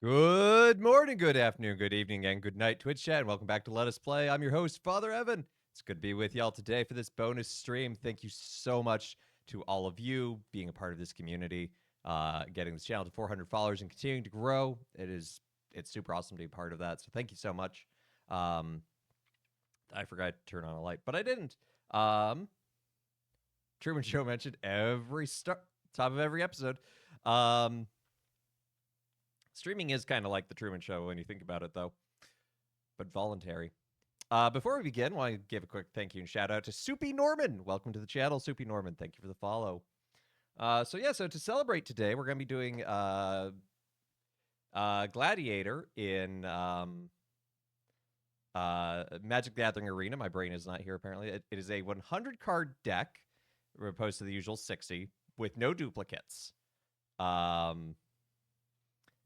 Good morning, good afternoon, good evening, and good night, Twitch chat. And welcome back to Let Us Play. I'm your host, Father Evan. It's good to be with y'all today for this bonus stream. Thank you so much to all of you being a part of this community, getting this channel to 400 followers and continuing to grow. It's super awesome to be part of that. So thank you so much. I forgot to turn on a light, but I didn't. Truman Show mentioned top of every episode. Streaming is kind of like the Truman Show when you think about it, though, but voluntary. Before we begin, I want to give a quick thank you and shout out to Soupy Norman. Welcome to the channel, Soupy Norman. Thank you for the follow. So to celebrate today, we're going to be doing Gladiator in Magic the Gathering Arena. My brain is not here, apparently. It is a 100-card deck, opposed to the usual 60, with no duplicates.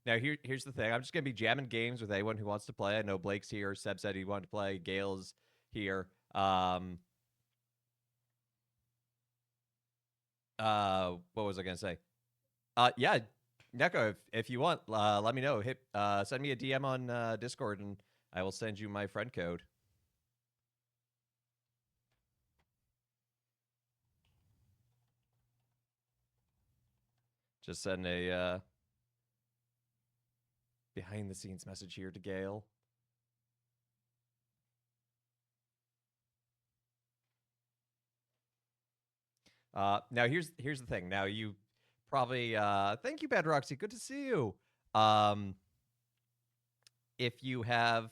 Now, here's the thing. I'm just going to be jamming games with anyone who wants to play. I know Blake's here. Seb said he wanted to play. Gail's here. What was I going to say? Yeah, Neko, if you want, let me know. Send me a DM on Discord, and I will send you my friend code. Just send a behind-the-scenes message here to Gail. Now here's the thing. Now you probably thank you, Bad Roxy. Good to see you. If you have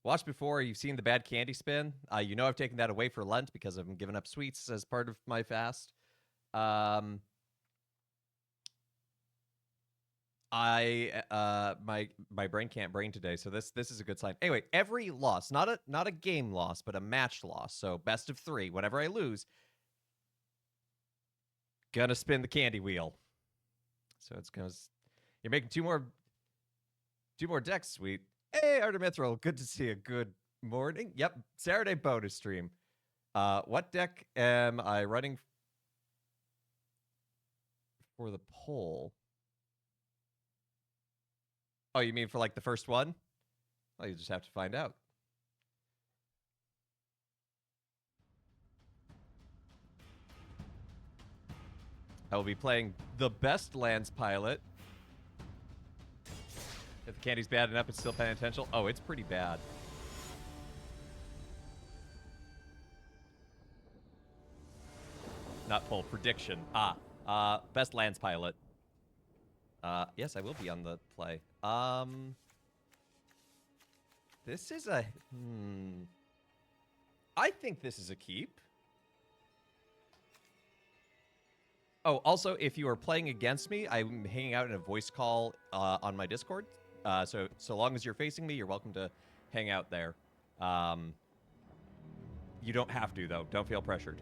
watched before, you've seen the bad candy spin. You know I've taken that away for Lent because I've been giving up sweets as part of my fast. My brain can't brain today, so this is a good sign. Anyway, every loss, not a game loss, but a match loss. So best of 3. Whenever I lose, gonna spin the candy wheel. So it's gonna. You're making two more decks, sweet. Hey, Artemithril, good to see you. Good morning. Yep, Saturday bonus stream. What deck am I running for the poll? Oh, you mean for like the first one? Well, you just have to find out. I will be playing the best lands pilot. If the candy's bad enough, it's still penitential. Oh, it's pretty bad. Not poll, prediction. Best lands pilot. Yes, I will be on the play. This is a... I think this is a keep. Oh, also, if you are playing against me, I'm hanging out in a voice call on my Discord. So long as you're facing me, you're welcome to hang out there. You don't have to, though. Don't feel pressured.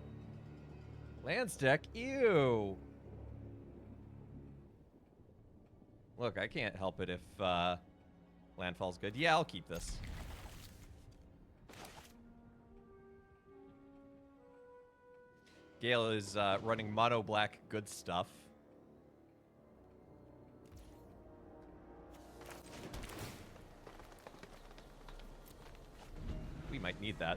Lands deck? Ew. Look, I can't help it if landfall's good. Yeah, I'll keep this. Gale is running mono black good stuff. We might need that.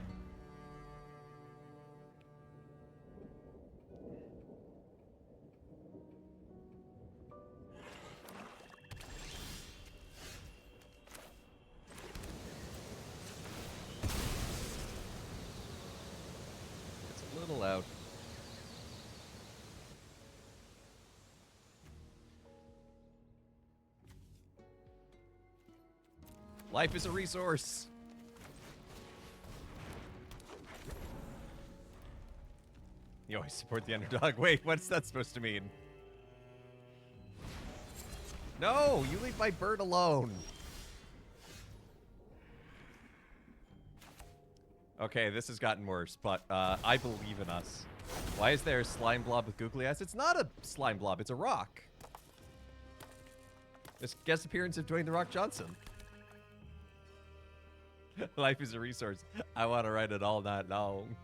It's a little loud. Life is a resource. You always support the underdog. Wait, what's that supposed to mean? No, you leave my bird alone. Okay, this has gotten worse, but I believe in us. Why is there a slime blob with googly eyes? It's not a slime blob, it's a rock. This guest appearance of Dwayne The Rock Johnson. Life is a resource. I want to write it all night long.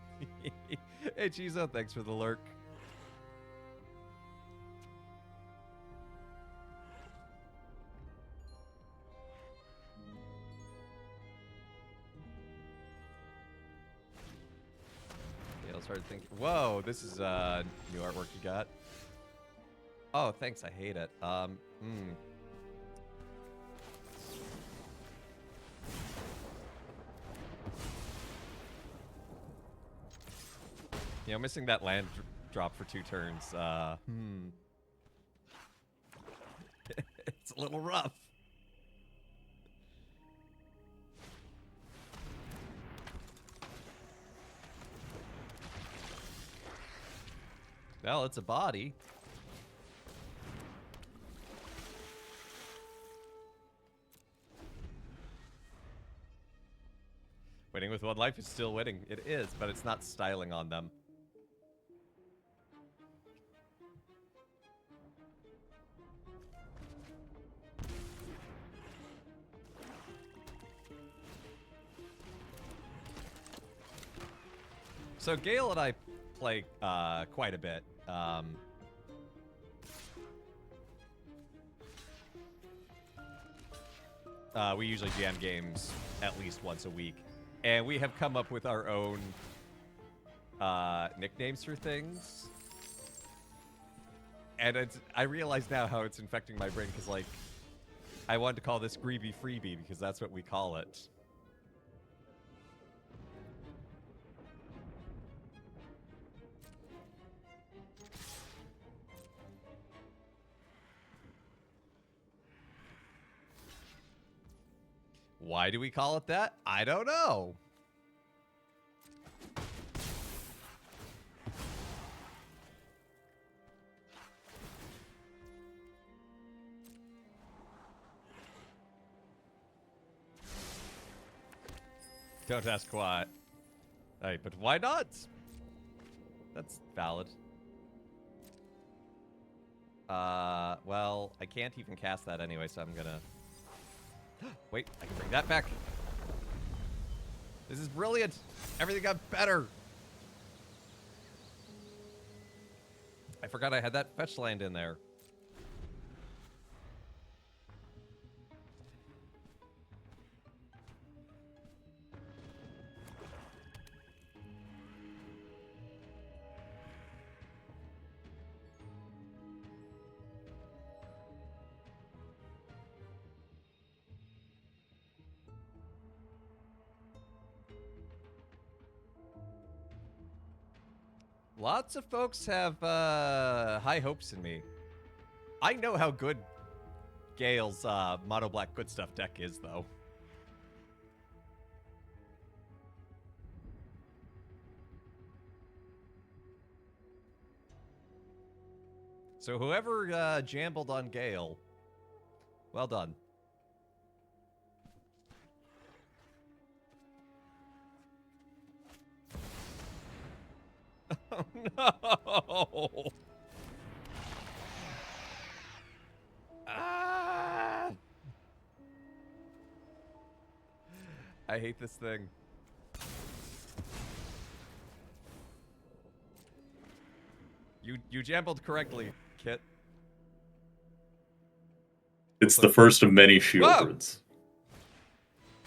Hey, Chizo, thanks for the lurk. started thinking. Whoa, this is new artwork you got. Oh, thanks. I hate it. You know, missing that land drop for 2 turns. It's a little rough. Well, it's a body. Winning with 1 life is still winning. It is, but it's not styling on them. So Gale and I play quite a bit. We usually jam games at least once a week. And we have come up with our own nicknames for things. And I realize now how it's infecting my brain, because, like, I wanted to call this Greeby Freebie, because that's what we call it. Why do we call it that? I don't know. Don't ask why. Hey, but why not? That's valid. Well, I can't even cast that anyway, so I'm gonna... Wait, I can bring that back. This is brilliant. Everything got better. I forgot I had that fetch land in there. Lots of folks have high hopes in me. I know how good Gale's Mono Black Good Stuff deck is, though. So whoever jambled on Gale, well done. Oh, no! Ah! I hate this thing. You jambled correctly, Kit. It's the first of many shieldreds.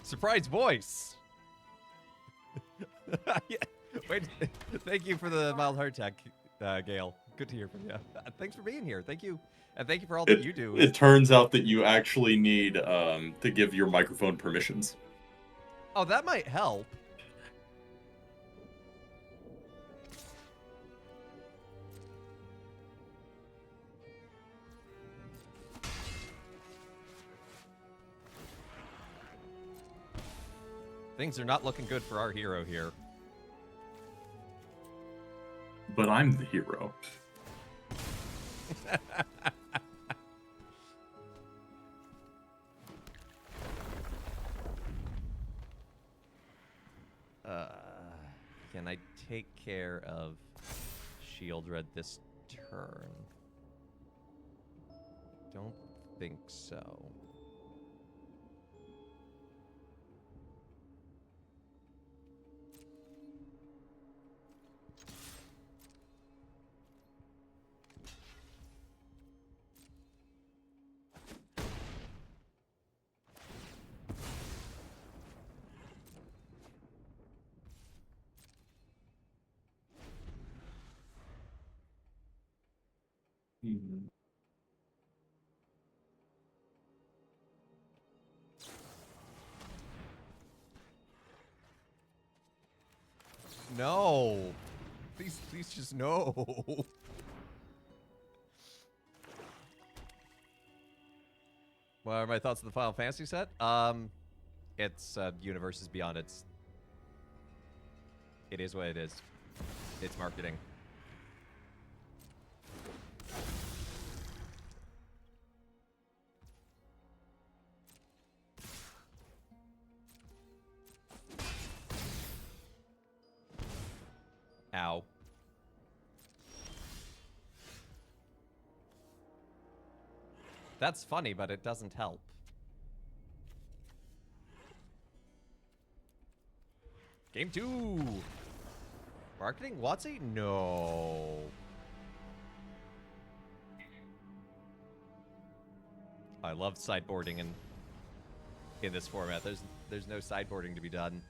Surprise voice! Yeah. Wait, thank you for the mild heart attack, Gale. Good to hear from you. Thanks for being here. Thank you. And thank you for all that you do. It turns out that you actually need to give your microphone permissions. Oh, that might help. Things are not looking good for our hero here. But I'm the hero. Can I take care of Shieldred this turn? Don't think so. No. Please just no. What are my thoughts on the Final Fantasy set? It's universes beyond. It is what it is. It's marketing. Ow. That's funny, but it doesn't help. Game 2! Marketing? WotC? No. I love sideboarding in this format. There's no sideboarding to be done.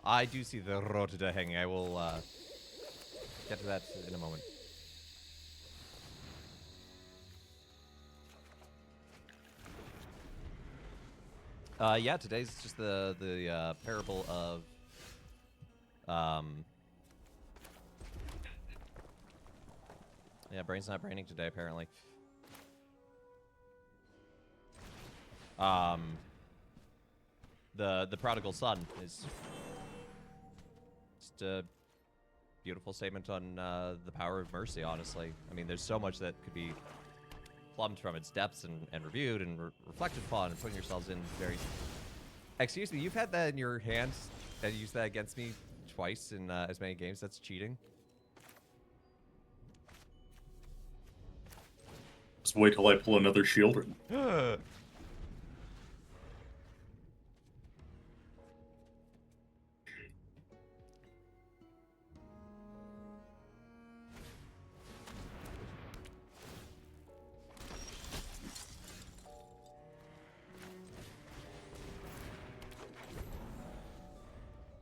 I do see the Roteda hanging. I will get to that in a moment. Yeah, today's just the parable of yeah, brain's not braining today apparently. The prodigal son is just a beautiful statement on the power of mercy, honestly. I mean, there's so much that could be plumbed from its depths and reviewed and reflected upon and putting yourselves in very... Excuse me, you've had that in your hands and used that against me twice in as many games. That's cheating. Just wait till I pull another shield.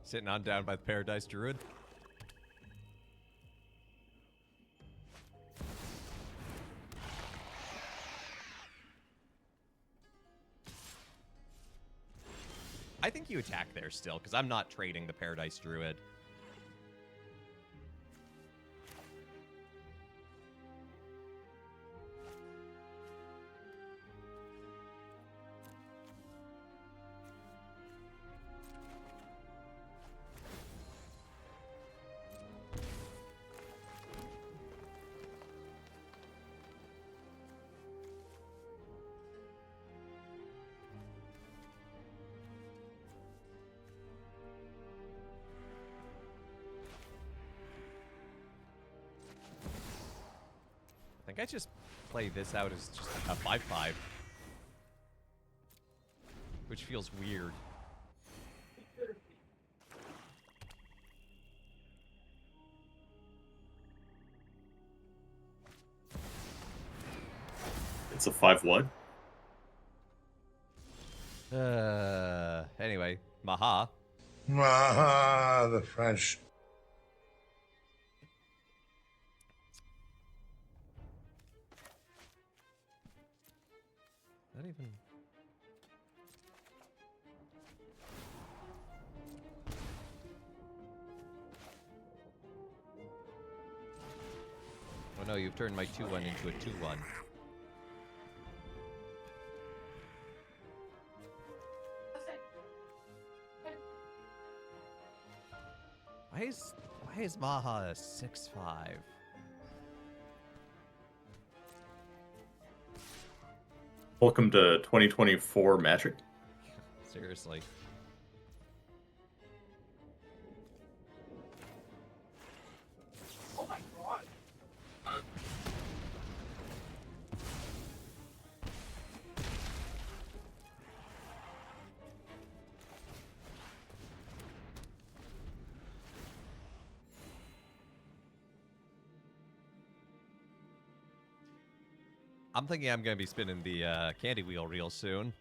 Sitting on down by the Paradise Druid. I think you attack there still, because I'm not trading the Paradise Druid. I think I just play this out as just a 5/5. Which feels weird. It's a 5 what? Anyway, Maha. Ah, the French. Not even... Oh no, you've turned my 2/1 into a 2/1. Why is Maha a 6/5? Welcome to 2024 Magic. Seriously. Oh my god. I'm thinking I'm going to be spinning the candy wheel real soon.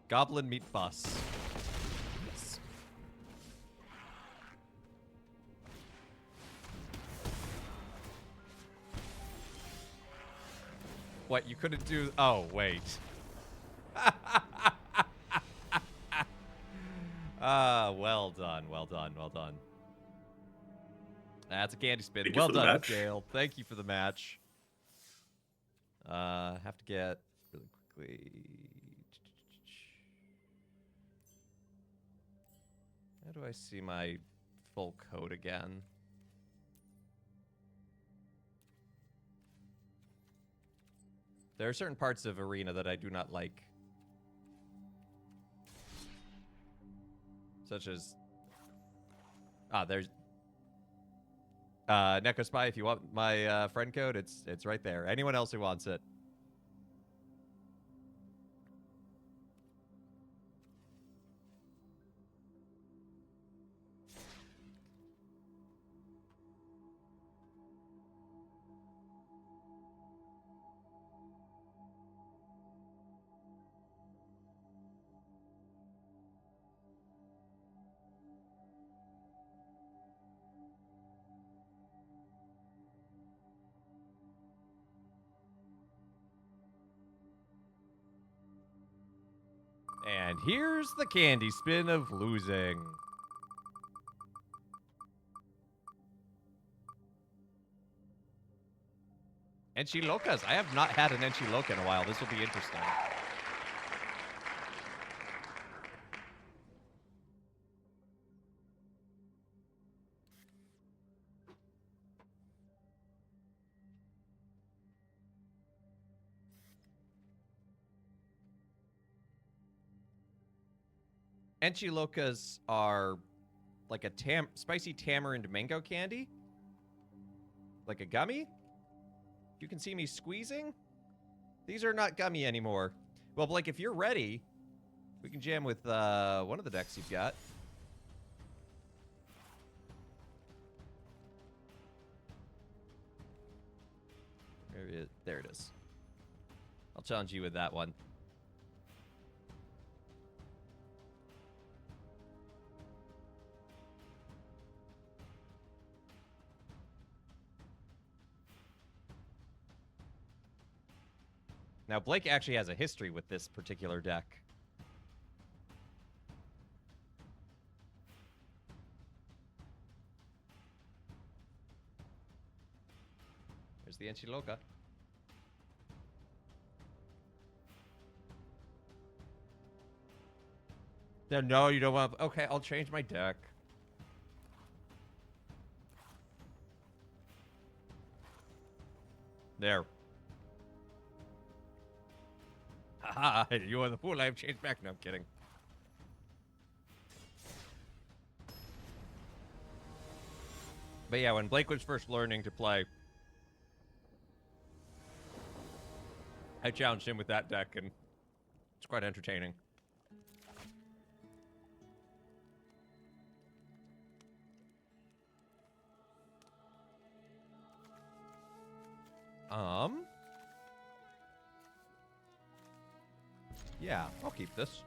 Goblin meat bus. What, you couldn't do... Oh, wait. Well done, well done, well done. That's a candy spin. Thank you Well for the done, match. Dale. Thank you for the match. Have to get really quickly... How do I see my full code again? There are certain parts of Arena that I do not like. Such as... there's... Neko Spy, if you want my friend code, it's right there. Anyone else who wants it. And here's the candy spin of losing. Enchilokas. I have not had an Enchiloka in a while. This will be interesting. Enchilokas are like a spicy tamarind mango candy. Like a gummy. You can see me squeezing. These are not gummy anymore. Well, Blake, if you're ready, we can jam with one of the decks you've got. There it is. I'll challenge you with that one. Now, Blake actually has a history with this particular deck. There's the Enchiloka. No, you don't want... Okay, I'll change my deck. There. Haha, you are the fool. I have changed back. No, I'm kidding. But yeah, when Blake was first learning to play, I challenged him with that deck, and it's quite entertaining. Yeah, I'll keep this.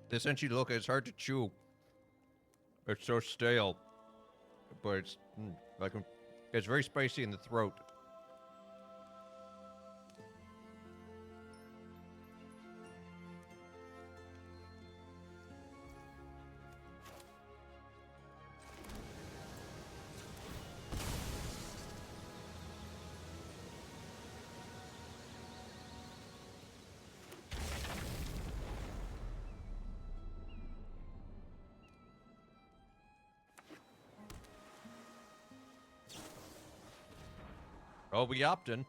This Enchiloka is hard to chew. It's so stale. But it's it's very spicy in the throat. Oh, we optin'.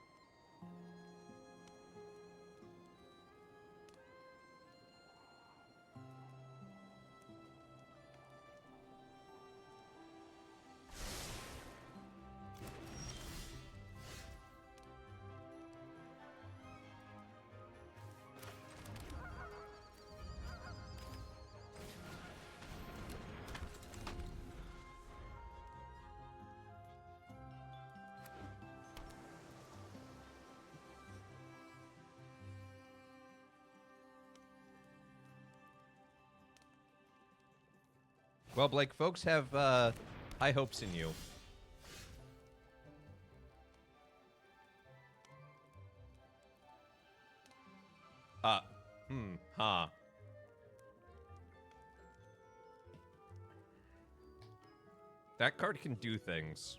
Well, Blake, folks have high hopes in you. Huh. That card can do things.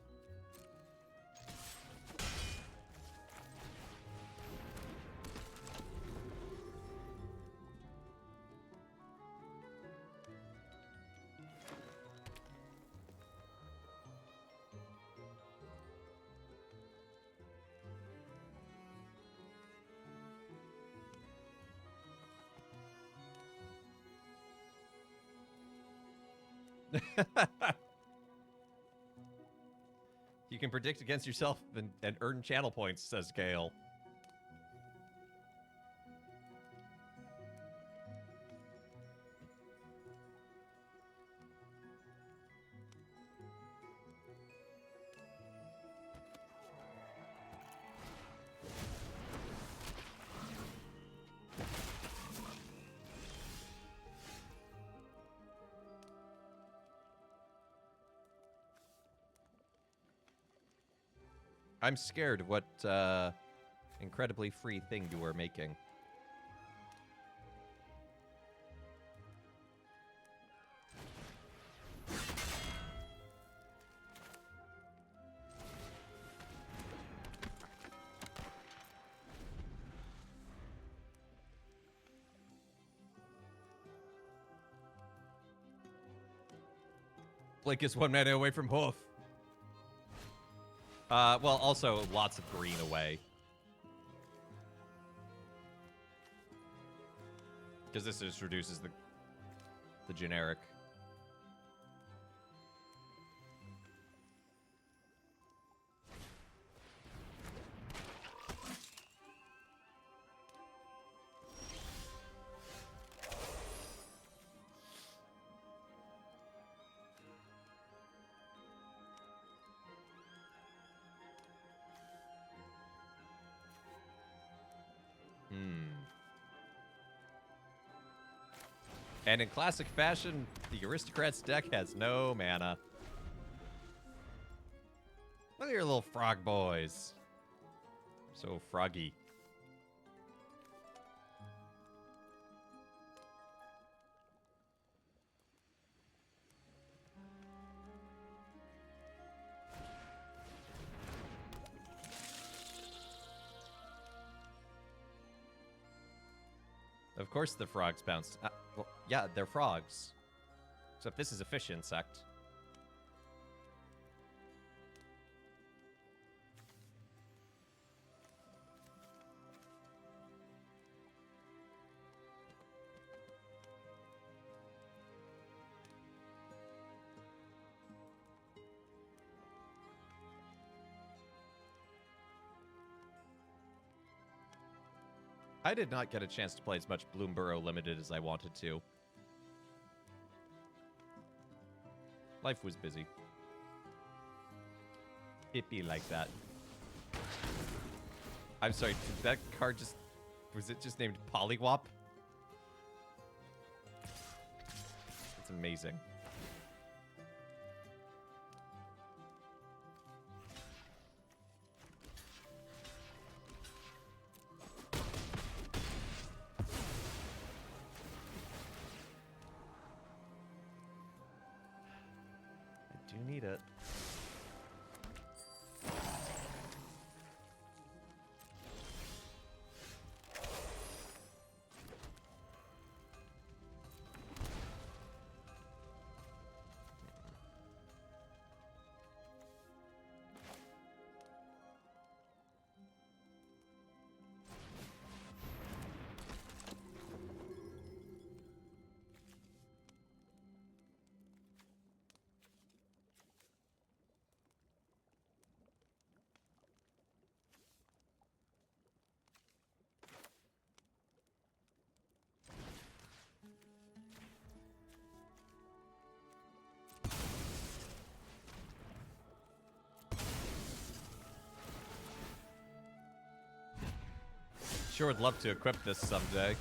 You can predict against yourself and earn channel points, says Gale. I'm scared of what incredibly free thing you are making. Blake is 1 mana away from Hoof. Well, also lots of green away. Because this just reduces the generic. And in classic fashion, the Aristocrats deck has no mana. Look at your little frog boys. So froggy. Of course the frogs bounce. Well, yeah, they're frogs. Except this is a fish insect. I did not get a chance to play as much Bloomburrow Limited as I wanted to. Life was busy. It be like that. I'm sorry, did that card just... Was it just named Poliwop? That's amazing. Need it. Sure would love to equip this someday.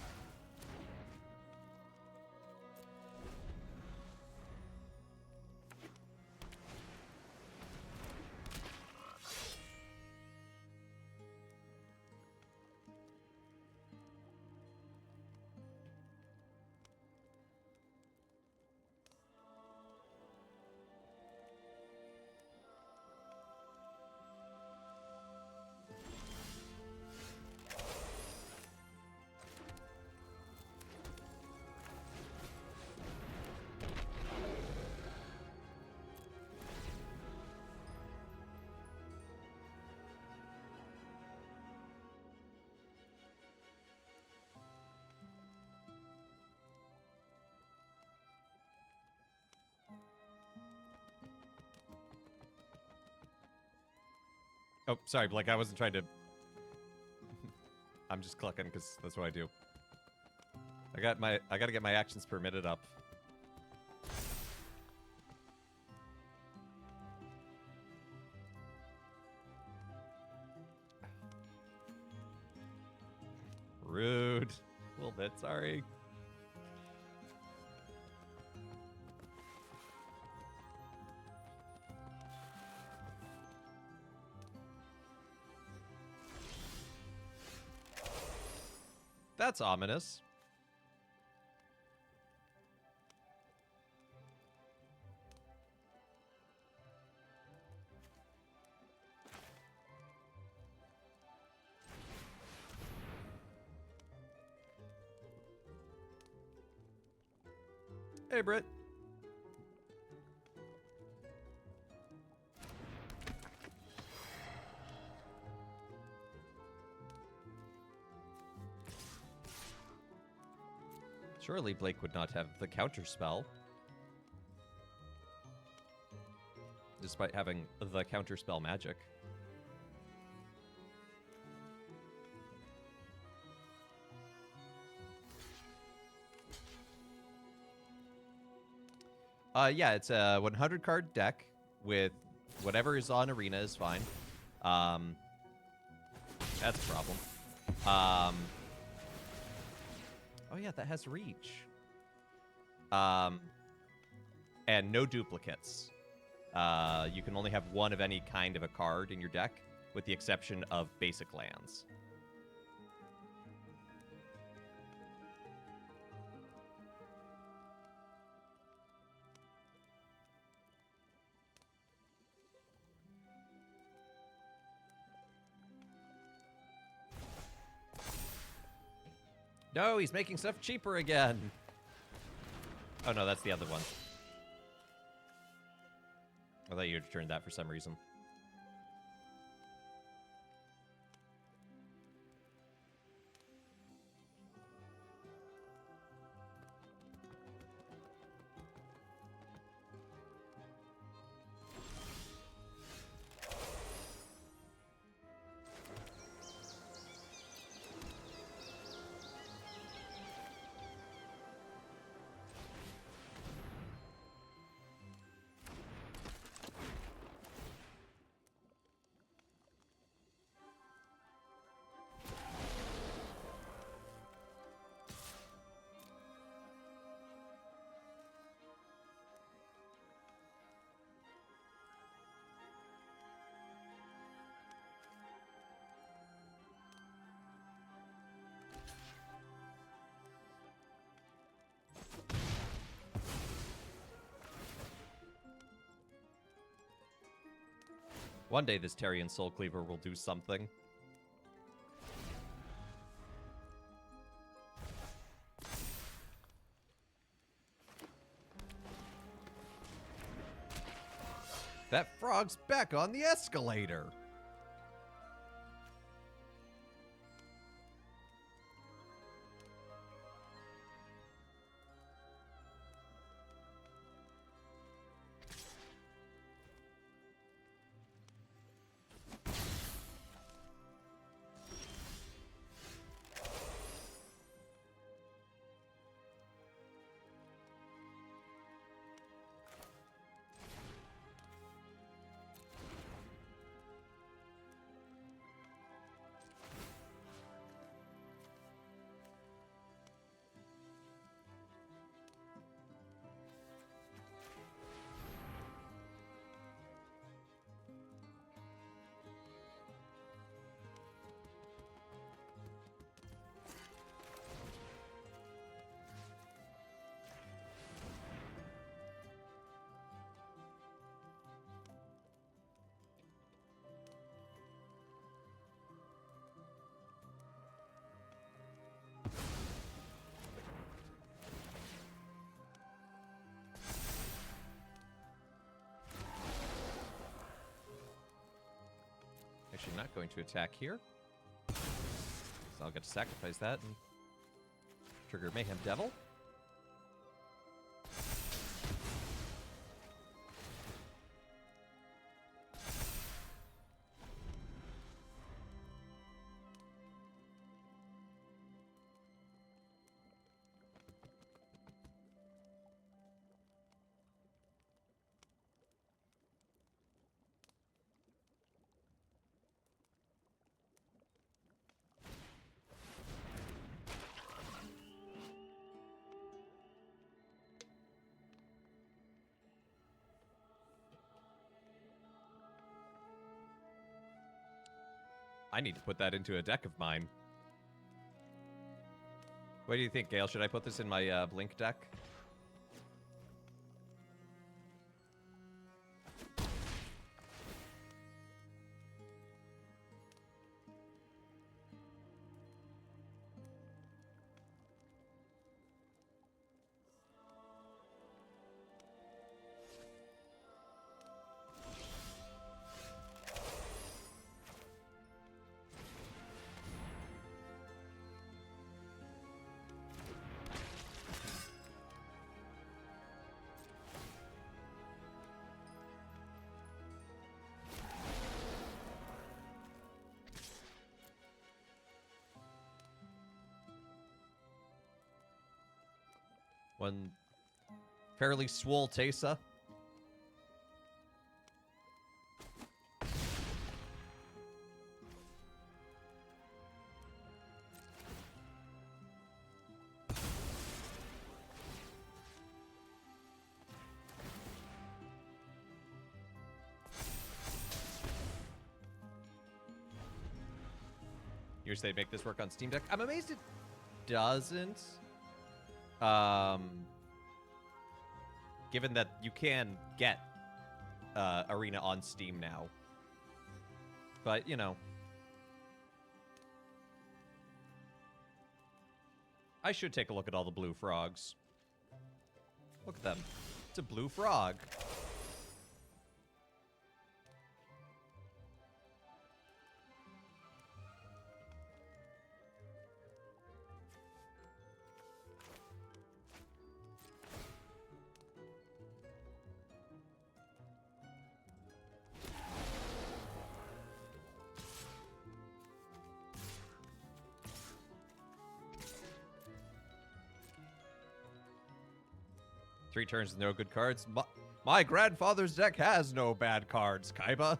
Oh, sorry, Blake. I wasn't trying to. I'm just clicking because that's what I do. I gotta get my actions permitted up. Rude. A little bit, sorry. That's ominous. Hey, Britt. Surely Blake would not have the counter spell. Despite having the counter spell magic. Yeah, it's a 100 card deck with whatever is on Arena is fine. That's a problem. Oh yeah, that has reach. And no duplicates. You can only have one of any kind of a card in your deck, with the exception of basic lands. No, he's making stuff cheaper again. Oh no, that's the other one. I thought you had turned that for some reason. One day this Tarian Soul Cleaver will do something. That frog's back on the escalator. Actually, not going to attack here. So I'll get to sacrifice that and trigger Mayhem Devil. I need to put that into a deck of mine. What do you think, Gale? Should I put this in my Blink deck? One fairly swole Tesa. You say make this work on Steam Deck? I'm amazed it doesn't. Given that you can get Arena on Steam now. But, you know. I should take a look at all the blue frogs. Look at them. It's a blue frog. Three turns with no good cards. My grandfather's deck has no bad cards, Kaiba.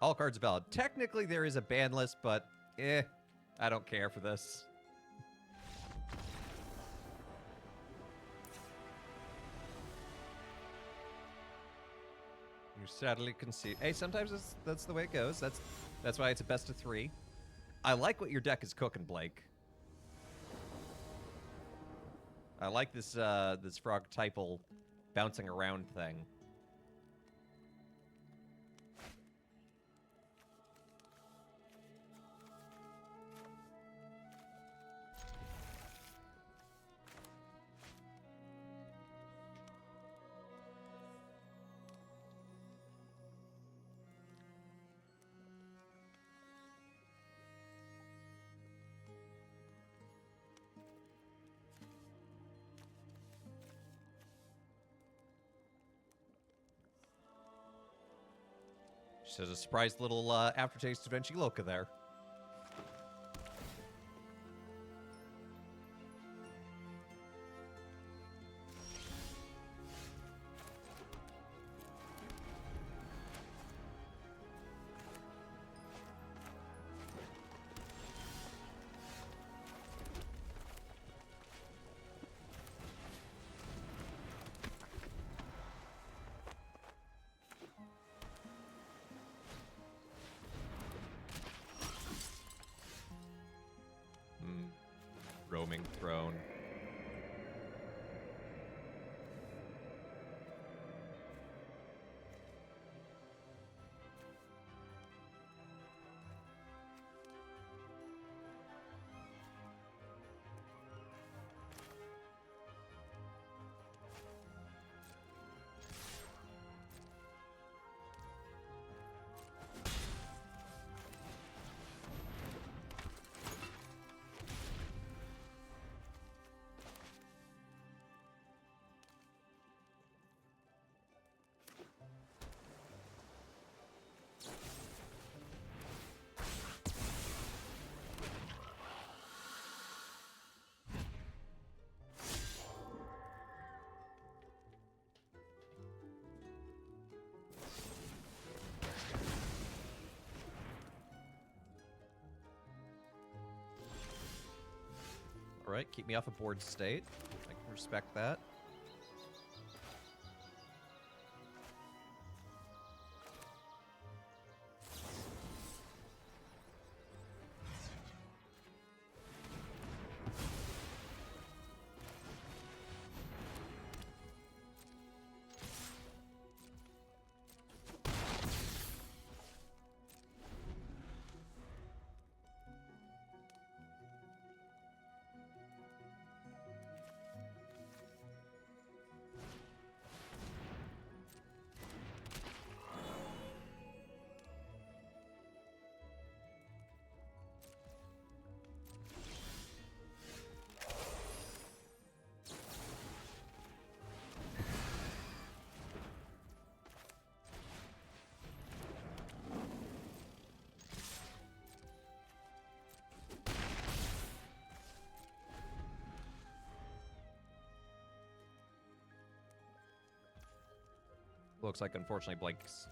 All cards valid. Technically, there is a ban list, but I don't care for this. You sadly concede. Hey, sometimes that's the way it goes. That's why it's a best of 3. I like what your deck is cooking, Blake. I like this this frog typal bouncing around thing. Just as a surprise little aftertaste of Enchiloka there. Roaming throne. Right, keep me off a board state. I can respect that. Looks like, unfortunately, Blake's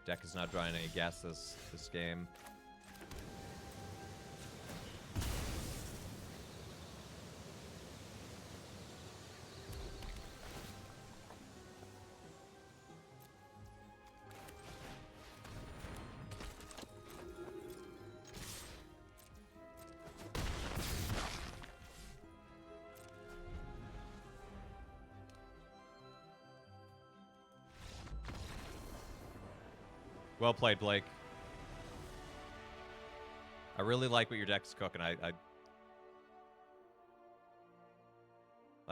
deck is not drawing any gas this game. Well played, Blake. I really like what your deck's cooking. I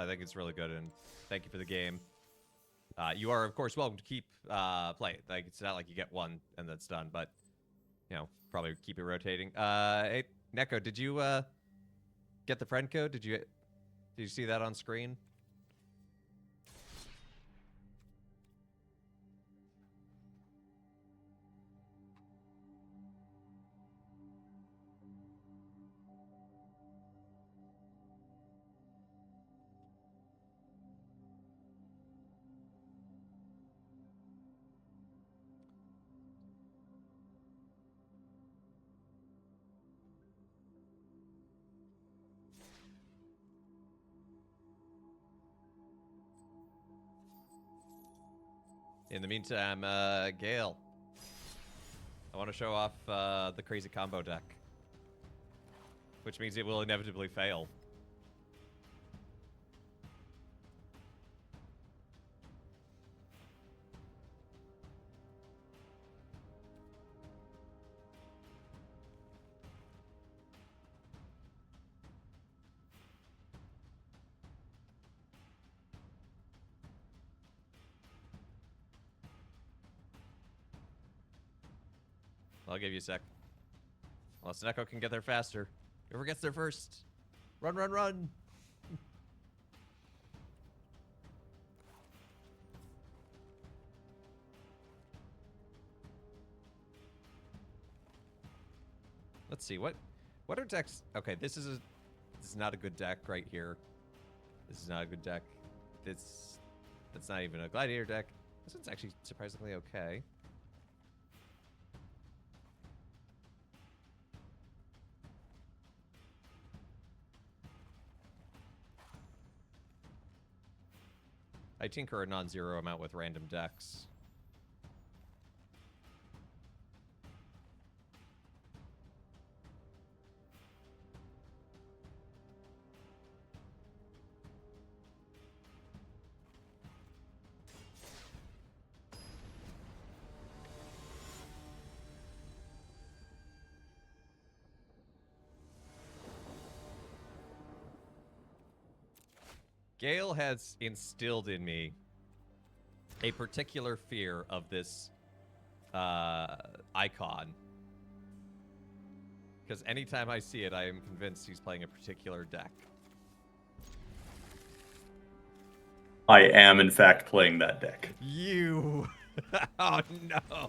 think it's really good, and thank you for the game. You are, of course, welcome to keep playing. Like, it's not like you get one and that's done, but, you know, probably keep it rotating. Hey, Neko, did you get the friend code? Did you see that on screen? In the meantime, Gale, I want to show off the crazy combo deck, which means it will inevitably fail. I'll give you a sec. Unless Neko can get there faster. Whoever gets there first. Run, run, run! Let's see, what are decks? Okay, this is not a good deck right here. This is not a good deck. That's not even a gladiator deck. This one's actually surprisingly okay. I tinker a non-zero amount with random decks. Gale has instilled in me a particular fear of this icon. Because anytime I see it, I am convinced he's playing a particular deck. I am, in fact, playing that deck. You! Oh, no!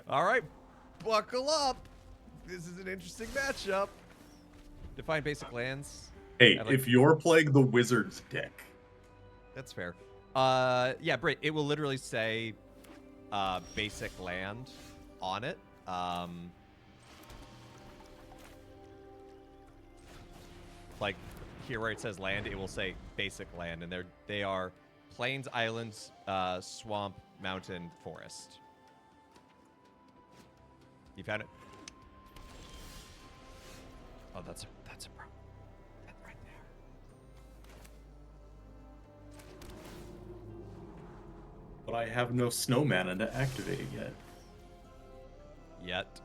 All right, buckle up! This is an interesting matchup. Define basic lands. Hey, if you're playing the Wizards deck... That's fair. Yeah, Britt, it will literally say basic land on it. Like, here where it says land, it will say basic land, and they are plains, islands, swamp, mountain, forest. You found it? Oh, that's a problem. That's right there. But I have no snow mana to activate it yet. Yet.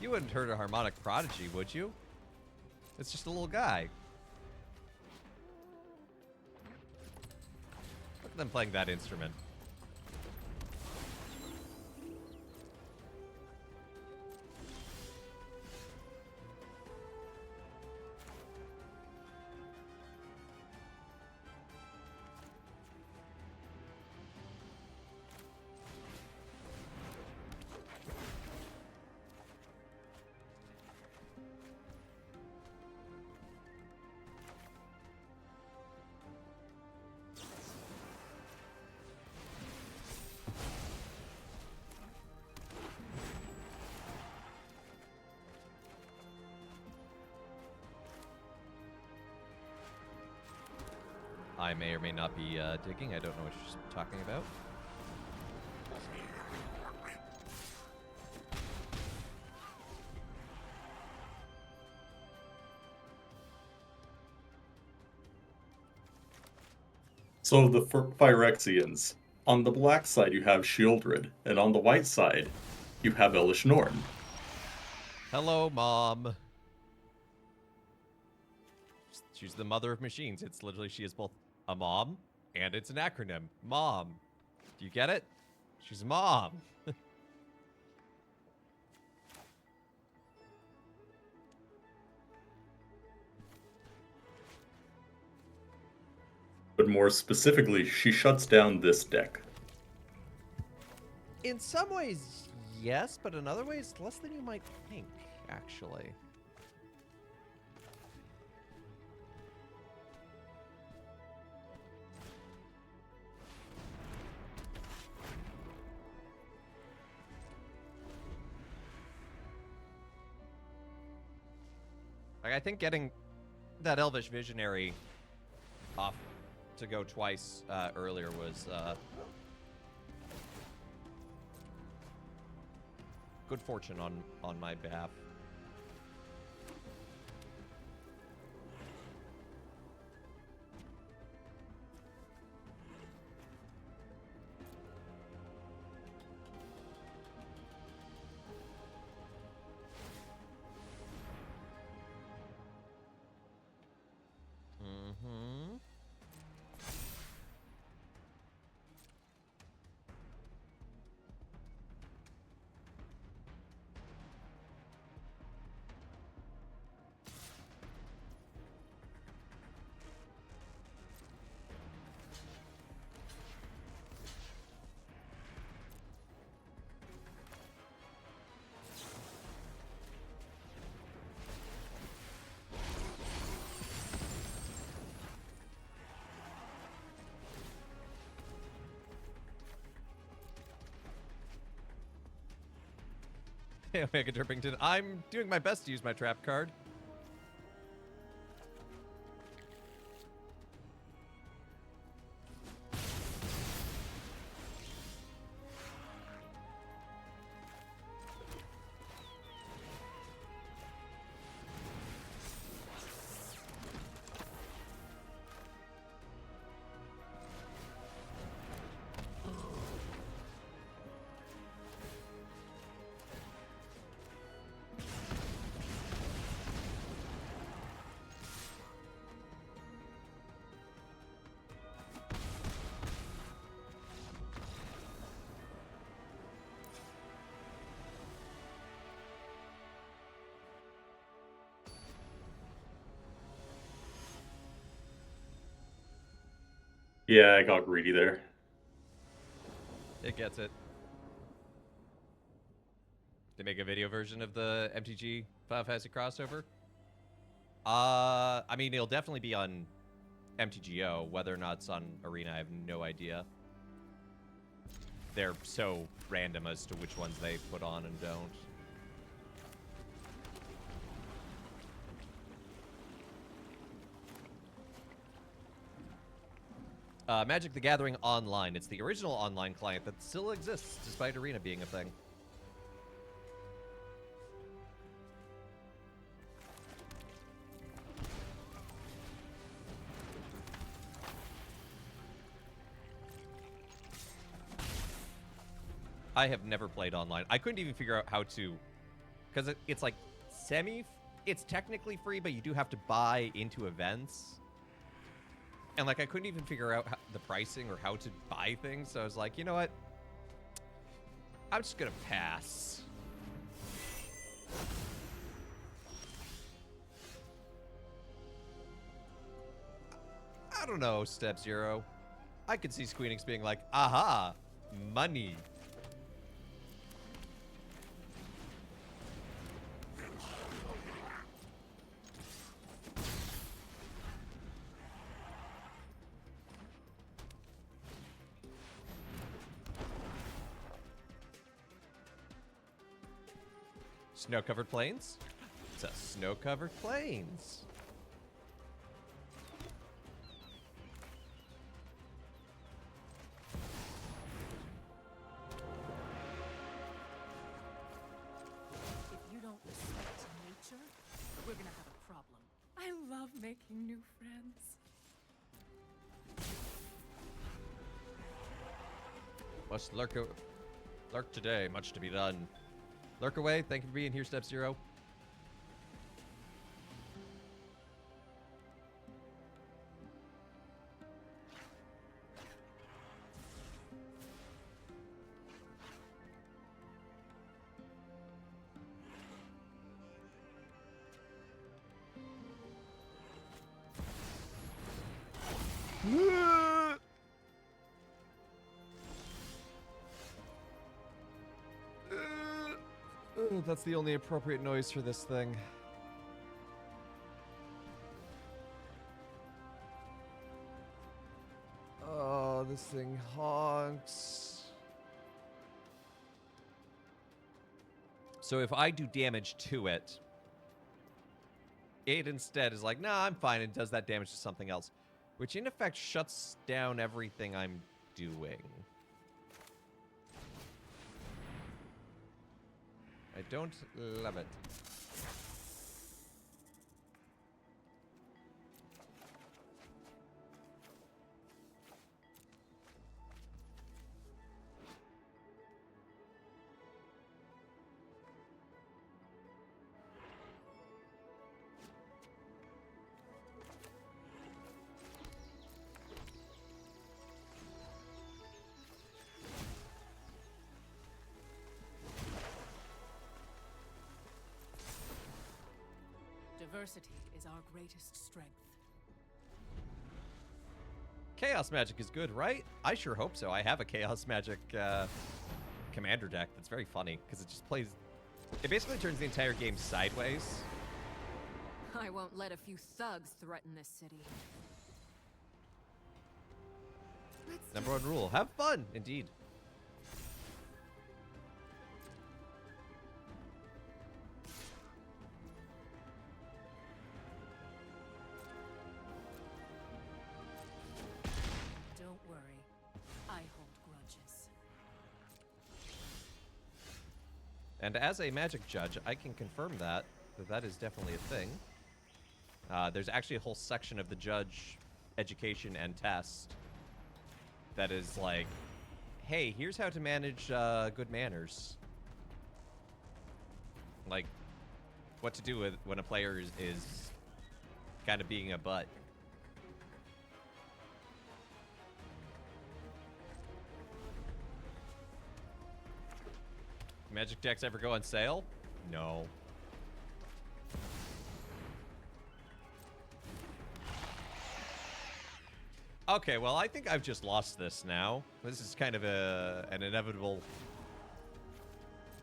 You wouldn't hurt a harmonic prodigy, would you? It's just a little guy. Look at them playing that instrument. I may or may not be digging. I don't know what you're talking about. So the Phyrexians, on the black side you have Shieldred, and on the white side you have Elish Norn. Hello, Mom. She's the mother of machines. It's literally, she is both a mom and it's an acronym. Mom. Do you get it? She's a mom. But more specifically, she shuts down this deck. In some ways, yes, but in other ways, less than you might think, actually. Like, I think getting that Elvish Visionary off to go twice earlier was good fortune on my behalf. Mm-hmm. Omega Drippington, I'm doing my best to use my trap card. Yeah, I got greedy there. It gets it. They make a video version of the MTG Final Fantasy crossover. I mean, it'll definitely be on MTGO. Whether or not it's on Arena, I have no idea. They're so random as to which ones they put on and don't. Magic the Gathering Online. It's the original online client that still exists, despite Arena being a thing. I have never played online. I couldn't even figure out how to, because it's like it's technically free, but you do have to buy into events. And like I couldn't even figure out the pricing or how to buy things. So I was like, you know what? I'm just gonna pass. I don't know, Step Zero. I could see Squeenix being like, aha, money. Snow-covered plains? It's a snow-covered plains. If you don't respect nature, we're gonna have a problem. I love making new friends. Must lurk today, much to be done. Lurk away, thank you for being here, Step Zero. That's the only appropriate noise for this thing. Oh, this thing honks. So if I do damage to it, it instead is like, nah, I'm fine, and does that damage to something else. Which in effect shuts down everything I'm doing. I don't love it. Diversity is our greatest strength. Chaos Magic is good, right? I sure hope so. I have a Chaos Magic commander deck that's very funny, because it just plays... It basically turns the entire game sideways. I won't let a few thugs threaten this city. Number one rule, have fun, indeed. Don't worry, I hold grudges. And as a Magic judge, I can confirm that that is definitely a thing. There's actually a whole section of the judge education and test that is like, hey, here's how to manage good manners. Like, what to do with when a player is kind of being a butt. Magic decks ever go on sale? No. Okay, well, I think I've just lost this now. This is kind of an inevitable...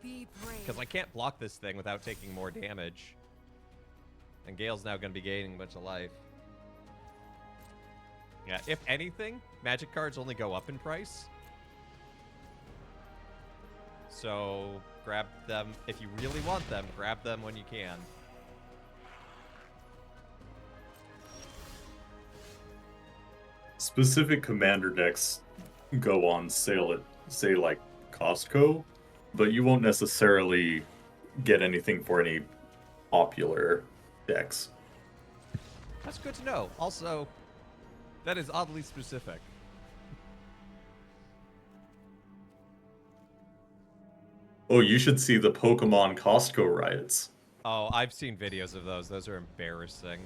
Be brave. Because I can't block this thing without taking more damage. And Gale's now going to be gaining a bunch of life. Yeah, if anything, magic cards only go up in price. So grab them. If you really want them, grab them when you can. Specific commander decks go on sale at, say, like Costco, but you won't necessarily get anything for any popular decks. That's good to know. Also, that is oddly specific. Oh, you should see the Pokemon Costco riots. Oh, I've seen videos of those. Those are embarrassing.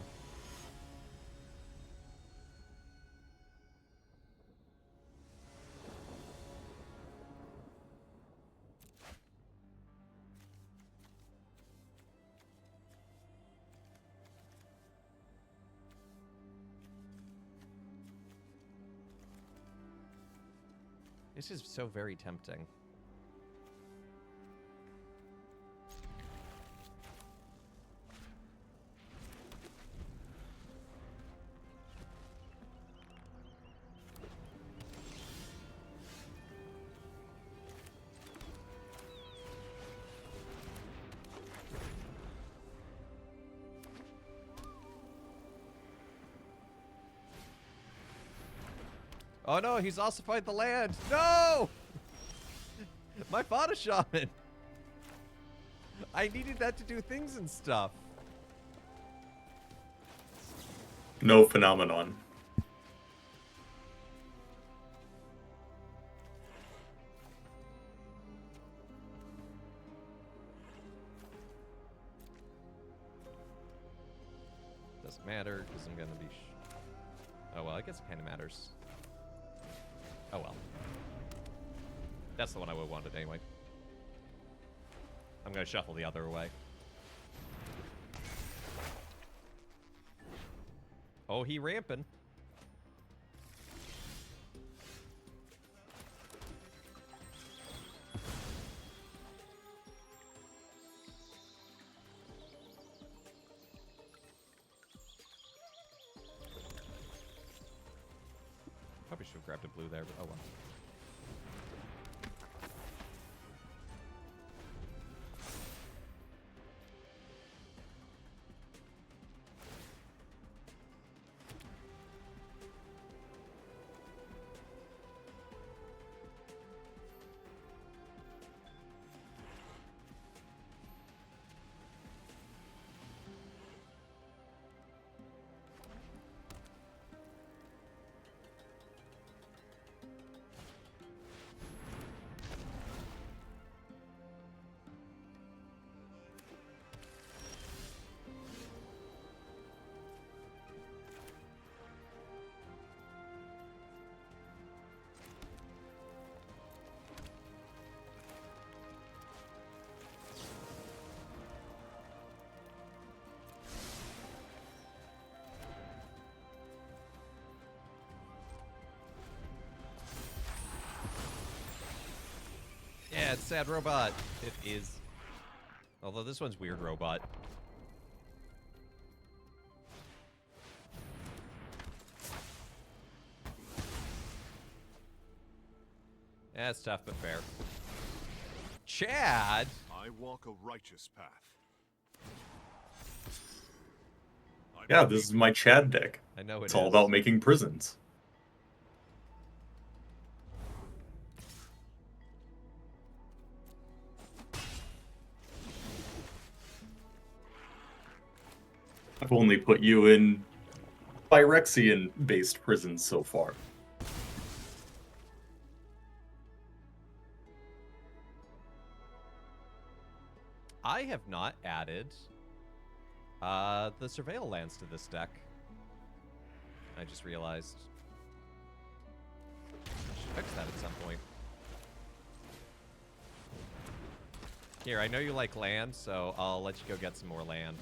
This is so very tempting. Oh no, he's ossified the land. No! My Fada Shaman. I needed that to do things and stuff. No phenomenon. Doesn't matter because I'm gonna be. Oh well, I guess it kind of matters. Oh well. That's the one I would have wanted anyway. I'm gonna shuffle the other away. Oh, he ramping. Probably should have grabbed a blue there, but oh well. Yeah, it's Sad Robot. It is. Although this one's Weird Robot. Yeah, it's tough but fair. Chad! I walk a righteous path. Yeah, this is my Chad deck. I know It's all about making prisons. I've only put you in Phyrexian-based prisons so far. I have not added the Surveil lands to this deck. I just realized. I should fix that at some point. Here, I know you like land, so I'll let you go get some more land.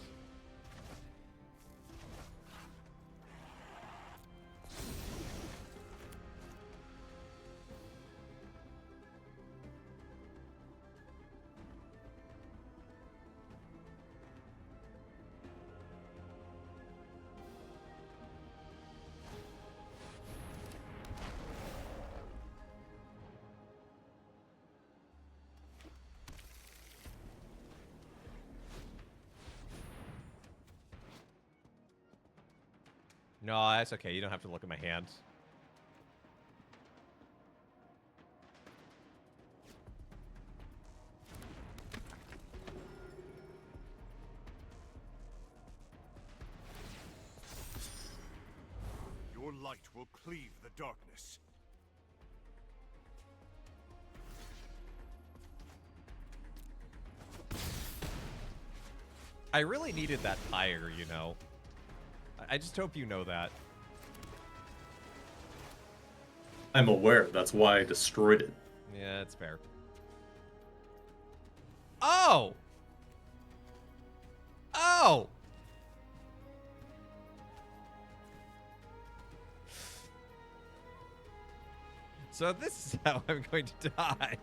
No, that's okay. You don't have to look at my hand. Your light will cleave the darkness. I really needed that fire, you know. I just hope you know that. I'm aware. That's why I destroyed it. Yeah, that's fair. Oh! Oh! So this is how I'm going to die.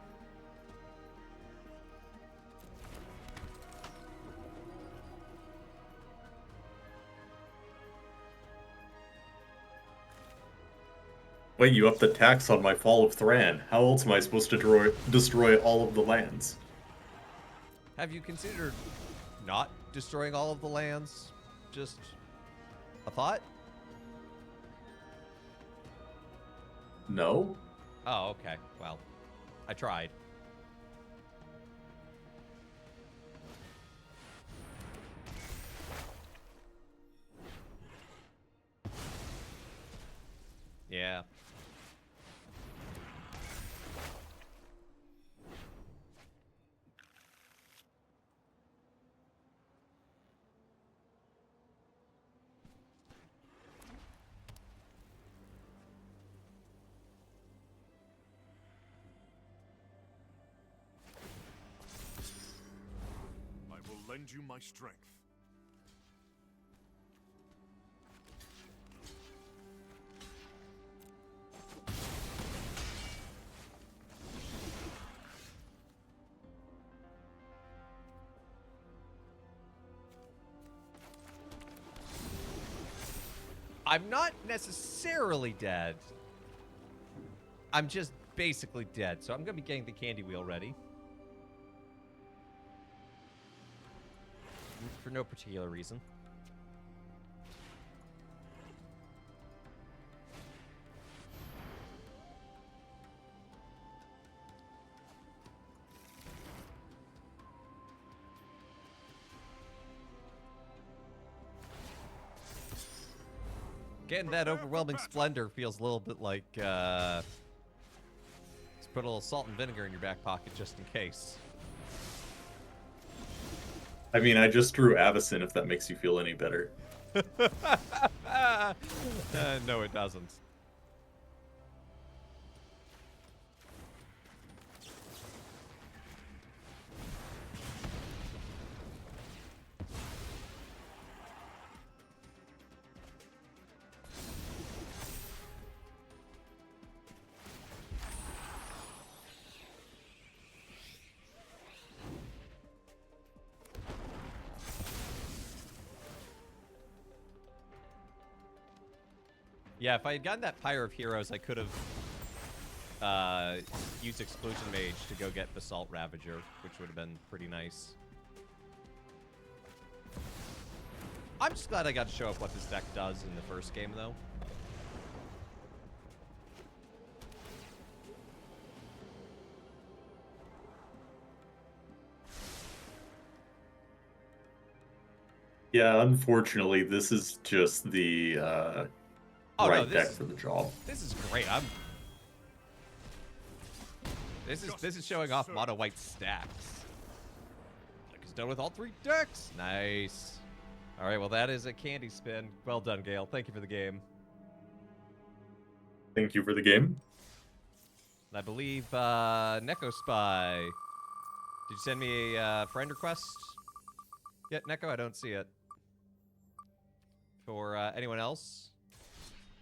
Wait, you upped the tax on my Fall of Thran. How else am I supposed to destroy all of the lands? Have you considered not destroying all of the lands? Just a thought? No? Oh, okay. Well, I tried. Yeah. I will lend you my strength. I'm not necessarily dead. I'm just basically dead, so I'm going to be getting the candy wheel ready. For no particular reason. Getting that overwhelming splendor feels a little bit like, let's put a little salt and vinegar in your back pocket just in case. I mean, I just drew Avacyn if that makes you feel any better. No, it doesn't. Yeah, if I had gotten that Pyre of Heroes, I could have used Exclusion Mage to go get Basalt Ravager, which would have been pretty nice. I'm just glad I got to show up what this deck does in the first game, though. Yeah, unfortunately, this is just the Oh, right no, deck for the job. This is great. This is showing off mono white stacks. Like it's done with all three decks. Nice. All right, well that is a candy spin. Well done, Gale. Thank you for the game. Thank you for the game. And I believe Neko Spy. Did you send me a friend request yet, Neko? I don't see it. For anyone else,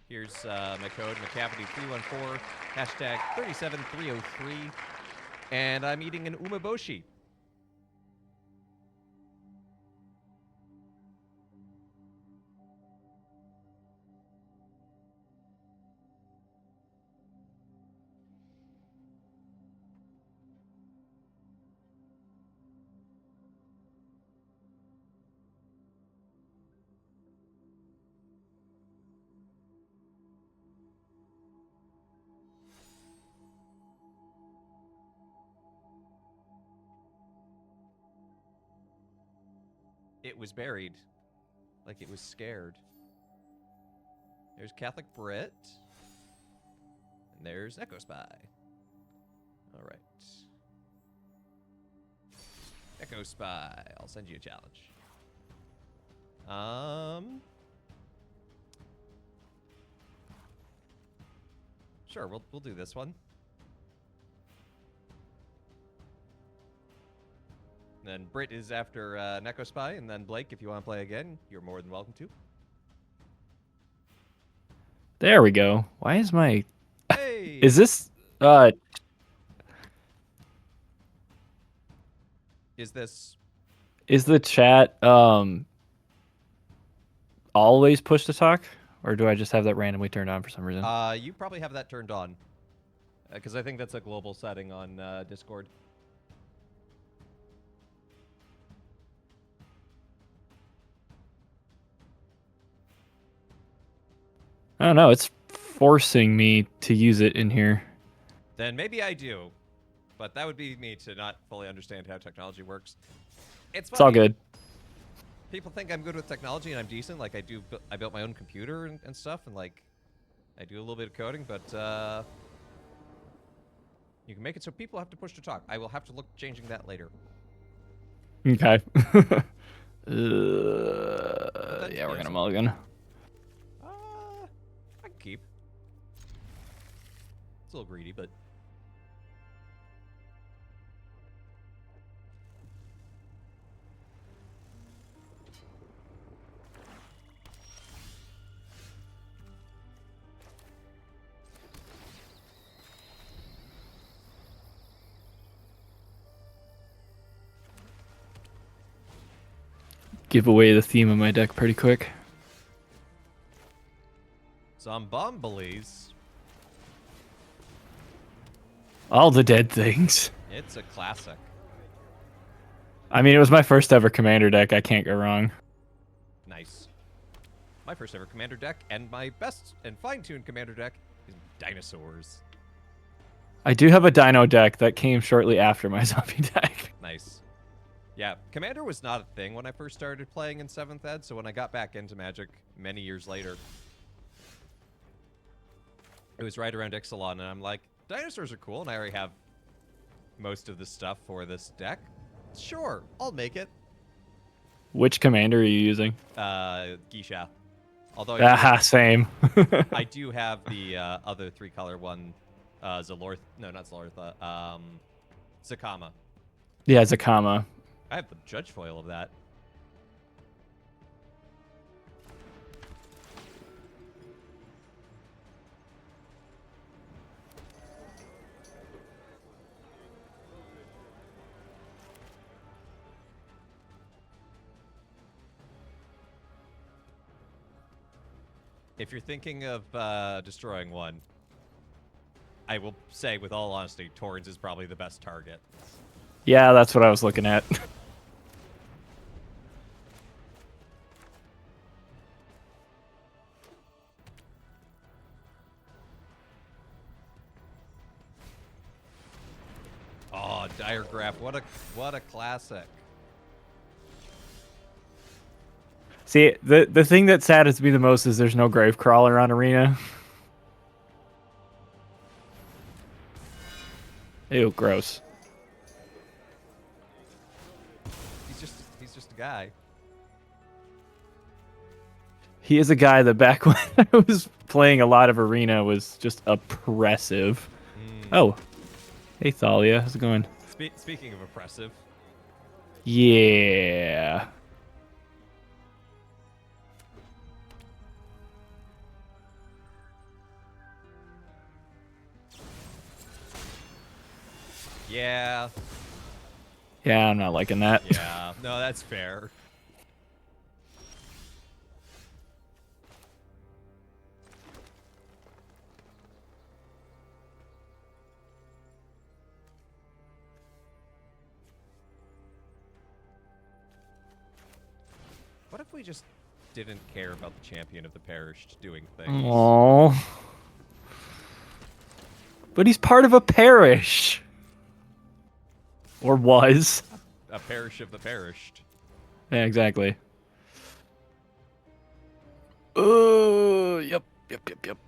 here's my code, McCavity314, hashtag 37303, and I'm eating an umeboshi. it was buried. Like it was scared. There's Catholic Brit. And there's Echo Spy. Alright. Echo Spy. I'll send you a challenge. Sure, we'll do this one. Then Brit is after Neko Spy, and then Blake, if you want to play again, you're more than welcome to. There we go. Why is my... Hey! Is this... Is this... Is the chat always push to talk? Or do I just have that randomly turned on for some reason? You probably have that turned on. Because I think that's a global setting on Discord. I don't know. It's forcing me to use it in here. Then maybe I do. But that would be me to not fully understand how technology works. It's It's all funny. good. People think I'm good with technology and I'm decent. Like I built my own computer and stuff, and like I do a little bit of coding, but you can make it so people have to push to talk. I will have to look changing that later. Okay. Yeah, we're gonna mulligan. I can keep. It's a little greedy, but Give away the theme of my deck pretty quick. Zombombolies. All the dead things. It's a classic. I mean, it was my first ever commander deck. I can't go wrong. Nice. My first ever commander deck, and my best and fine-tuned commander deck is dinosaurs. I do have a dino deck that came shortly after my zombie deck. Nice. Yeah, Commander was not a thing when I first started playing in 7th Ed, so when I got back into Magic many years later, it was right around Ixalan, and I'm like, dinosaurs are cool, and I already have most of the stuff for this deck. Sure, I'll make it. Which commander are you using? Gisha. Although Same. I do have the other 3-color one, Zalorth. No, not Zalortha. Zakama. Yeah, Zakama. I have the judge foil of that. If you're thinking of destroying one, I will say with all honesty, Torrens is probably the best target. Yeah, that's what I was looking at. Oh, Diregraph, what a classic. See, the thing that saddens me the most is there's no Gravecrawler on Arena. Ew, gross. He's just a guy. He is a guy that back when I was playing a lot of Arena was just oppressive. Oh. Hey, Thalia. How's it going? Speaking of oppressive. Yeah. Yeah. Yeah, I'm not liking that. Yeah. No, that's fair. What if we just didn't care about the champion of the parish doing things? Aww. But he's part of a parish. Or was. A parish of the perished. Yeah, exactly. Yep, yep, yep, yep.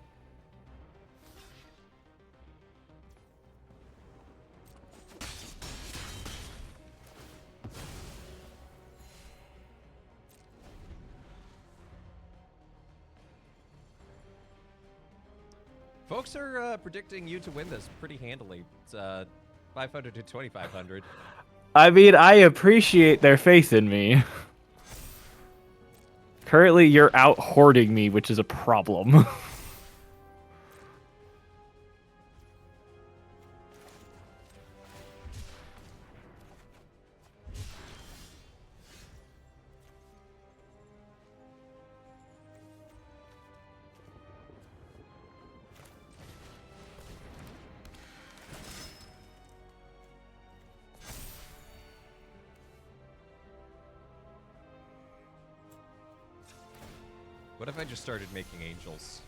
Folks are predicting you to win this pretty handily. It's 500 to 2,500. I mean, I appreciate their faith in me. Currently, you're out hoarding me, which is a problem. What if I just started making angels?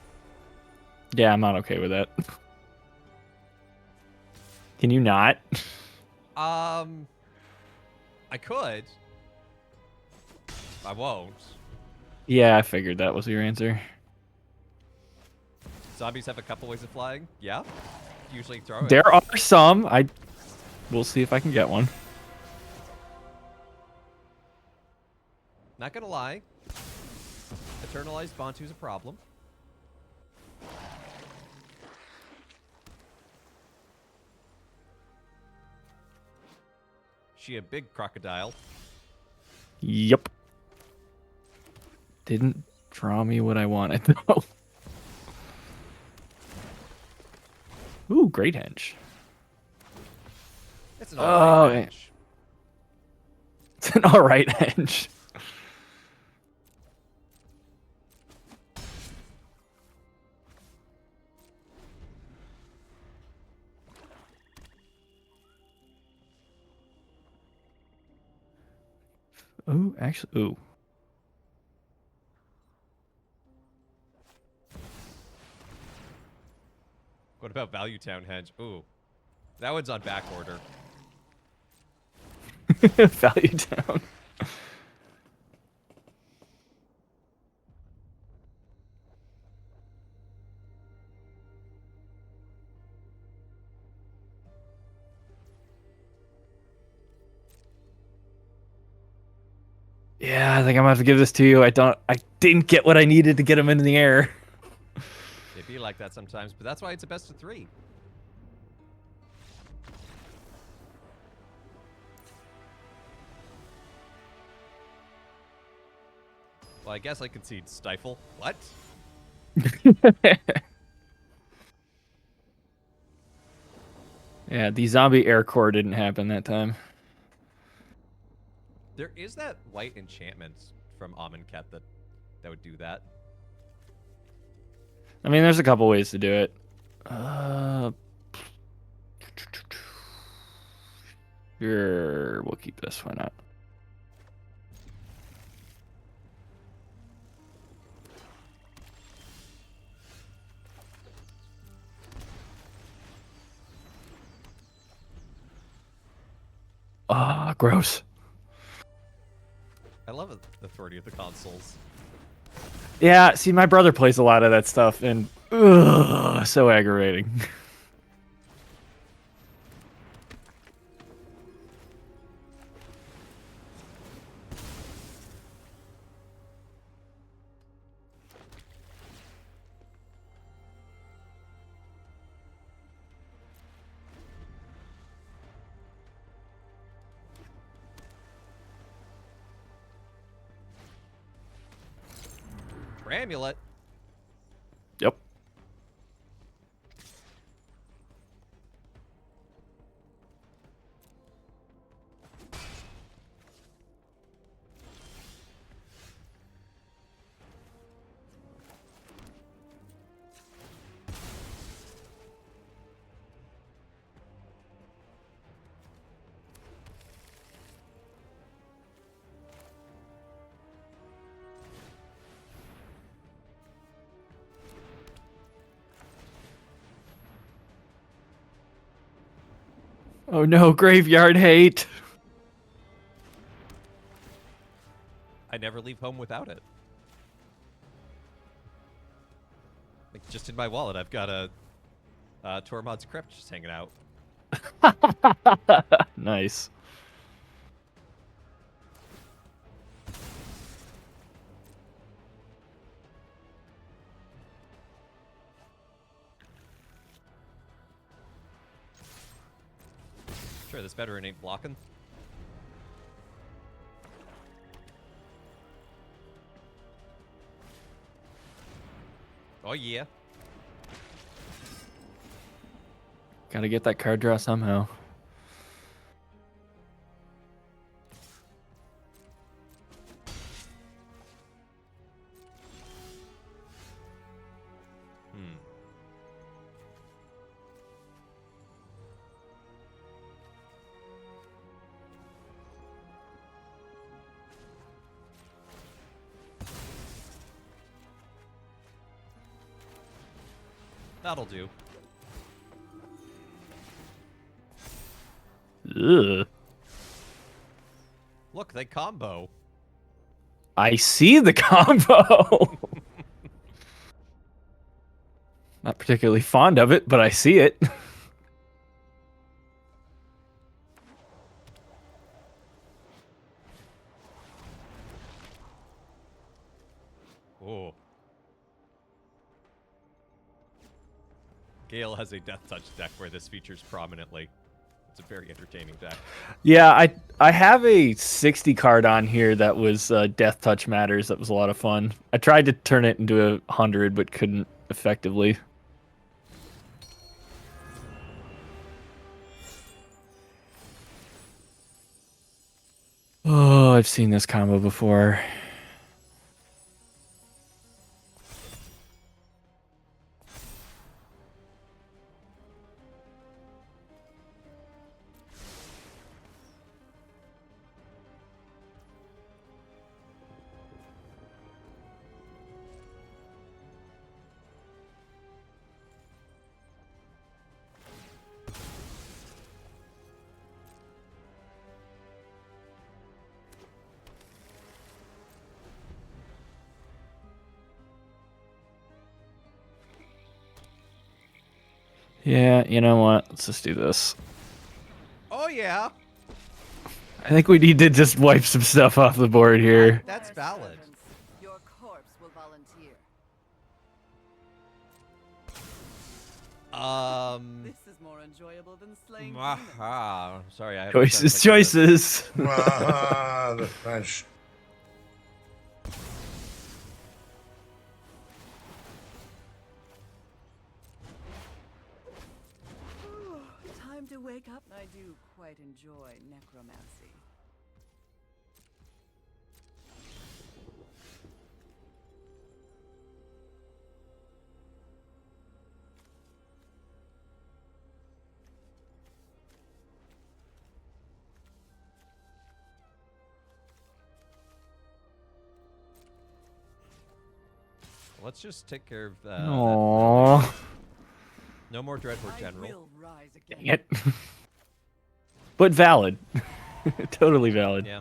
Yeah, I'm not okay with that. Can you not? I could. I won't. Yeah, I figured that was your answer. Zombies have a couple ways of flying. Yeah. Usually throw it. There are some. We'll see if I can get one. Not gonna lie. Eternalized Bantu's a problem. She a big crocodile. Yep. Didn't draw me what I wanted though. Ooh, great henge. It's an alright yeah. match. It's an alright henge. Ooh, actually, ooh. What about Value Town Henge? Ooh. That one's on back order. Value down. Yeah, I think I'm gonna have to give this to you. I didn't get what I needed to get him in the air. It'd be like that sometimes, but that's why it's a best of 3. Well, I guess I concede Stifle. What? Yeah, the zombie air core didn't happen that time. There is that white enchantment from Amonkhet that would do that. I mean, there's a couple ways to do it. Sure, we'll keep this. Why not? Ah, gross. I love the authority of the consoles. Yeah, see, my brother plays a lot of that stuff, and ugh, so aggravating. Amulet. Yep. Oh no, graveyard hate. never leave home without it. Like, just in my wallet, I've got a Tormod's Crypt just hanging out. Nice. Sure, this veteran ain't blocking. Oh yeah. Gotta get that card draw somehow. Hmm. That'll do. Ugh. Look, they combo. I see the combo. Not particularly fond of it, but I see it. Oh. Gale has a Death Touch deck where this features prominently. It's a very entertaining deck. Yeah, I have a 60 card on here that was Death Touch Matters. That was a lot of fun. I tried to turn it into a 100, but couldn't effectively. Oh, I've seen this combo before. Yeah, you know what? Let's just do this. Oh yeah, I think we need to just wipe some stuff off the board here. that's valid. Your corpse will volunteer. This is more enjoyable than slaying demons. Sorry, I have Choices. Ah, the French. Time to wake up. I do quite enjoy necromancy. Let's just take care of Aww. no more Dreadhorde I General. will rise again. Dang it. But valid. Totally valid. Yeah.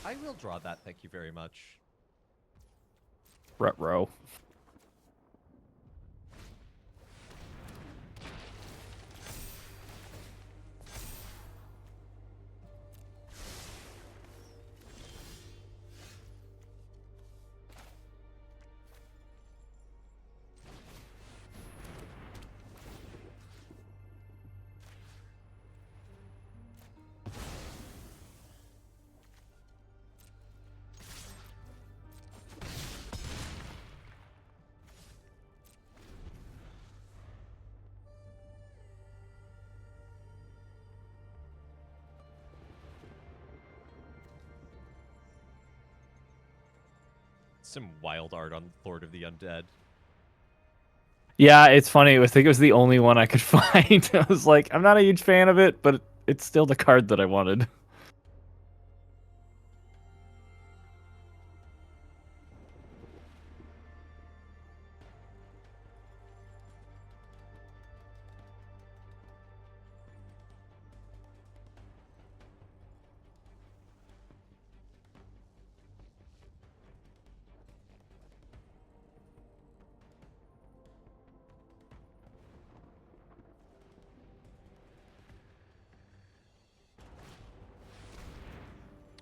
I will draw that, thank you very much. Rut-row. Some wild art on Lord of the Undead. Yeah, it's funny. I think it was the only one I could find. I was like, I'm not a huge fan of it, but it's still the card that I wanted.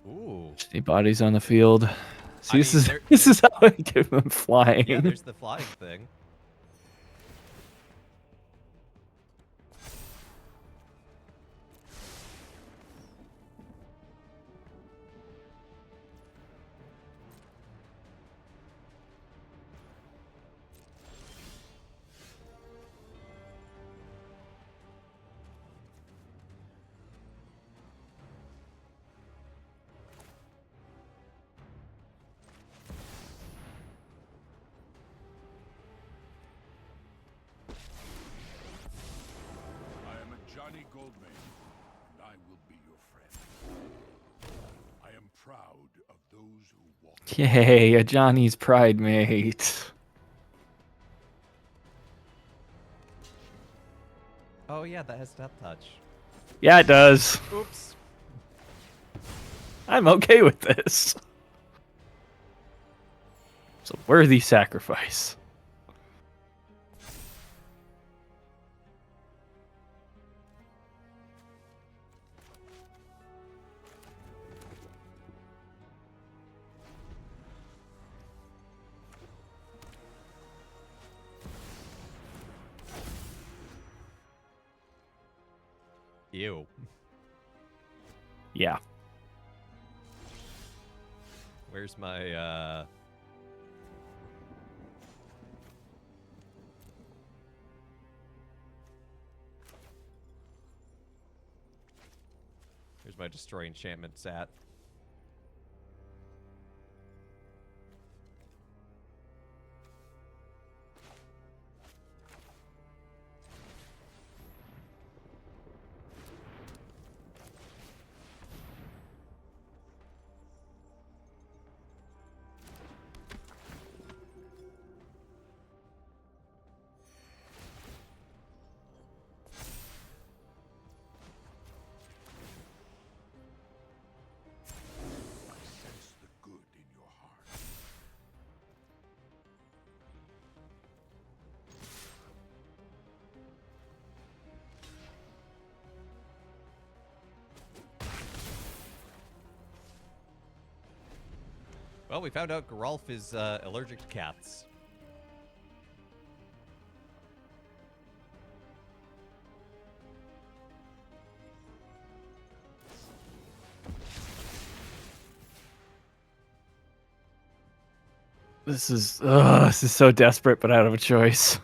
Ooh. Any bodies on the field? See, I this mean, is there- this is how I give them flying. Yeah, there's the flying thing. I am a Johnny Goldmane, and I will be your friend. I am proud of those who walk. Yay, a Johnny's Pride mate. Oh yeah, that has Death Touch. Yeah, it does. Oops. I'm okay with this. It's a worthy sacrifice. Ew. Yeah. Where's my Here's my destroy enchantment sat. Sense the good in your heart. Well, we found out Geralf is allergic to cats. This is so desperate, but I don't have a choice.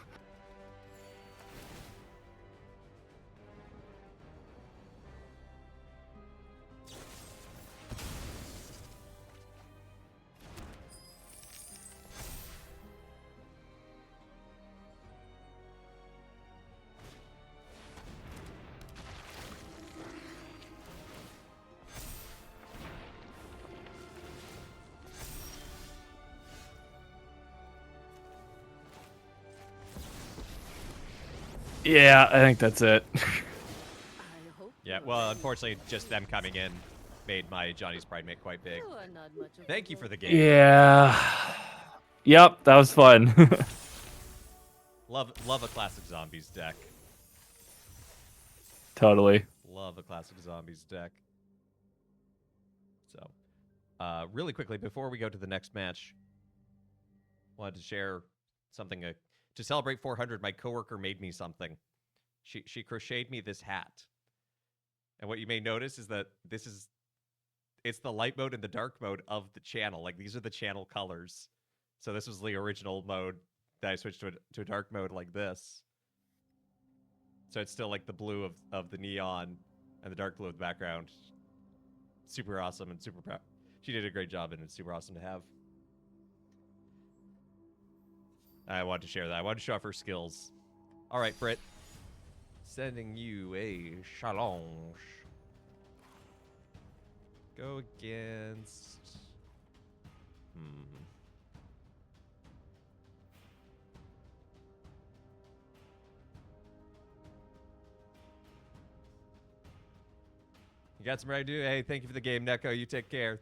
Yeah, I think that's it. I hope Yeah, you're well, ready. unfortunately, just them coming in made my Johnny's Pride mate quite big. You are not much of a Thank you for the lover. game. Yeah. Yep, that was fun. Love a classic zombies deck. Totally. Love a classic zombies deck. So, really quickly before we go to the next match, wanted to share something. To celebrate 400, my coworker made me something. She crocheted me this hat. And what you may notice is that it's the light mode and the dark mode of the channel. Like, these are the channel colors. So this was the original mode that I switched to a dark mode like this. So it's still like the blue of the neon and the dark blue of the background. Super awesome and super proud. She did a great job and it's super awesome to have. I wanted to share that. I wanted to show off her skills. All right, Britt. Sending you a challenge. Go against... You got some right to do? Hey, thank you for the game, Neko. You take care.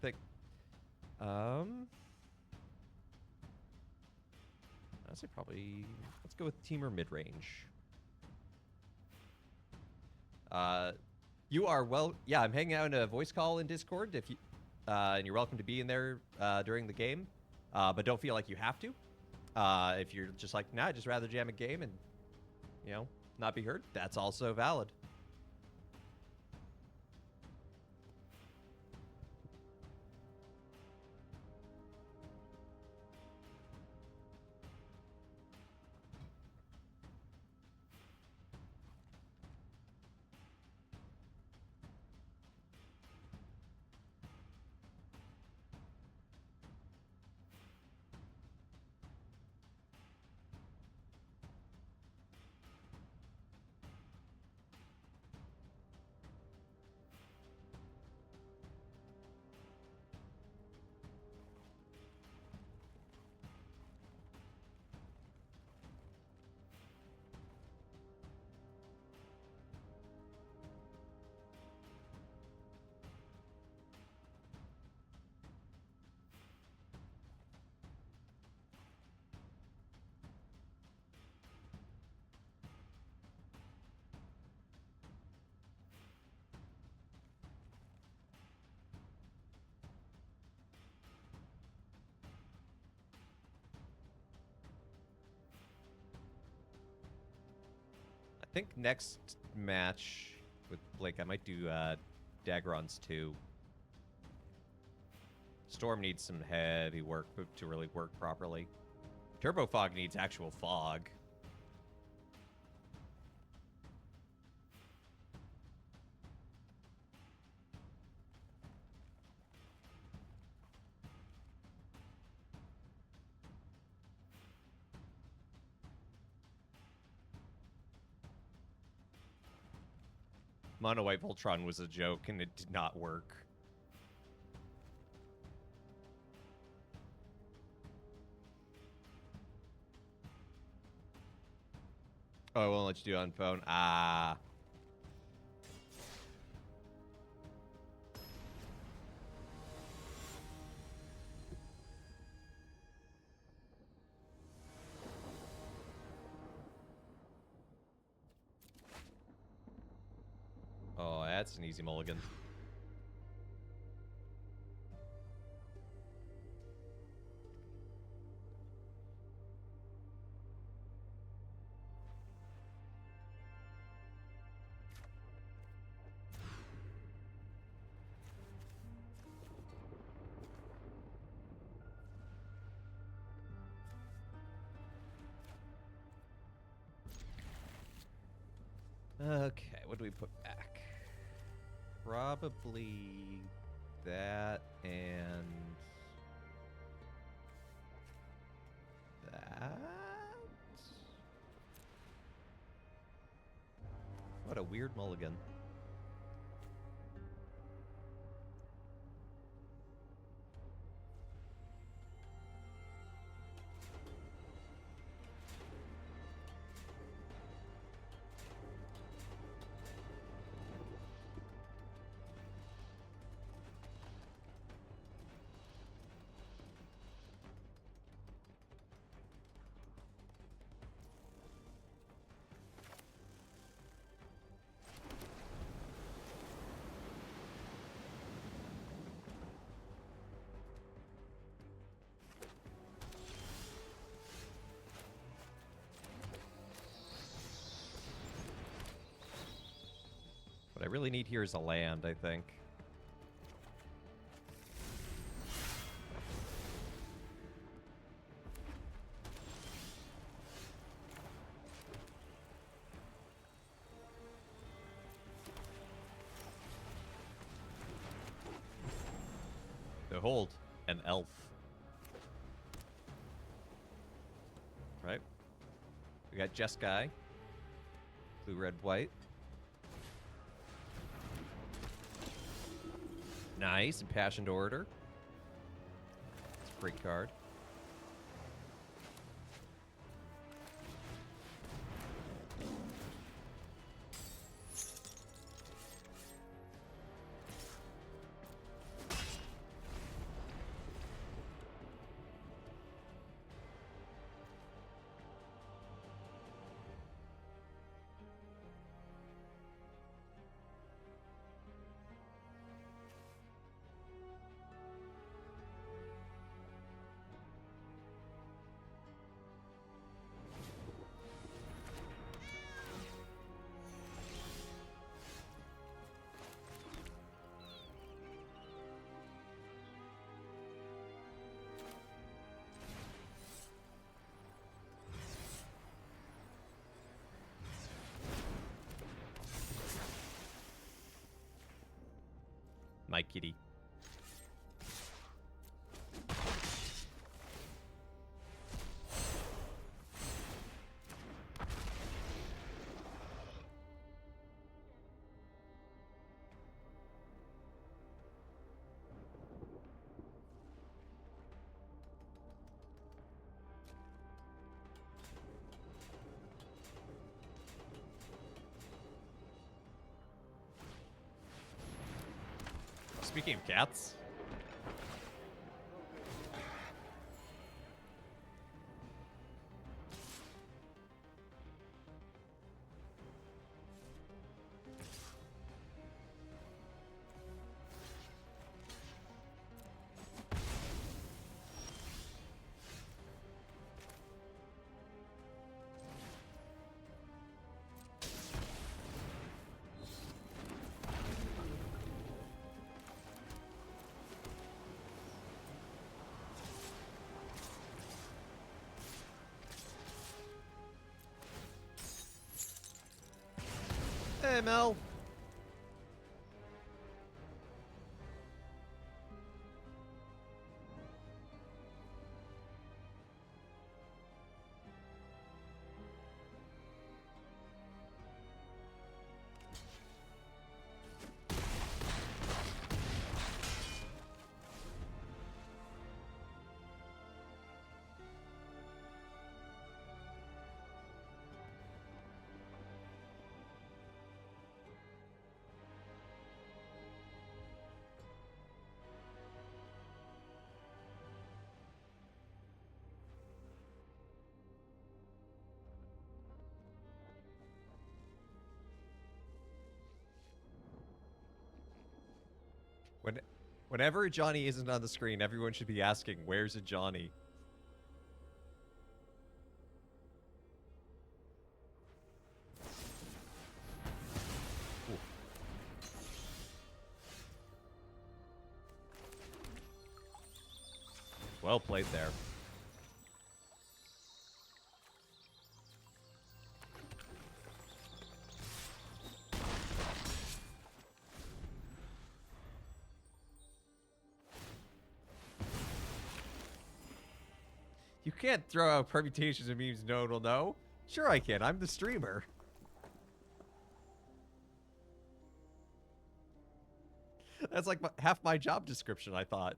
Honestly, probably... Let's go with Teamer mid-range. You are well... Yeah, I'm hanging out in a voice call in Discord, if you, and you're welcome to be in there during the game. But don't feel like you have to. If you're just like, nah, I'd just rather jam a game and, you know, not be heard, that's also valid. I think next match with Blake, I might do Dagrons 2. Storm needs some heavy work to really work properly. Turbo Fog needs actual fog. Mono White Voltron was a joke and it did not work. Oh, I won't let you do it on phone. Ah. Oh, that's an easy mulligan. Okay, what do we put back? Probably that and that. What a weird mulligan. What I really need here is a land, I think. Behold, an elf. right. We got Jeskai. Blue, red, white. Nice. Impassioned Orator. It's a great card. My kitty. Speaking of cats. Hey, Mel. Whenever Johnny isn't on the screen, everyone should be asking, "Where's a Johnny?" Ooh. Well played there. You can't throw out permutations and memes no one will know. Sure I can. I'm the streamer. That's like half my job description, I thought.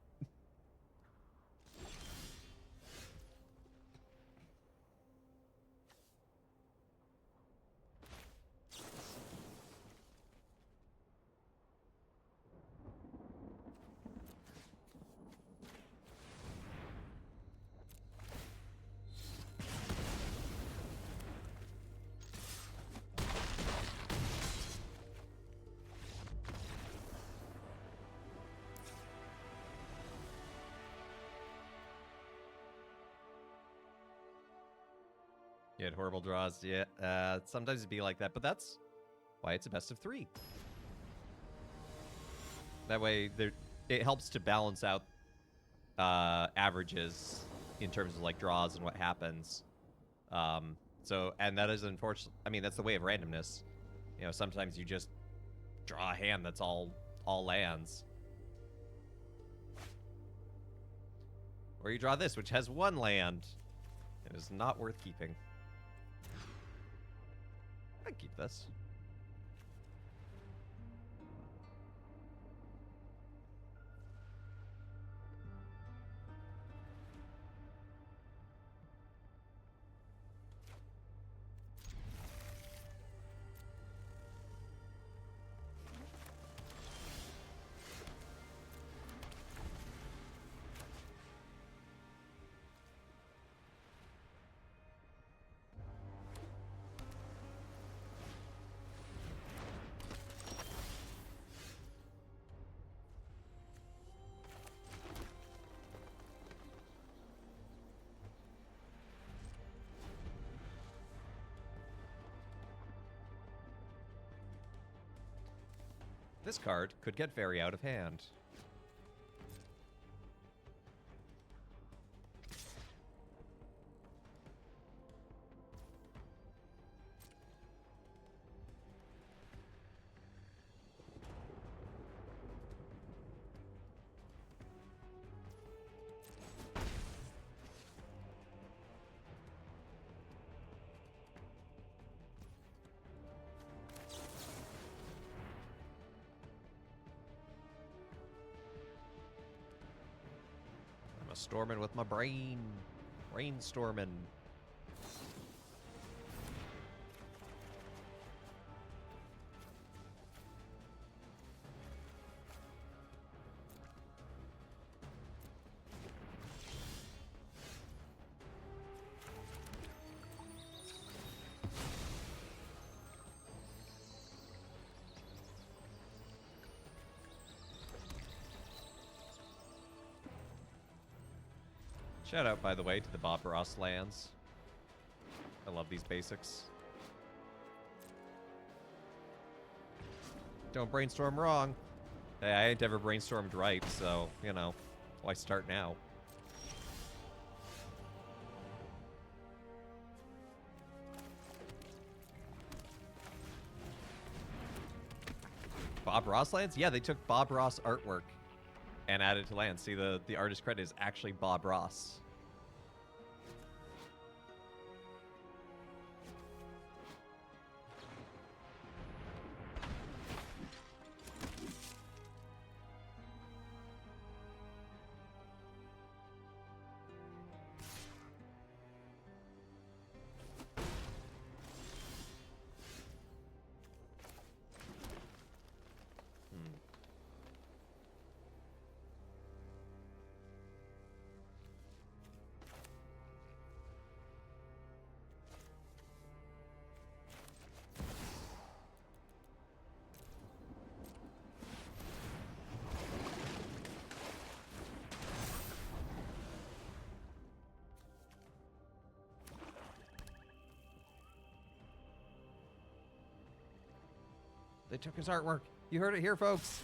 You had horrible draws. Yeah, sometimes it'd be like that, but that's why it's a best of 3. That way, it helps to balance out averages in terms of like draws and what happens. And that is unfortunate. I mean, that's the way of randomness. You know, sometimes you just draw a hand that's all lands, or you draw this, which has 1 land. It is not worth keeping. I'd keep this. This card could get very out of hand. I'm a storming with my brain. Brainstorming. Shout out, by the way, to the Bob Ross lands. I love these basics. Don't brainstorm wrong. Hey, I ain't ever brainstormed right, so, you know, why start now? Bob Ross lands? Yeah, they took Bob Ross artwork and added it to lands. See, the artist credit is actually Bob Ross. They took his artwork. You heard it here, folks.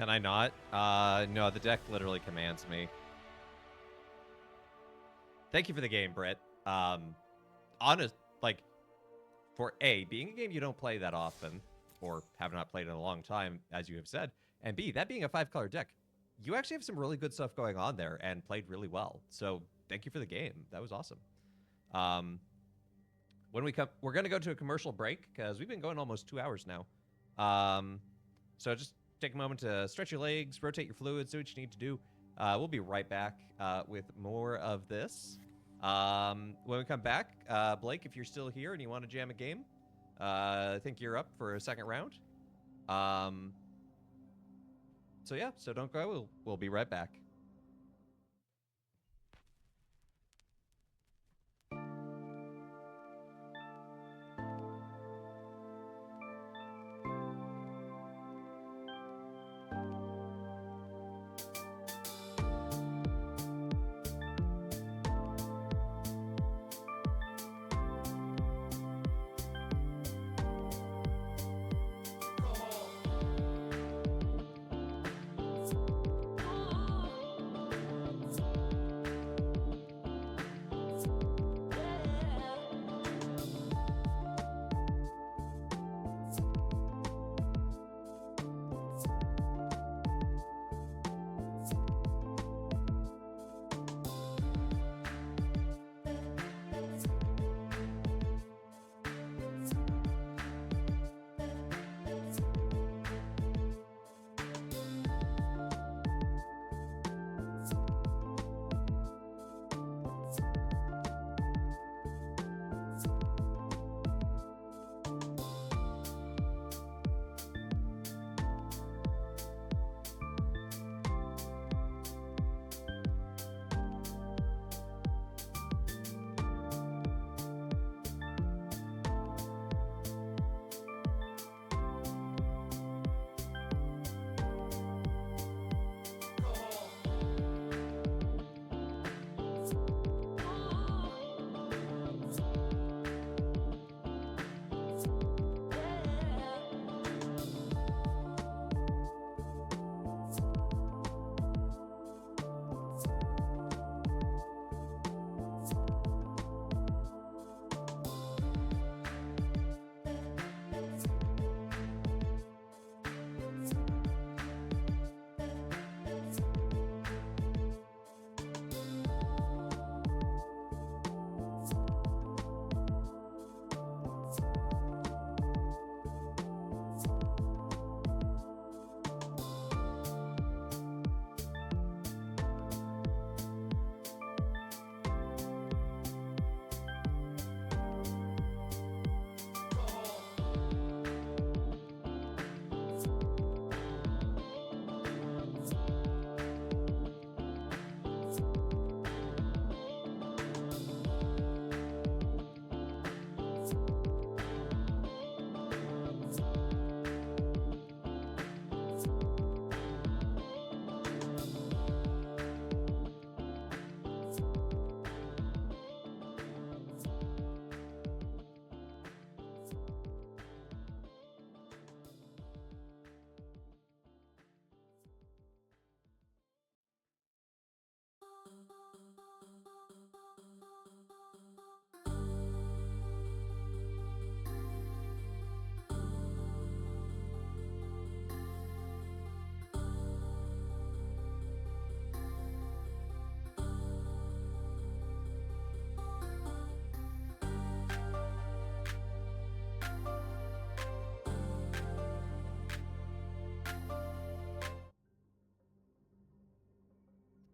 Can I not? No, the deck literally commands me. Thank you for the game, Britt. Honest, like, for A, being a game you don't play that often, or have not played in a long time, as you have said, and B, that being a 5-color deck, you actually have some really good stuff going on there and played really well. So thank you for the game. That was awesome. When we come, we're going to go to a commercial break because we've been going almost 2 hours now. So just take a moment to stretch your legs, rotate your fluids, do what you need to do. We'll be right back with more of this. When we come back, Blake, if you're still here and you want to jam a game, I think you're up for a second round. So yeah, so don't go. We'll be right back.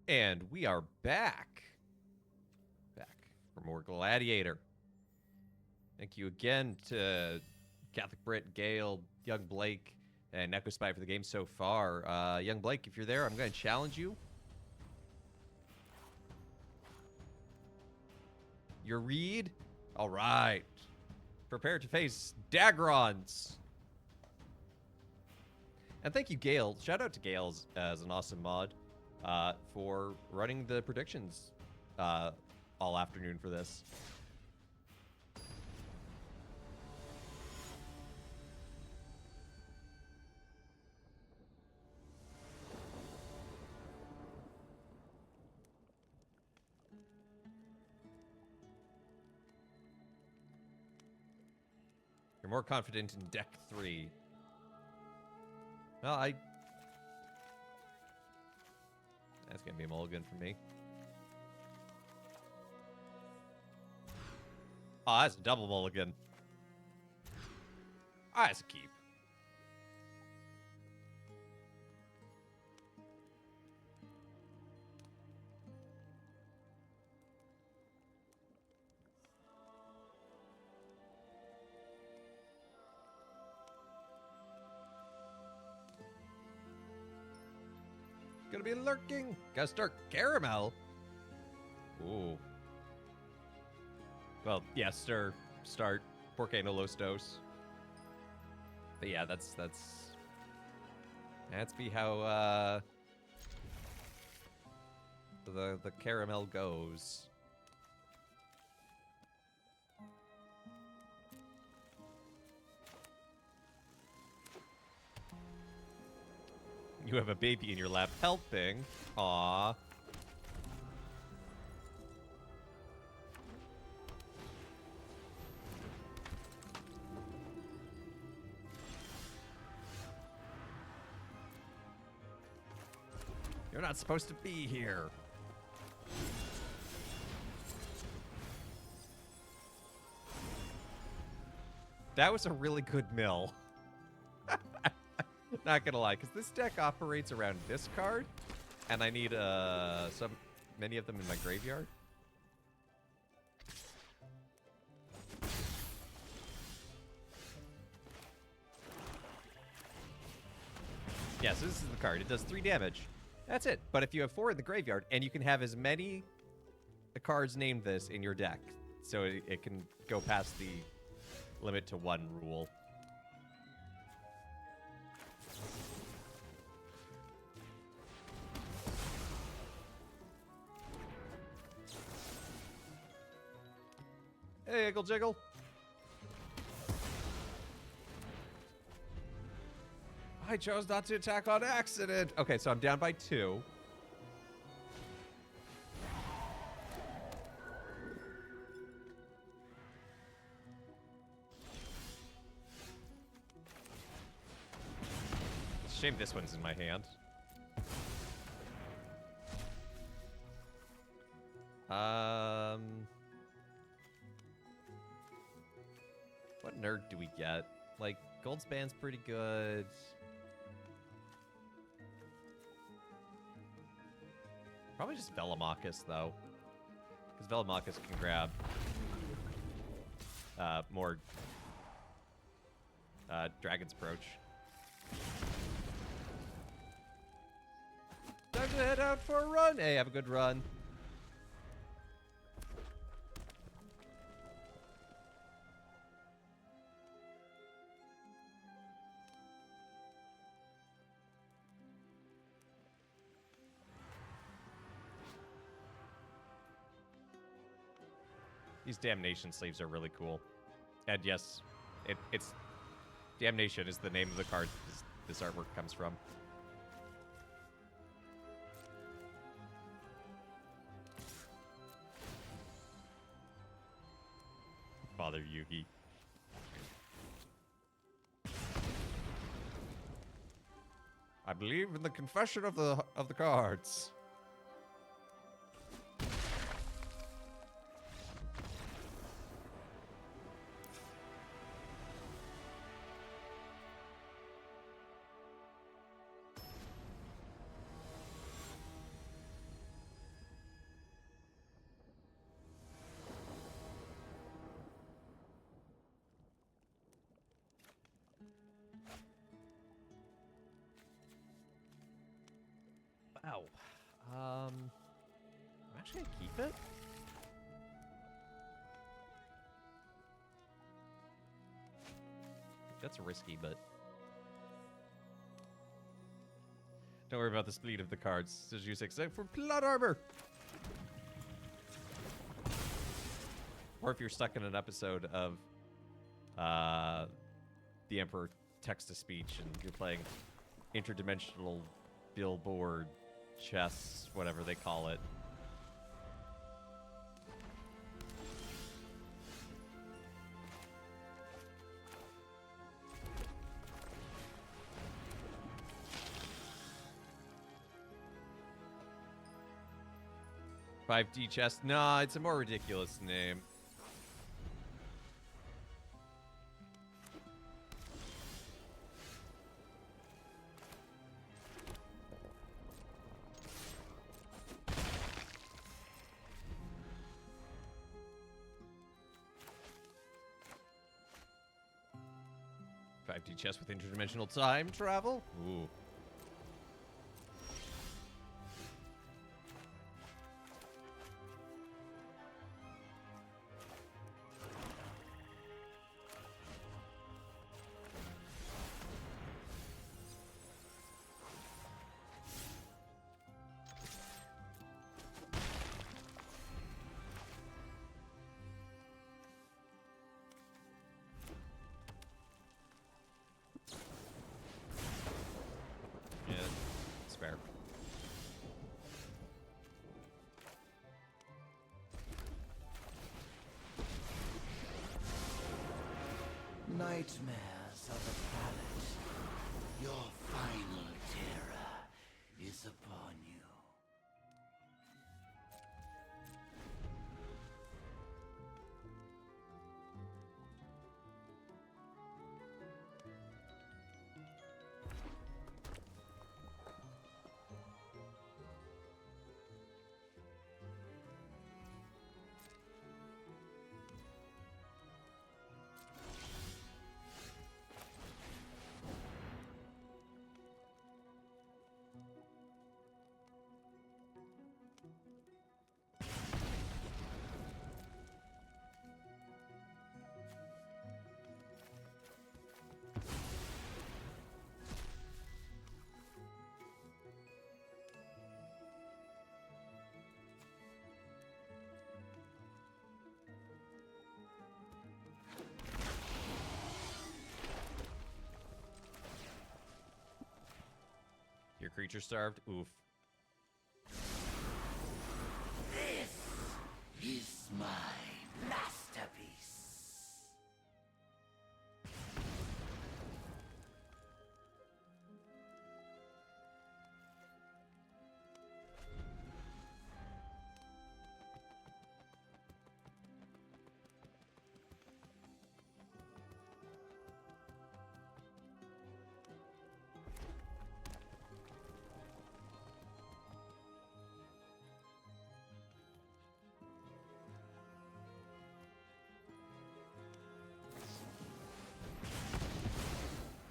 And we are back. Back for more Gladiator. Thank you again to Catholic Brit, Gale, Young Blake, and Echo Spy for the game so far. Young Blake, if you're there, I'm going to challenge you. Your read? All right. Prepare to face Dagrons. And thank you, Gale. Shout out to Gale as an awesome mod for running the predictions all afternoon for this. more confident in deck 3. Well, that's gonna be a mulligan for me. Oh, that's a double mulligan. Ah, that's a keep. Gonna be lurking. Gotta start caramel. Ooh. Well, yeah, start Porcano Los Dos. But yeah, that's be how the caramel goes. You have a baby in your lap helping. Aww. You're not supposed to be here. That was a really good mill. Not gonna lie, because this deck operates around this card, and I need many of them in my graveyard. Yeah, so this is the card. It does 3 damage. That's it. But if you have 4 in the graveyard, and you can have as many cards named this in your deck, so it can go past the limit to 1 rule. Hey, Iggle Jiggle. I chose not to attack on accident. Okay, so I'm down by 2. Shame this one's in my hand. What nerd do we get? Like, Goldspan's pretty good. Probably just Velomachus, though. Because Velomachus can grab more Dragon's Approach. Time to head out for a run. Hey, have a good run. These Damnation sleeves are really cool. And yes, it's Damnation is the name of the card this artwork comes from. Father Yugi. I believe in the confession of the cards. Wow. I'm actually gonna keep it. That's risky, but don't worry about the speed of the cards. Just use 6 for plot armor. Or if you're stuck in an episode of The Emperor Text-to-Speech and you're playing interdimensional billboard chess, whatever they call it. 5D chest. Nah, it's a more ridiculous name. Chest with interdimensional time travel? Ooh. Nightmares of the palette. Your final terror is upon you. Your creature starved? Oof. This is my masterpiece.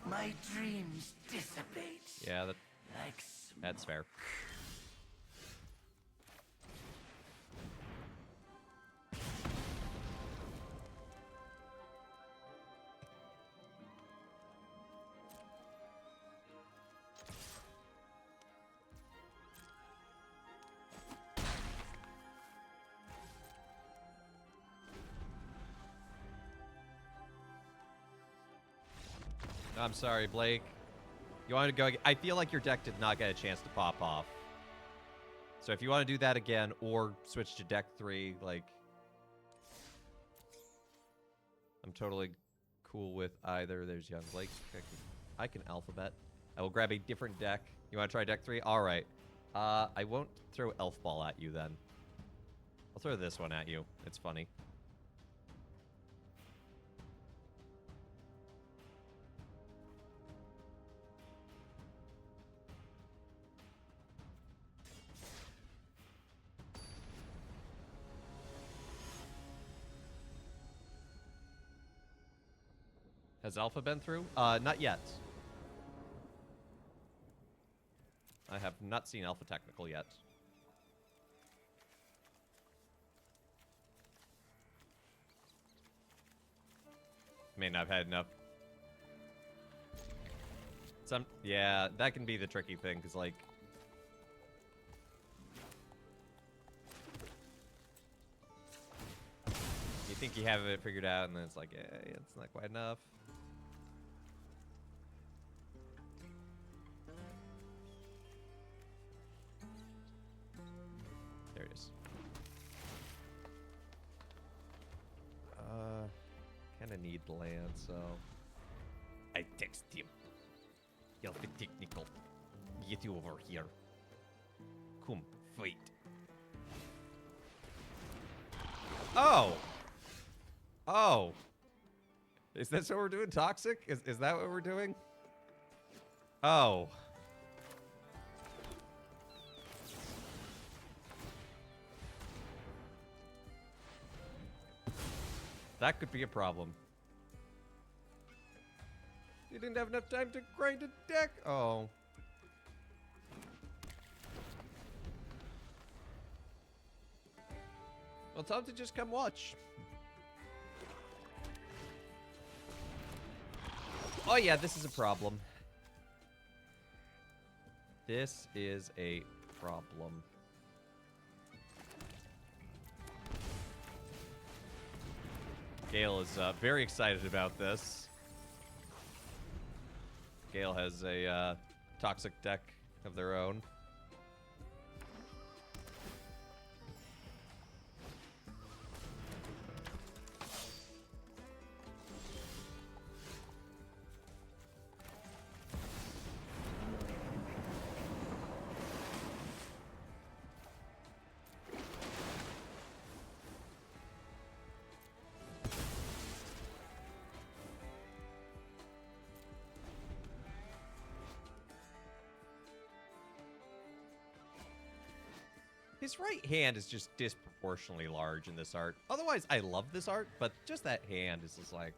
My dreams dissipate. Yeah, Like that's fair. I'm sorry, Blake. You want to go? I feel like your deck did not get a chance to pop off. So if you want to do that again or switch to deck 3, like, I'm totally cool with either. There's young Blake. I can alphabet. I will grab a different deck. You want to try deck 3? All right. I won't throw Elf Ball at you then. I'll throw this one at you. It's funny. Has Alpha been through? Not yet. I have not seen Alpha Technical yet. May not have had enough. Yeah, that can be the tricky thing, because, like, you think you have it figured out, and then it's like, it's not quite enough. There it is. Kind of need land, so I text him. Alpha Technical, get you over here. Come, fight. Oh. Oh. Is that what we're doing? Toxic? Is that what we're doing? Oh. That could be a problem. You didn't have enough time to grind a deck. Oh. Well, tell him to just come watch. Oh yeah, this is a problem. This is a problem. Gale is very excited about this. Gale has a toxic deck of their own. His right hand is just disproportionately large in this art. Otherwise, I love this art, but just that hand is just like...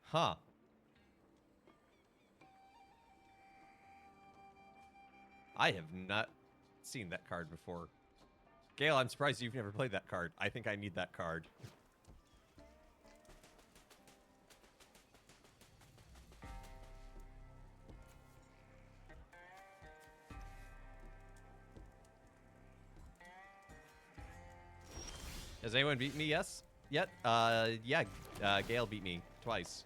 Huh. I have not seen that card before. Gale, I'm surprised you've never played that card. I think I need that card. Has anyone beaten me? Yes? Yet? Yeah. Gale beat me twice.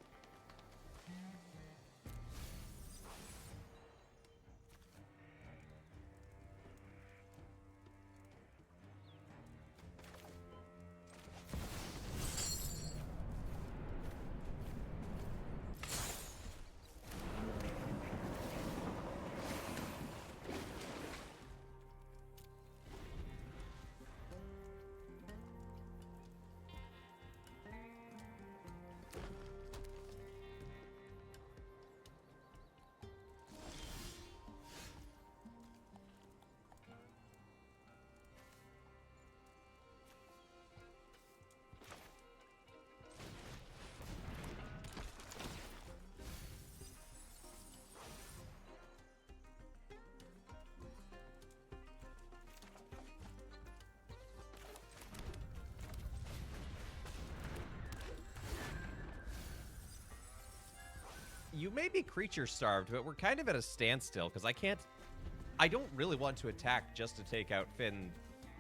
You may be creature starved, but we're kind of at a standstill because I don't really want to attack just to take out Finn,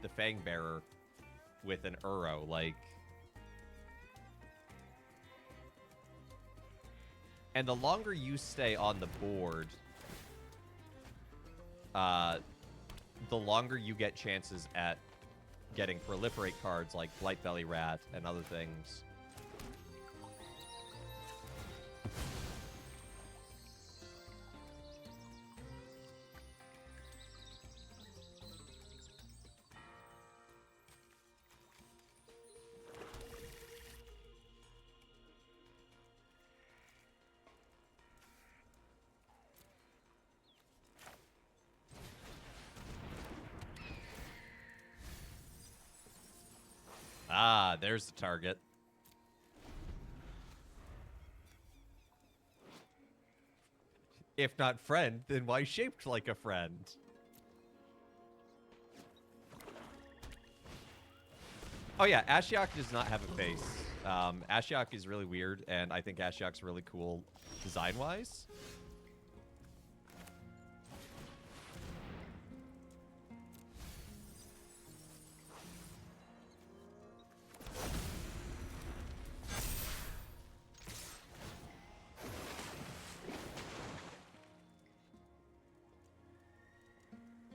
the Fangbearer, with an Uro. Like, and the longer you stay on the board, the longer you get chances at getting proliferate cards like Blightbelly Rat and other things. Ah, there's the target. If not friend, then why shaped like a friend? Oh yeah, Ashiok does not have a face. Ashiok is really weird, and I think Ashiok's really cool design-wise.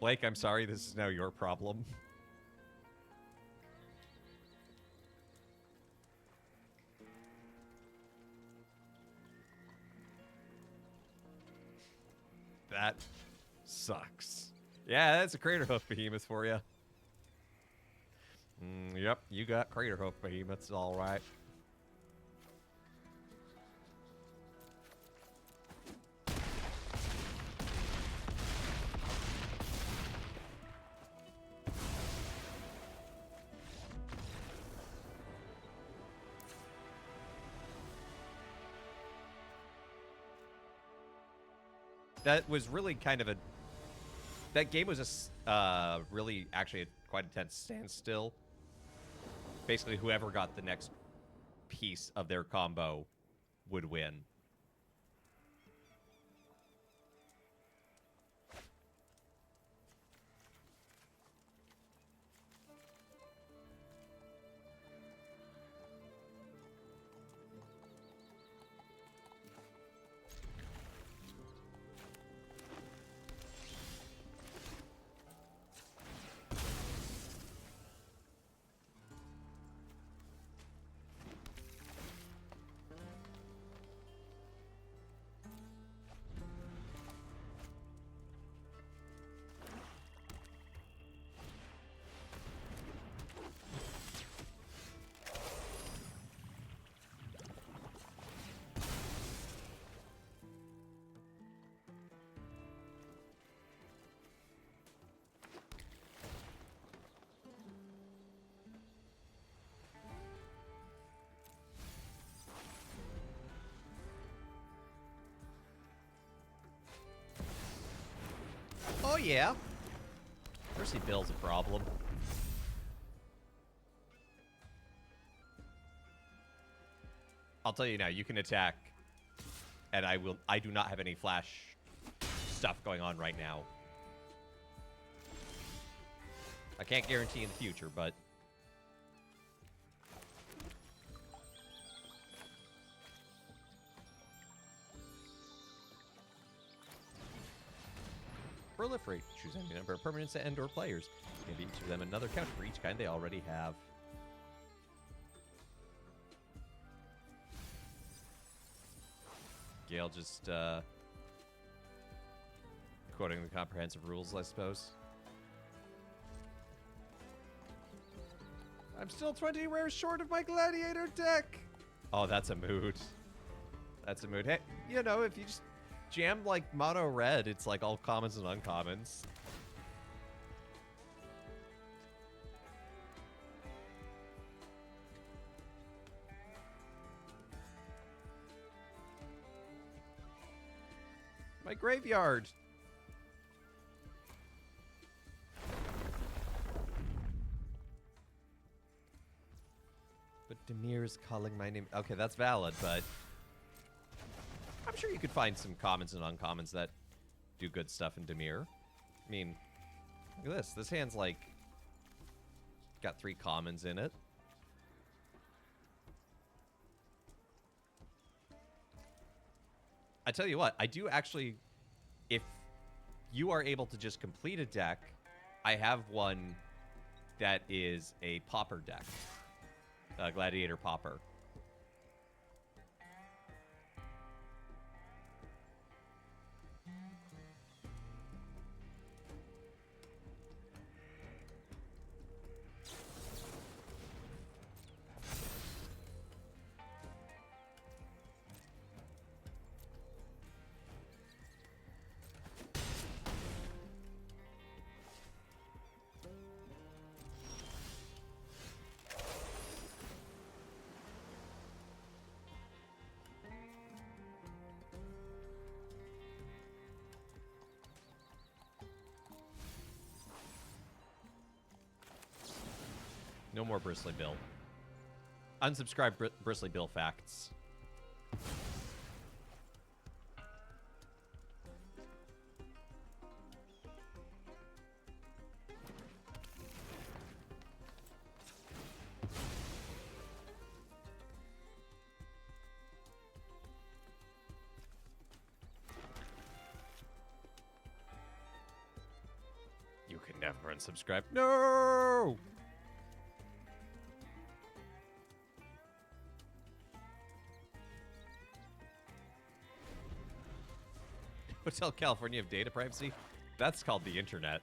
Blake, I'm sorry, this is now your problem. That sucks. Yeah, that's a Crater Hoof Behemoth for you. Yep, you got Crater Hoof Behemoths, all right. That was really kind of a... That game was really actually a quite intense standstill. Basically, whoever got the next piece of their combo would win. Oh, yeah. Mercy Bill's a problem. I'll tell you now, you can attack, and I do not have any flash stuff going on right now. I can't guarantee in the future, but... Proliferate. Choose any number of permanents and/or players. Give each of them another counter for each kind they already have. Gale just quoting the comprehensive rules, I suppose. I'm still 20 rares short of my gladiator deck. Oh, that's a mood. That's a mood. Hey, you know, if you just jam like mono red, it's like all commons and uncommons. My graveyard. But Dimir is calling my name. Okay, that's valid, but I'm sure you could find some commons and uncommons that do good stuff in Dimir. I mean, look at this. This hand's like got 3 commons in it. I tell you what, I do actually, if you are able to just complete a deck, I have one that is a Pauper deck. Gladiator Pauper. No more Bristly Bill. Unsubscribe Bristly Bill facts. You can never unsubscribe. No! Hotel California of data privacy? That's called the internet.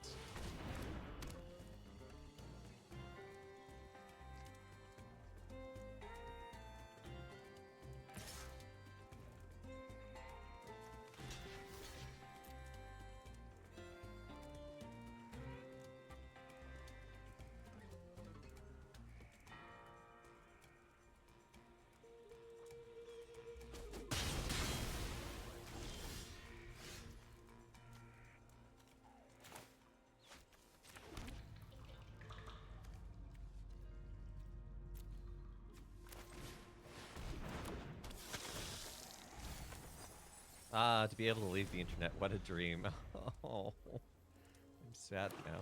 To be able to leave the internet, what a dream. Oh, I'm sad now.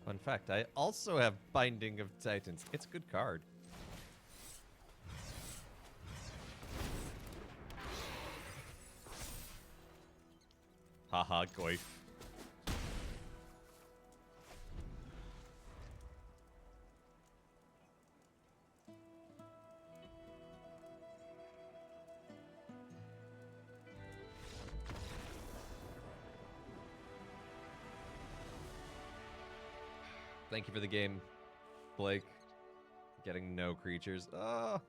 Fun fact, I also have Binding of Titans. It's a good card. Haha, Goif. Thank you for the game, Blake. Getting no creatures. Oh.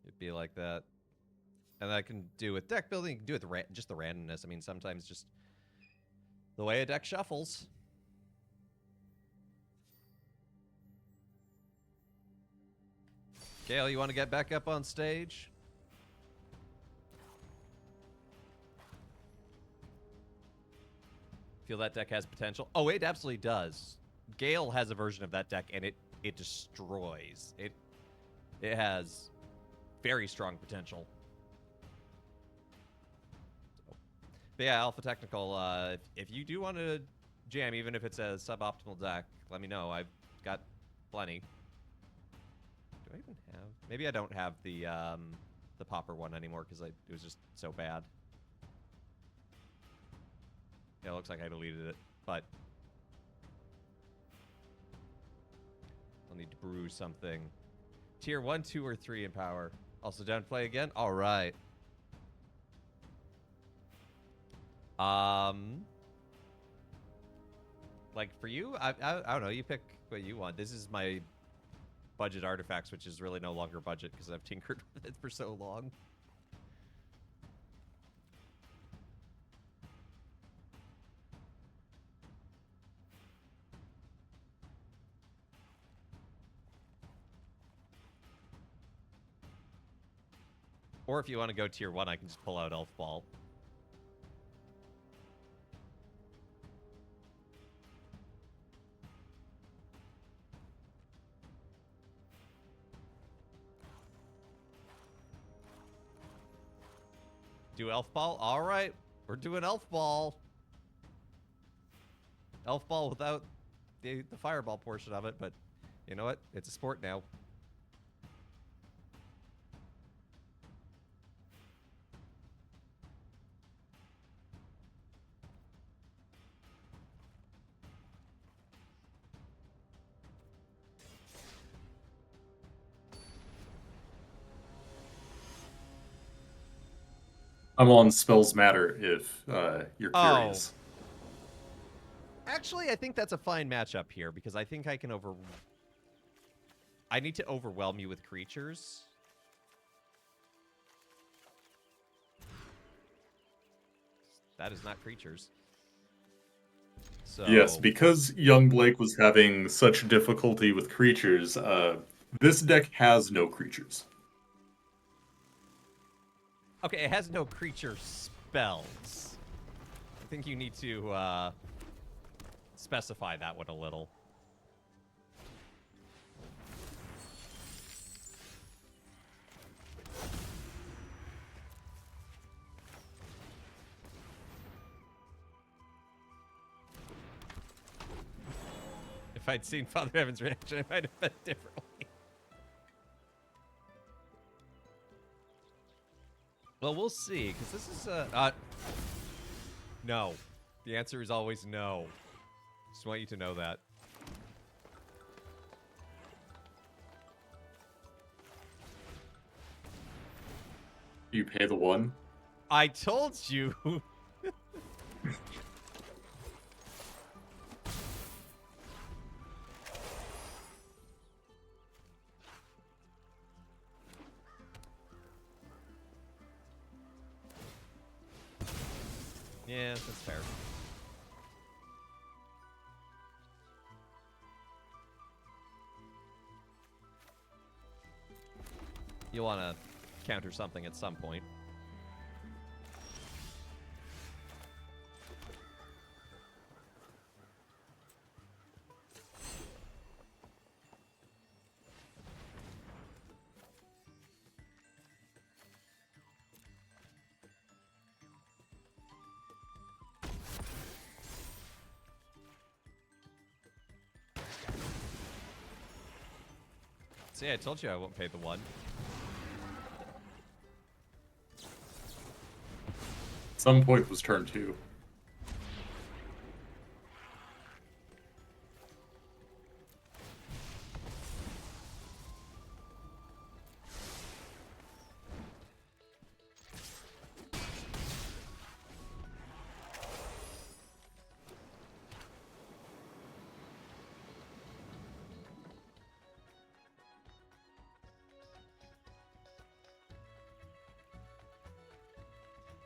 It'd be like that. And I can do with deck building, you can do with just the randomness. I mean, sometimes just the way a deck shuffles. Gale, you want to get back up on stage? Feel that deck has potential? Oh, it absolutely does. Gale has a version of that deck, and it destroys. It has very strong potential. So, but yeah, Alpha Technical, if you do want to jam, even if it's a suboptimal deck, let me know. I've got plenty. Do I even have? Maybe I don't have the Popper one anymore because it was just so bad. Yeah, it looks like I deleted it, but I'll need to brew something. Tier 1, 2, or 3 in power. Also down to play again? All right. Like for you, I don't know. You pick what you want. This is my budget artifacts, which is really no longer budget because I've tinkered with it for so long. Or if you want to go tier 1, I can just pull out Elf Ball. Do Elf Ball? All right, we're doing Elf Ball. Elf Ball without the Fireball portion of it, but you know what? It's a sport now. I'm on Spells Matter if you're curious. Actually, I think that's a fine matchup here because I think I can I need to overwhelm you with creatures. That is not creatures. So Yes, because young Blake was having such difficulty with creatures, this deck has no creatures. Okay, it has no creature spells. I think you need to specify that one a little. If I'd seen Father Evan's reaction, I might have felt differently. Well, we'll see, because this is no. The answer is always no. Just want you to know that. You pay the 1. I told you. Yeah, that's fair. You want to counter something at some point. See, I told you I won't pay the 1. At some point was turn 2.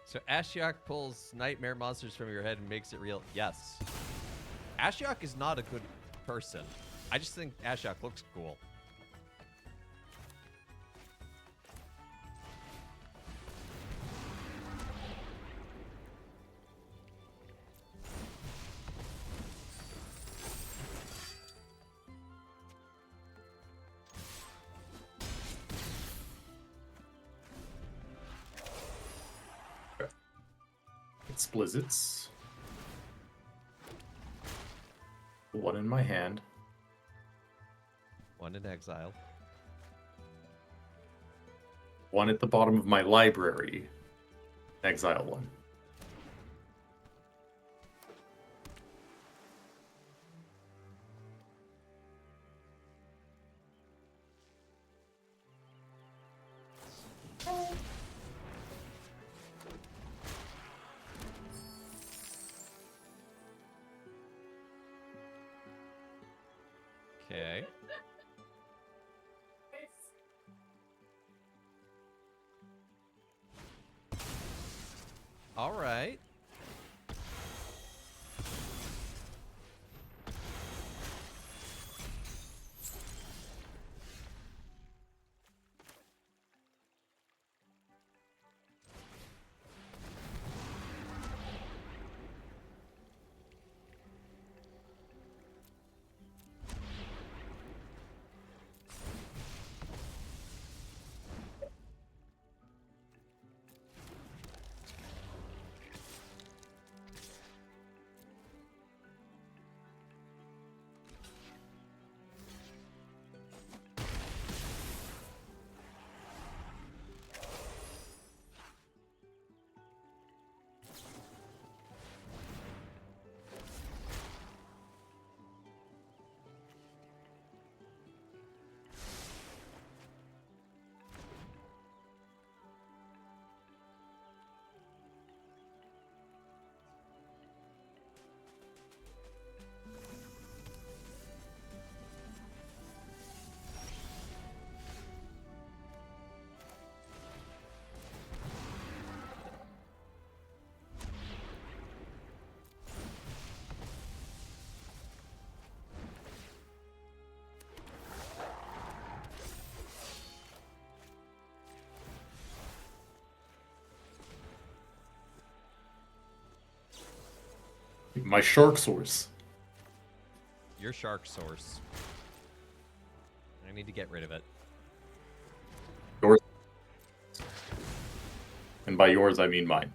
So Ashiok pulls nightmare monsters from your head and makes it real. Yes. Ashiok is not a good person. I just think Ashiok looks cool. It's Blizzards. 1 in my hand. 1 in exile. 1 at the bottom of my library. Exile 1. Okay. All right. My shark source. Your shark source. I need to get rid of it. Yours. And by yours, I mean mine.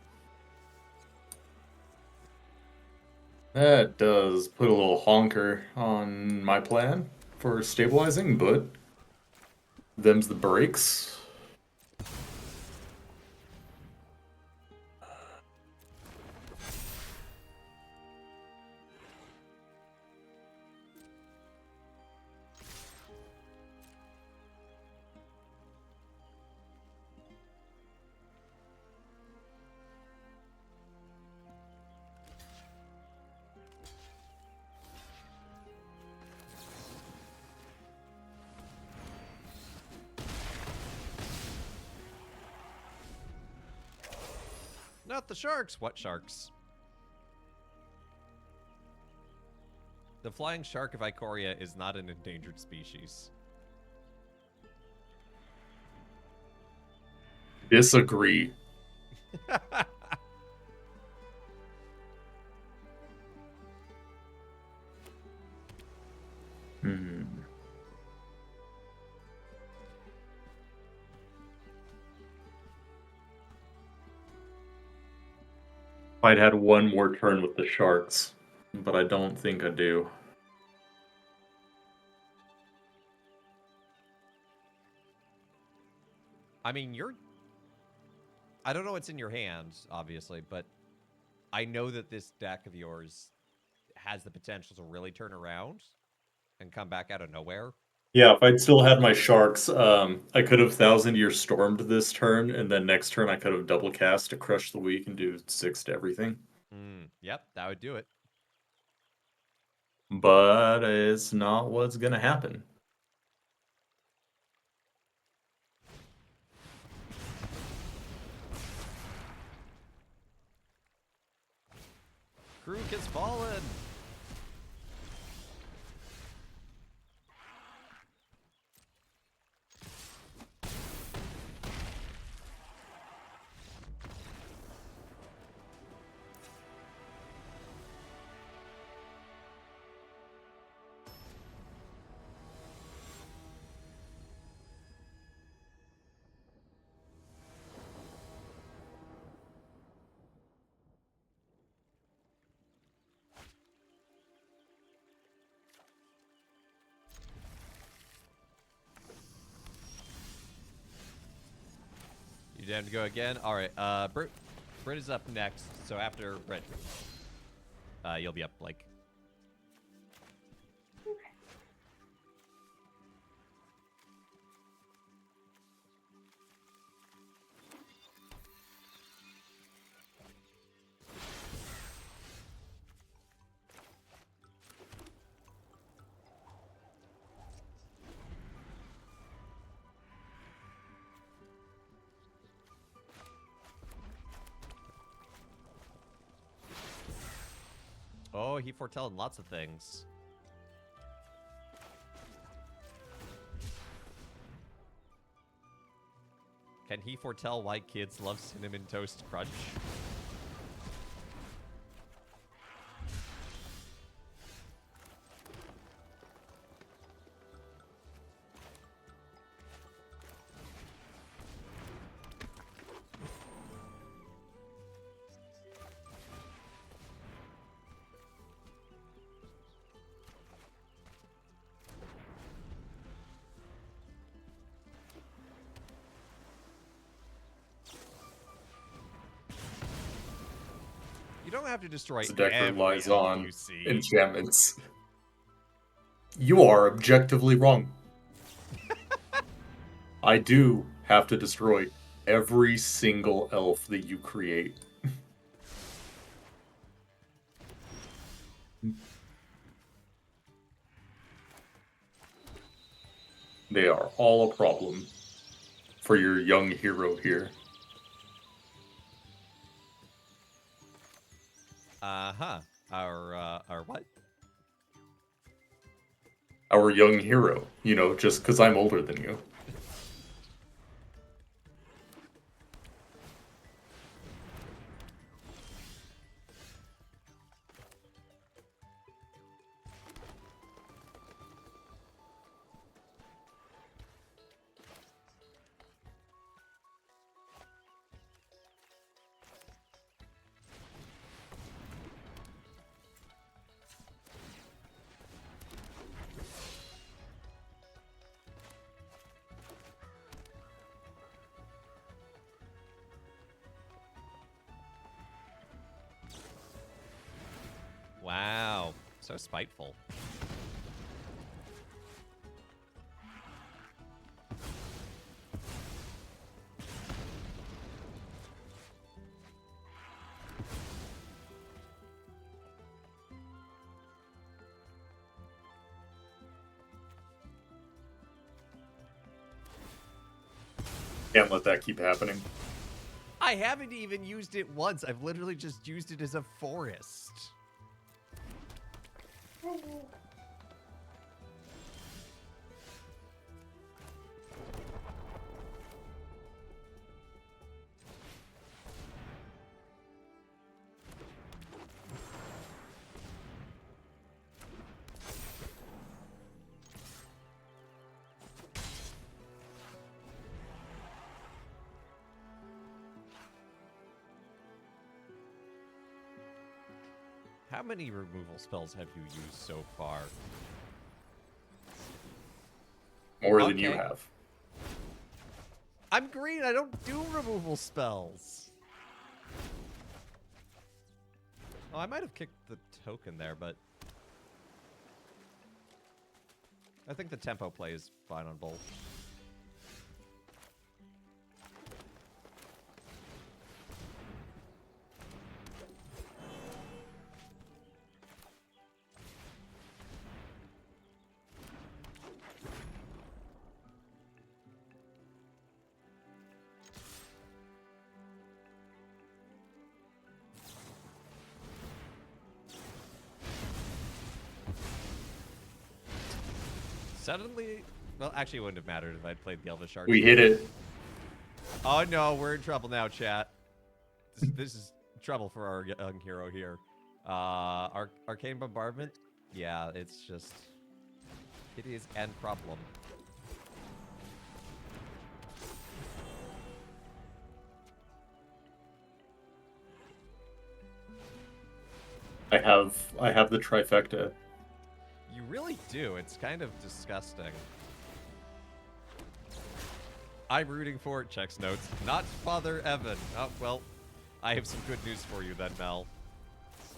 That does put a little honker on my plan for stabilizing, but them's the breaks. Not the sharks. What sharks? The flying shark of Ikoria is not an endangered species. Disagree. Hmm. I'd had one more turn with the sharks, but I don't think I do. I mean, I don't know what's in your hands, obviously, but I know that this deck of yours has the potential to really turn around and come back out of nowhere. Yeah, if I'd still had my sharks, I could have Thousand Year Stormed this turn, and then next turn I could have double cast to Crush the Weak and do 6 to everything. Yep, that would do it. But it's not what's gonna happen. Krook has fallen. You down to go again? All right. Britt is up next. So after Britt, you'll be up like. Oh, he foretelling lots of things. Can he foretell why kids love Cinnamon Toast Crunch? You don't have to destroy The deck every relies elf on you see. enchantments. You are objectively wrong. I do have to destroy every single elf that you create. They are all a problem for your young hero here. Uh-huh. Our what? Our young hero, you know, just because I'm older than you. So spiteful. Can't let that keep happening. I haven't even used it once. I've literally just used it as a forest. How many removal spells have you used so far? More than you Okay. have. I'm green. I don't do removal spells. Oh, I might have kicked the token there, but I think the tempo play is fine on both. Suddenly, well, actually, it wouldn't have mattered if I'd played the Elvish Archer. We hit it. Oh no, we're in trouble now, chat. This is trouble for our young hero here. Arcane Bombardment? Yeah, it's just... It is an problem. I have the trifecta. You really do. It's kind of disgusting. I'm rooting for it, checks notes. Not Father Evan. Oh, well, I have some good news for you then, Mel.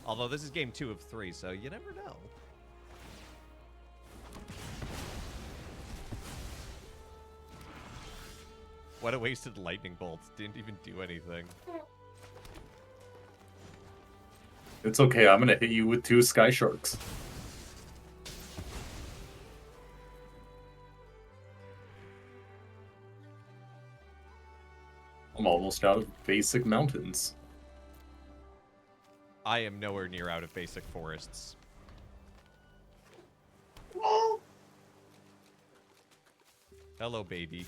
Although this is game 2 of 3, so you never know. What a wasted lightning bolt. Didn't even do anything. It's okay, I'm gonna hit you with 2 Sky Sharks. I'm almost out of basic mountains. I am nowhere near out of basic forests. Hello, baby.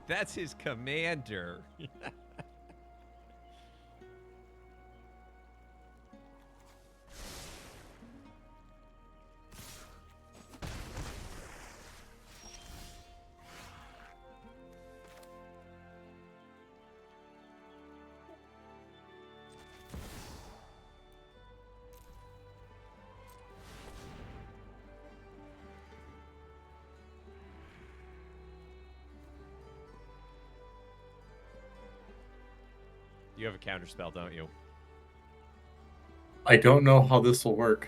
That's his commander. You have a counterspell, don't you? I don't know how this will work.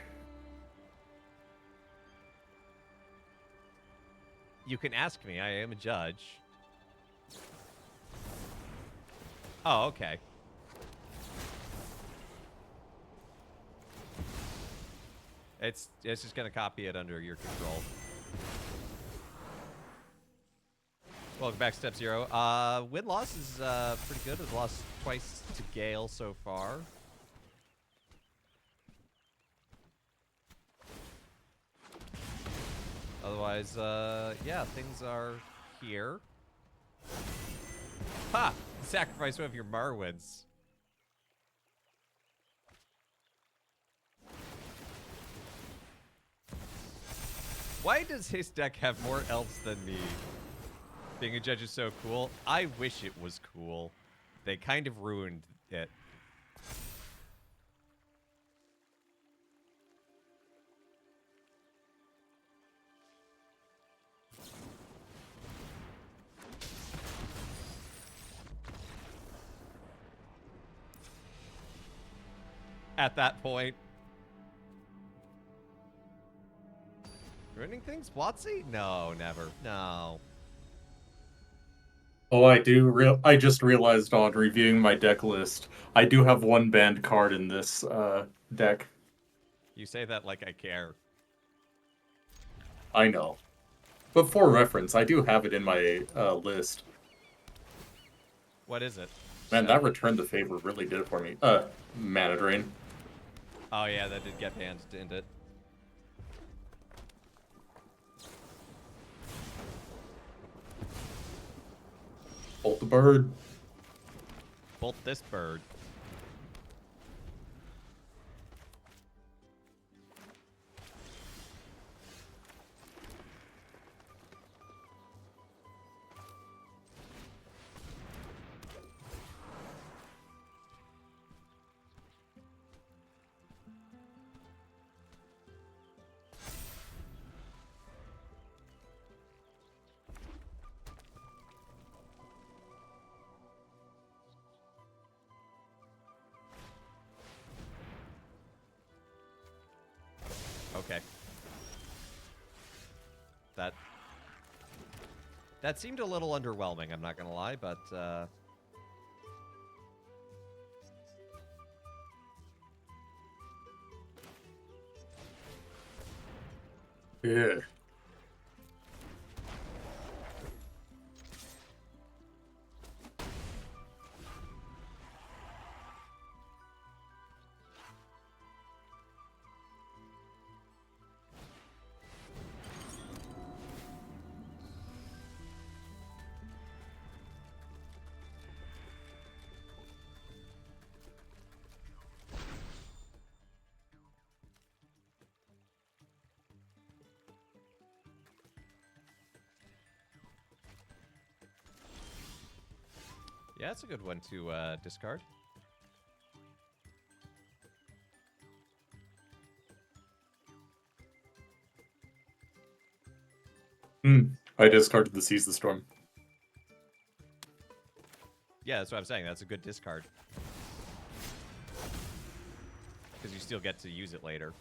You can ask me. I am a judge. Oh, okay. It's just gonna copy it under your control. Welcome back, Step Zero. Win-loss is pretty good. We've lost twice to Gale so far. Otherwise, yeah, things are here. Ha! Sacrifice one of your Marwins. Why does his deck have more elves than me? Being a judge is so cool. I wish it was cool. They kind of ruined it. At that point. Ruining things? WotC? No, never. No. Oh, I just realized on reviewing my deck list, I do have one banned card in this deck. You say that like I care. I know. But for reference, I do have it in my list. What is it? Man, that Return the Favor really did it for me. Mana Drain. Oh yeah, that did get banned, didn't it? Bolt the bird. Bolt this bird. Okay. That seemed a little underwhelming, I'm not gonna lie, but Yeah. yeah, it's a good one to discard. I discarded the Seize the Storm. Yeah, that's what I'm saying. That's a good discard. Because you still get to use it later.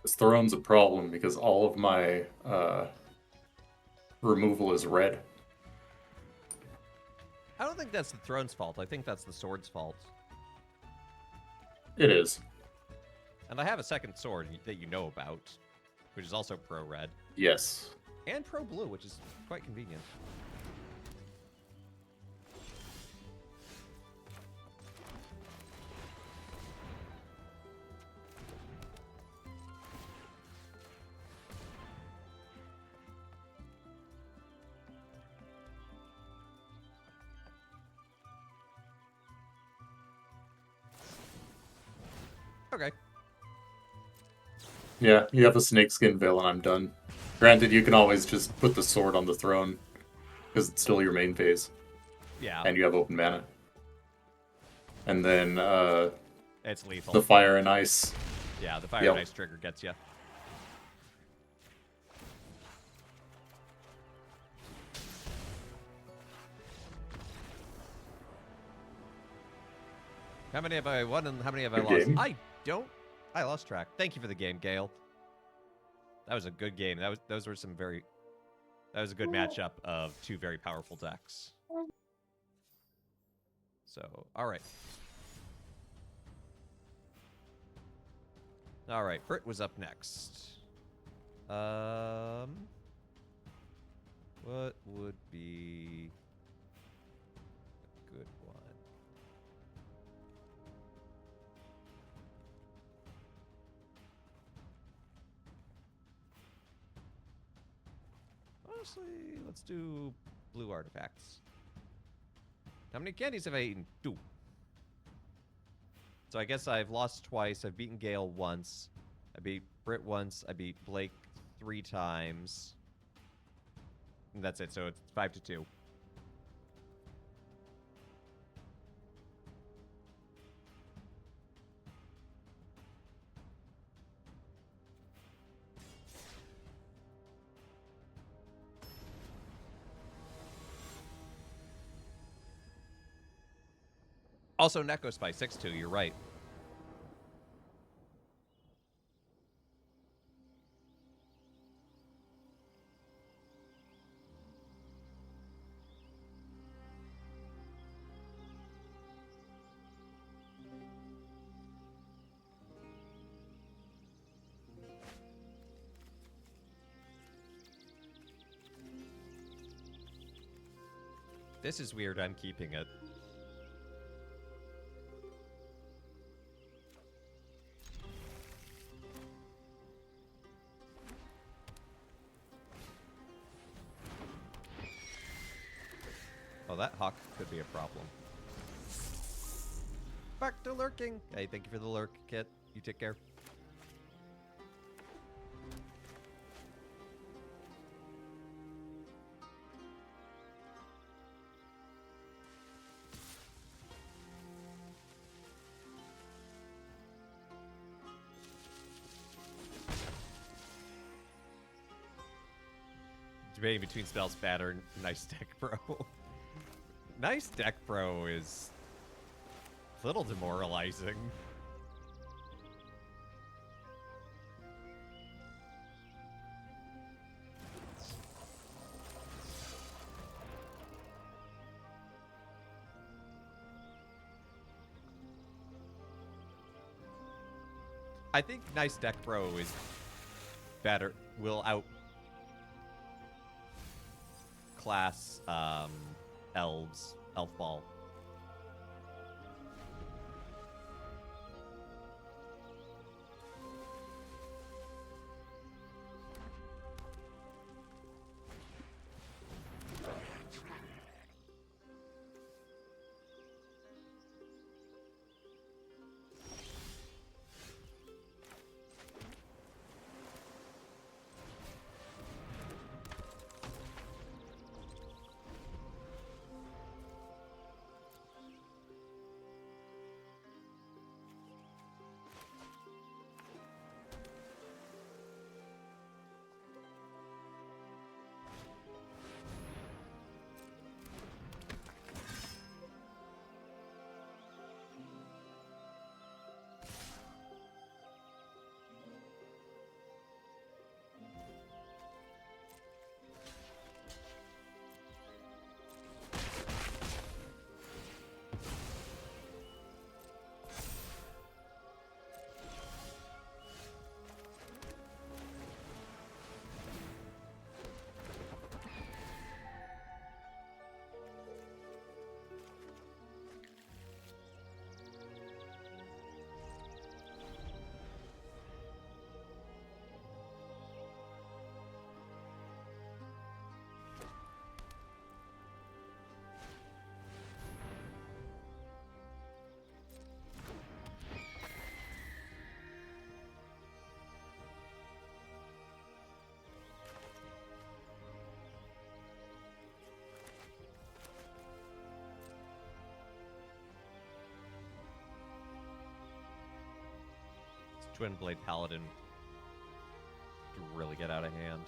This Throne's a problem because all of my removal is red. I don't think that's the throne's fault. I think that's the sword's fault. It is. And I have a second sword that you know about, which is also pro-red. Yes. And pro-blue, which is quite convenient. Okay. Yeah, you have a snakeskin veil and I'm done. Granted, you can always just put the sword on the throne, because it's still your main phase. Yeah. And you have open mana. And then It's lethal. the fire and ice. Yeah, the fire Yep. and ice trigger gets you. How many have I won and how many have I Good lost? game. I lost track. Thank you for the game, Gale. That was a good game. That was a good matchup of two very powerful decks. So, all right. All right, Britt was up next. What would be a good one? Honestly, let's do blue artifacts. How many candies have I eaten? 2. So I guess I've lost twice. I've beaten Gale once. I beat Britt once. I beat Blake 3 times. And that's it. So it's 5-2. Also, Neko Spy 6-2. You're right. This is weird. I'm keeping it. Oh, that hawk could be a problem. Back to lurking. Hey, thank you for the lurk, Kit. You take care. Debating between spells batter and nice deck bro. Nice deck bro is a little demoralizing. I think nice deck bro is better. Will out class elves, elf ball. Twin Blade Paladin to really get out of hand.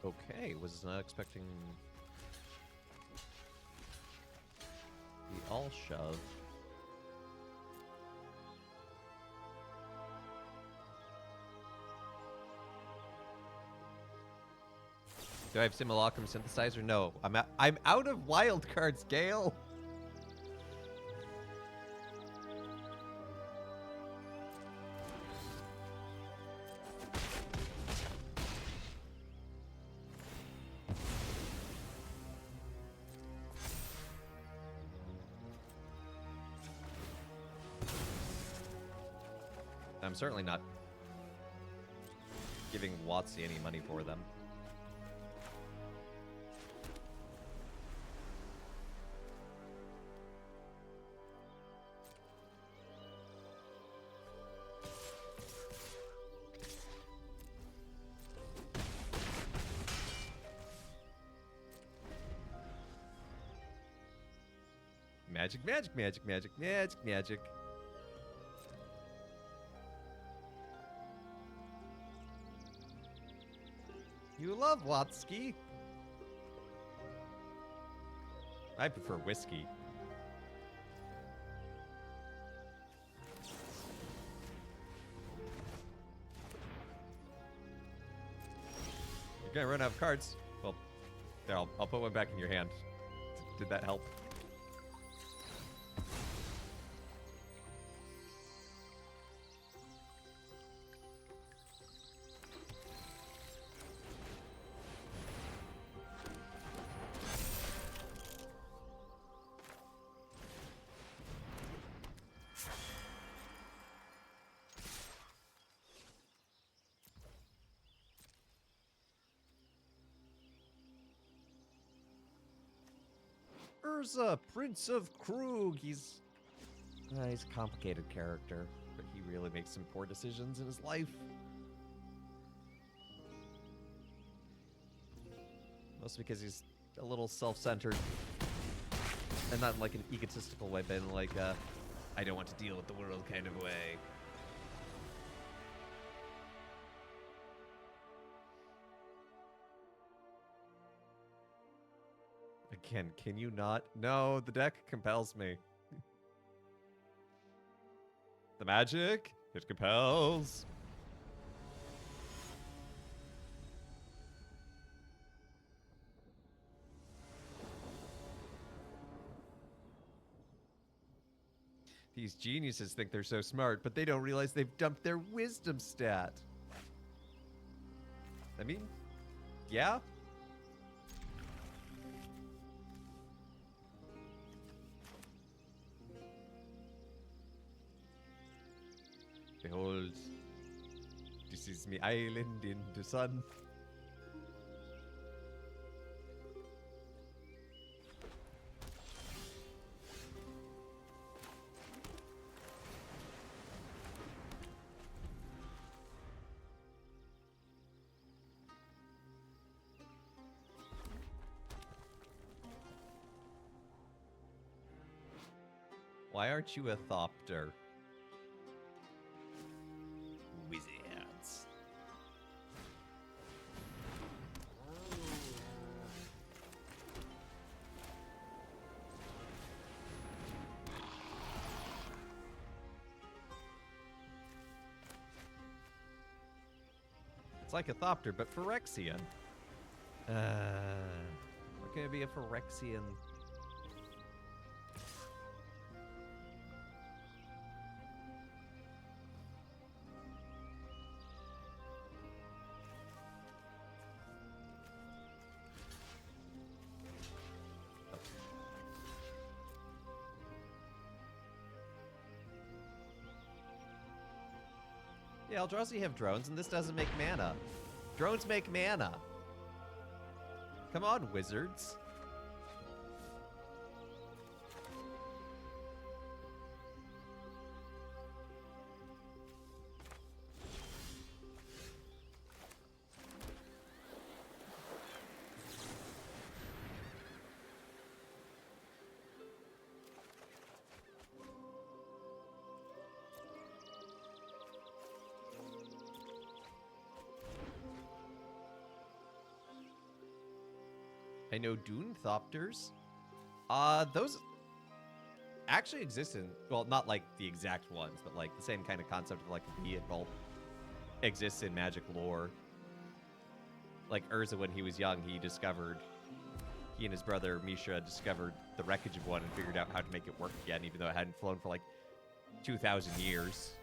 Okay, was not expecting the all shove. Do I have Simulacrum Synthesizer? No. I'm out of wild cards, Gale. I'm certainly not giving WotC any money for them. Magic, magic, magic, magic, magic, magic. You love WotC. I prefer whiskey. You're gonna run out of cards. Well, there, I'll put one back in your hand. Did that help? Urza, Prince of Krug. He's a complicated character, but he really makes some poor decisions in his life. Mostly because he's a little self-centered. And not in like an egotistical way, but in like a I don't want to deal with the world kind of way. Again, can you not? No, the deck compels me. The magic, it compels. These geniuses think they're so smart, but they don't realize they've dumped their wisdom stat. I mean, yeah. Behold, this is me island in the sun. Why aren't you a Thopter? Wizards. It's like a Thopter, but Phyrexian. What can it be a Phyrexian? Yeah, Eldrazi have drones, and this doesn't make mana. Drones make mana. Come on, wizards. I know Dunethopters. Those actually exist in, well, not like the exact ones, but like the same kind of concept of like a vehicle exists in magic lore. Like Urza, when he was young, he and his brother Misha discovered the wreckage of one and figured out how to make it work again, even though it hadn't flown for like 2,000 years.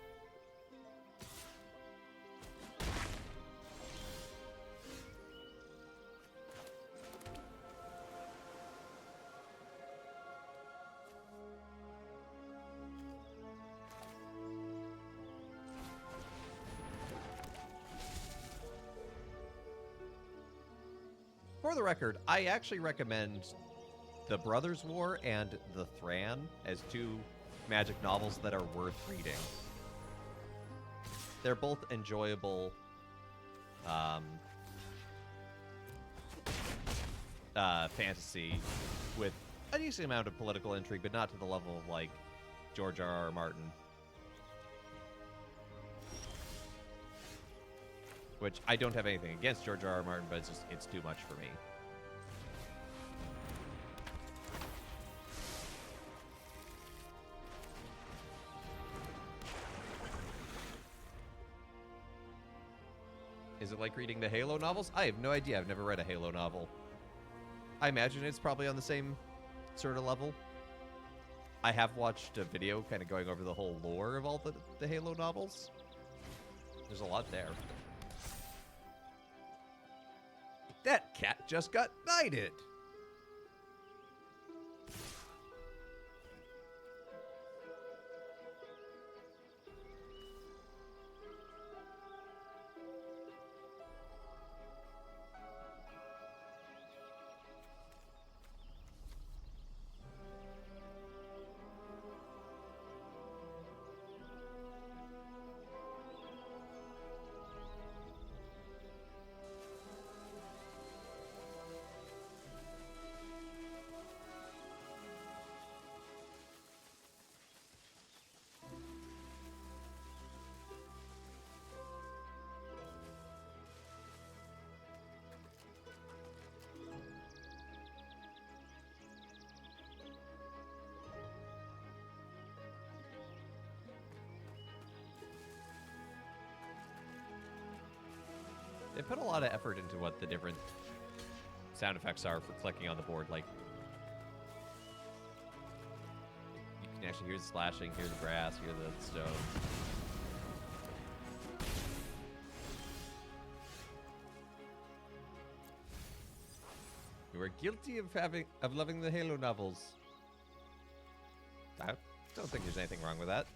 For the record, I actually recommend The Brothers' War and The Thran as two magic novels that are worth reading. They're both enjoyable fantasy with a decent amount of political intrigue, but not to the level of like George R.R. Martin. Which I don't have anything against George R.R. Martin, but it's too much for me. Is it like reading the Halo novels? I have no idea. I've never read a Halo novel. I imagine it's probably on the same sort of level. I have watched a video kind of going over the whole lore of all the Halo novels. There's a lot there. That cat just got knighted. They put a lot of effort into what the different sound effects are for clicking on the board. Like, you can actually hear the slashing, hear the brass, hear the stone. You are guilty of loving the Halo novels. I don't think there's anything wrong with that.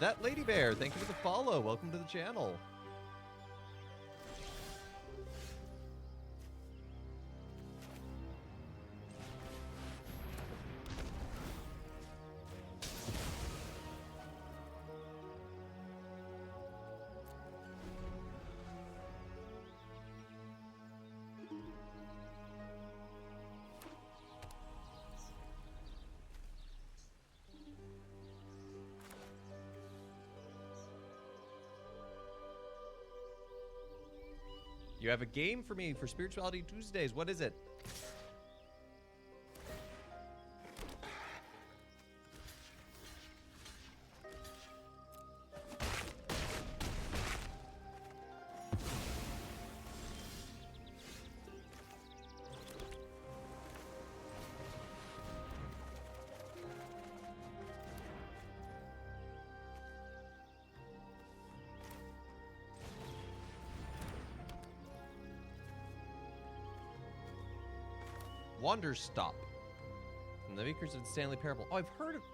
That Lady Bear, thank you for the follow. Welcome to the channel. You have a game for me for Spirituality Tuesdays. What is it? Wanderstop. From the makers of the Stanley Parable. Oh,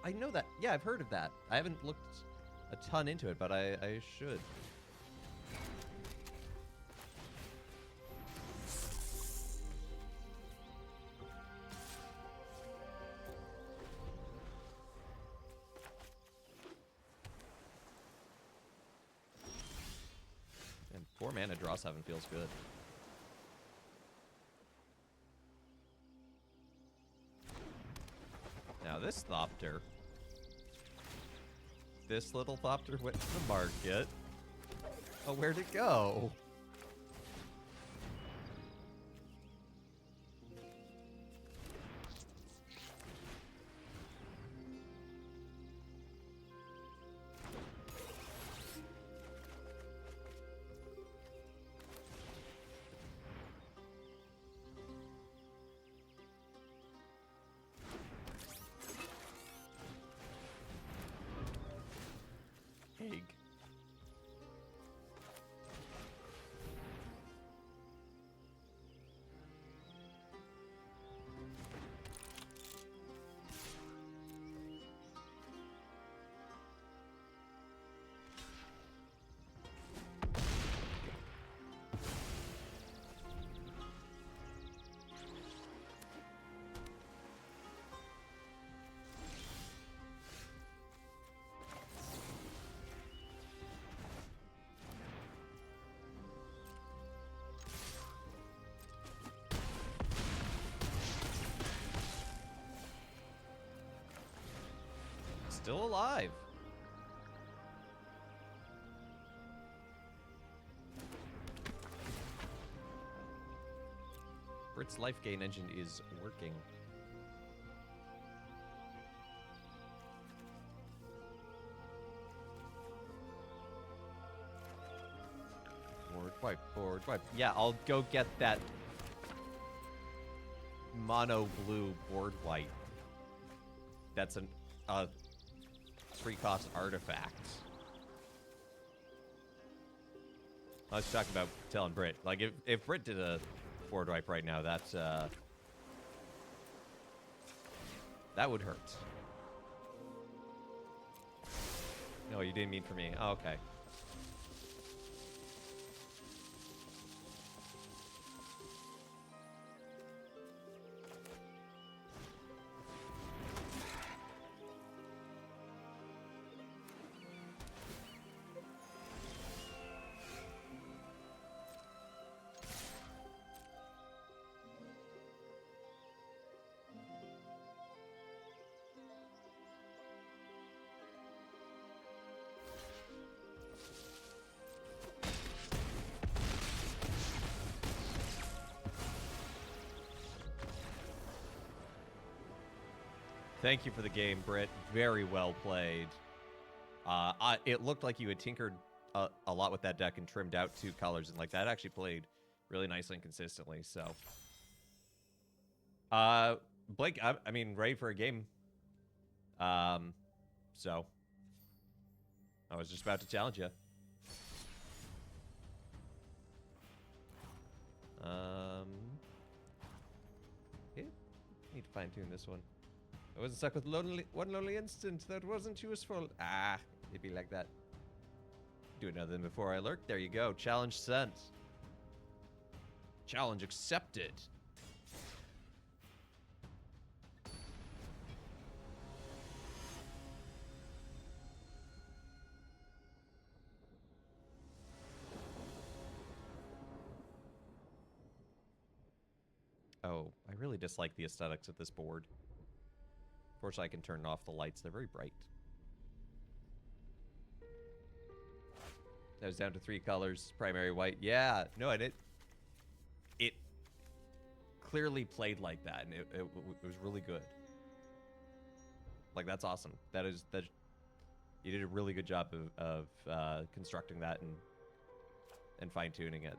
I know that. Yeah, I've heard of that. I haven't looked a ton into it, but I should. And 4 mana draw 7 feels good. this Thopter? This little Thopter went to the market. Oh, where'd it go? Egg. Still alive. Brit's life gain engine is working. Forward wipe. Yeah, I'll go get that mono blue board white. That's an 3-cost artifact. I was talking about telling Brit. Like, if Brit did a board wipe right now, that's that would hurt. No, you didn't mean for me. Oh, okay. Thank you for the game, Britt. Very well played. It looked like you had tinkered a lot with that deck and trimmed out 2 colors, and like that actually played really nicely and consistently. So, Blake, I mean, ready for a game. So I was just about to challenge you. Yeah, need to fine tune this one. I wasn't stuck with one lonely instant that wasn't useful. Ah, it'd be like that. Do another than before I lurk. There you go. Challenge sent. Challenge accepted. Oh, I really dislike the aesthetics of this board. Fortunately, I can turn off the lights. They're very bright. That was down to 3 colors. Primary white. Yeah. No, and it clearly played like that, and it was really good. Like, that's awesome. That you did a really good job of constructing that and fine-tuning it.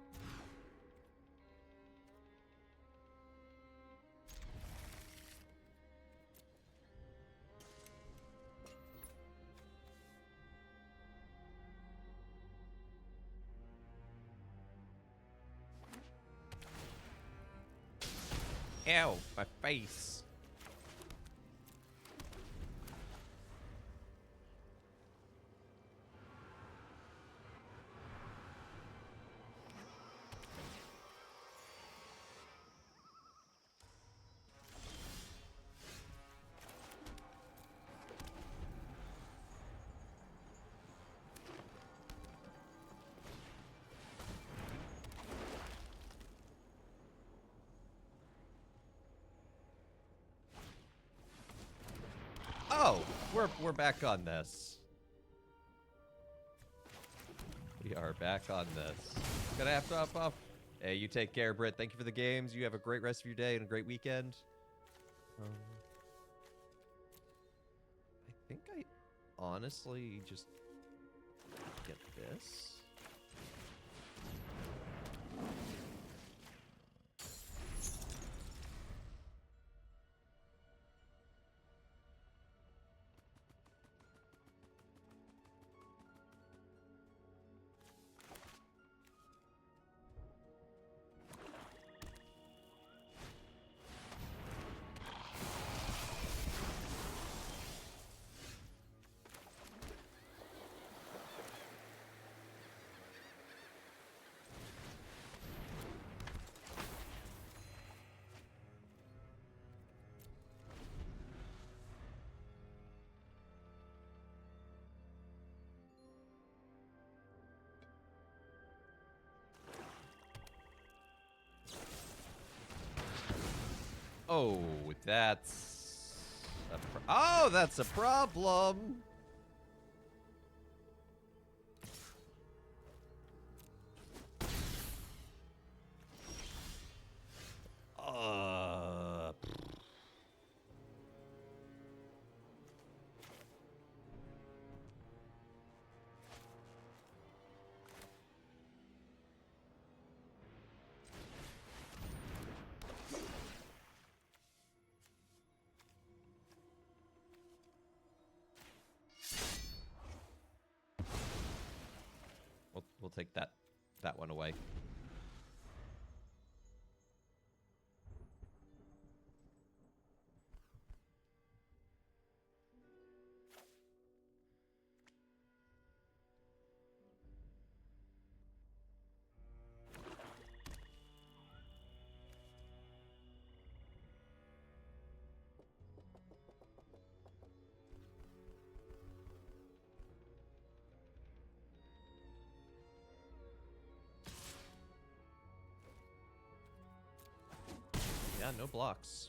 Ew, my face. we're back on this. We are back on this. Gonna have to hop off. Hey, you take care, Britt. Thank you for the games. You have a great rest of your day and a great weekend. I think I honestly just get this. Oh, that's that's a problem. We'll take that one away. Yeah, no blocks.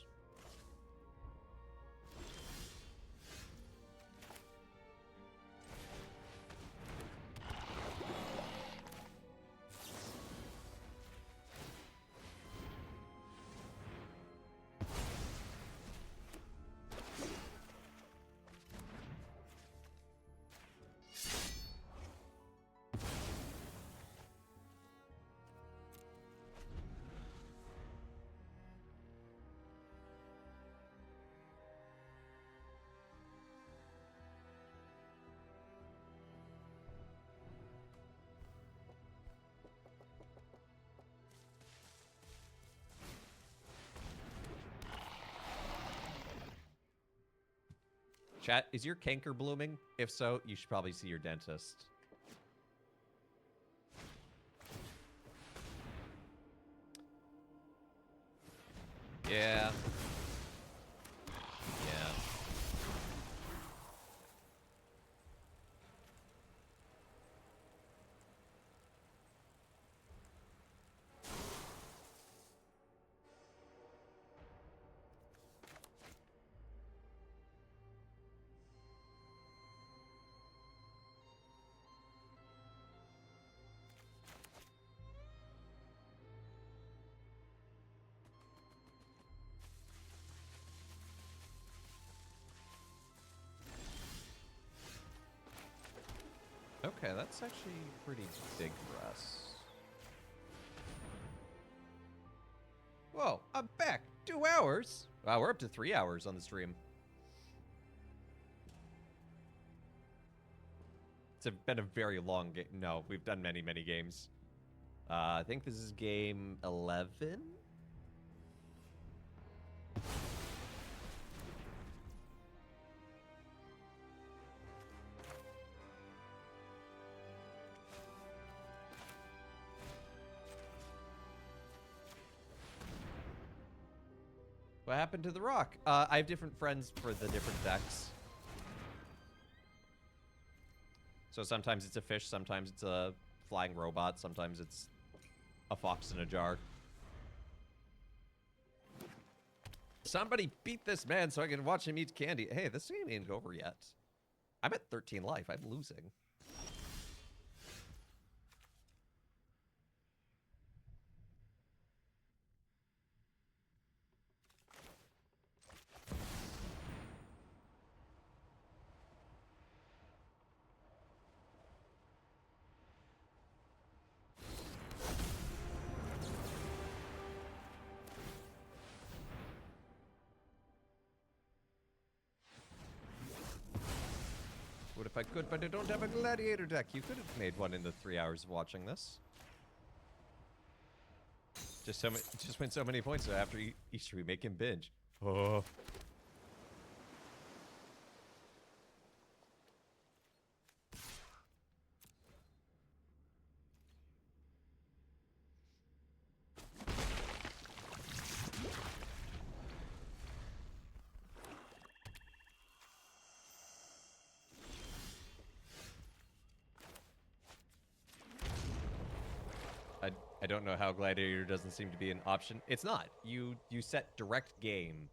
Chat, is your canker blooming? If so, you should probably see your dentist. Yeah. Yeah. Okay, that's actually pretty big for us. Whoa, I'm back! 2 hours? Wow, we're up to 3 hours on the stream. It's been a very long game. No, we've done many, many games. I think this is game 11? What happened to the rock? I have different friends for the different decks. So sometimes it's a fish, sometimes it's a flying robot, sometimes it's a fox in a jar. Somebody beat this man so I can watch him eat candy. Hey, this game ain't over yet. I'm at 13 life. I'm losing. What if I could, but I don't have a gladiator deck? You could have made one in the 3 hours of watching this. Just win so many points so after Easter we make him binge. Oh. I don't know how Gladiator doesn't seem to be an option. It's not. You set direct game.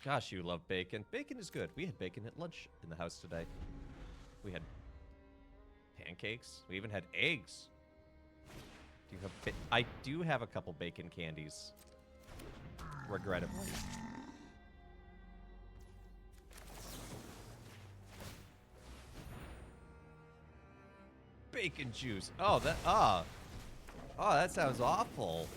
Gosh, you love bacon. Bacon is good. We had bacon at lunch in the house today. We had pancakes. We even had eggs. Do you have I do have a couple bacon candies. Regrettably. Bacon juice. Oh, that sounds awful.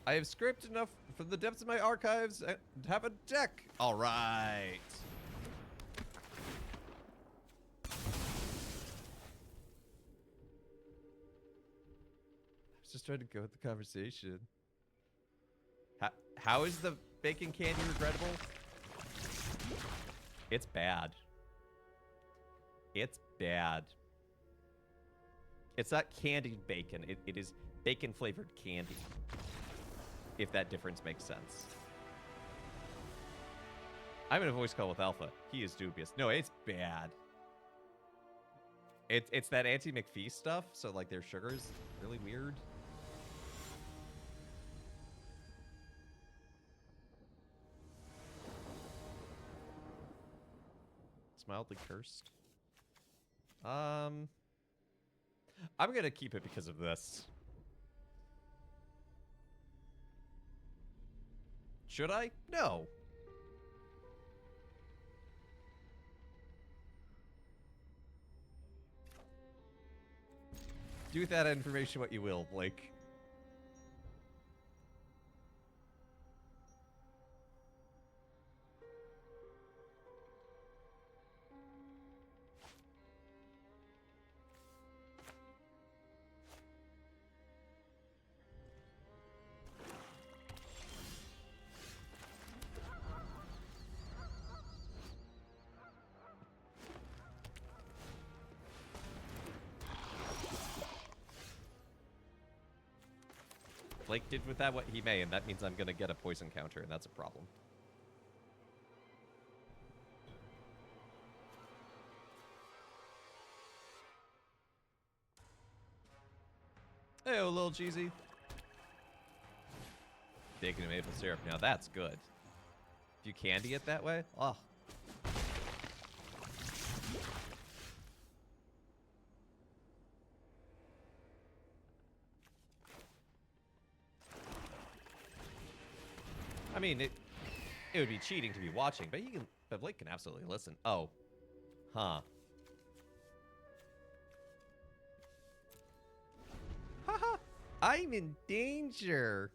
I have scraped enough from the depths of my archives to have a deck. All right. I was just trying to go with the conversation. How is the bacon candy regrettable? It's bad. It's bad. It's not candied bacon. It is bacon flavored candy. If that difference makes sense. I'm in a voice call with Alpha. He is dubious. No, it's bad. It's that Auntie McPhee stuff, so like their sugar's really weird. It's mildly cursed. I'm gonna keep it because of this. Should I? No. Do with that information what you will, Blake. Blake did with that what he may, and that means I'm gonna get a poison counter, and that's a problem. Hey, oh, little cheesy. Bacon and maple syrup. Now that's good. If you candy it that way, oh. mean, it would be cheating to be watching, but Blake can absolutely listen. Oh. Huh. Haha. I'm in danger.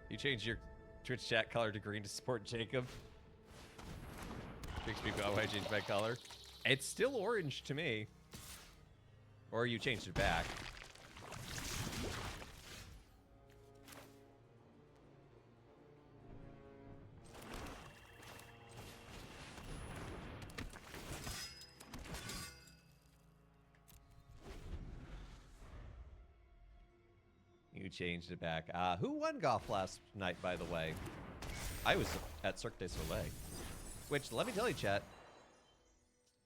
You changed your Twitch chat color to green to support Jacob. Makes me go, I changed my color. It's still orange to me. Or you changed it back. You changed it back. Who won golf last night, by the way? I was at Cirque du Soleil. Which, let me tell you, chat.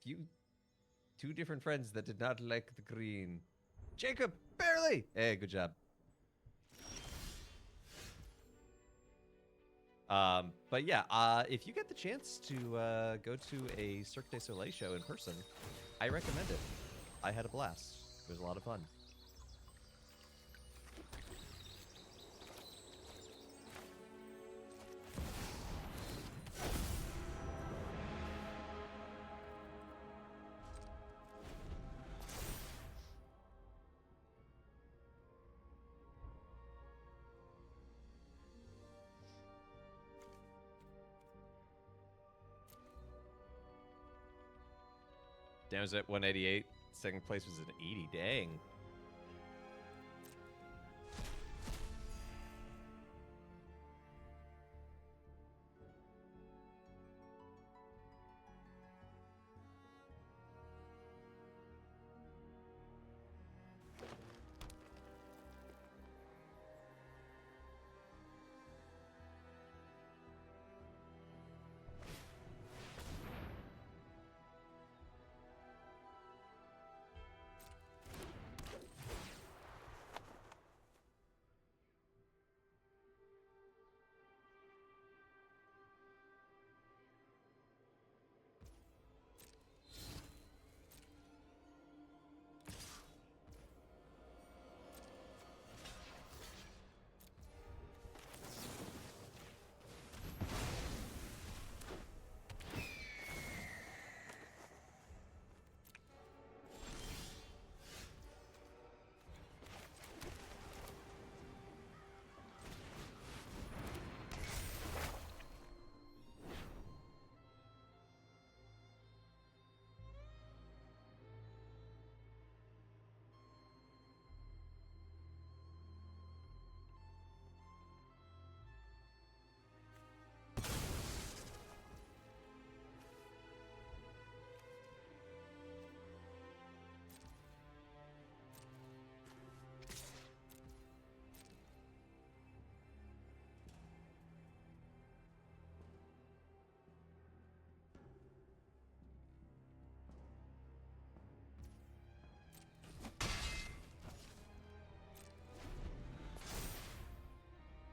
Two different friends that did not like the green. Jacob, barely! Hey, good job. But yeah, if you get the chance to go to a Cirque du Soleil show in person, I recommend it. I had a blast. It was a lot of fun. Dan was at 188. Second place was at 80. Dang.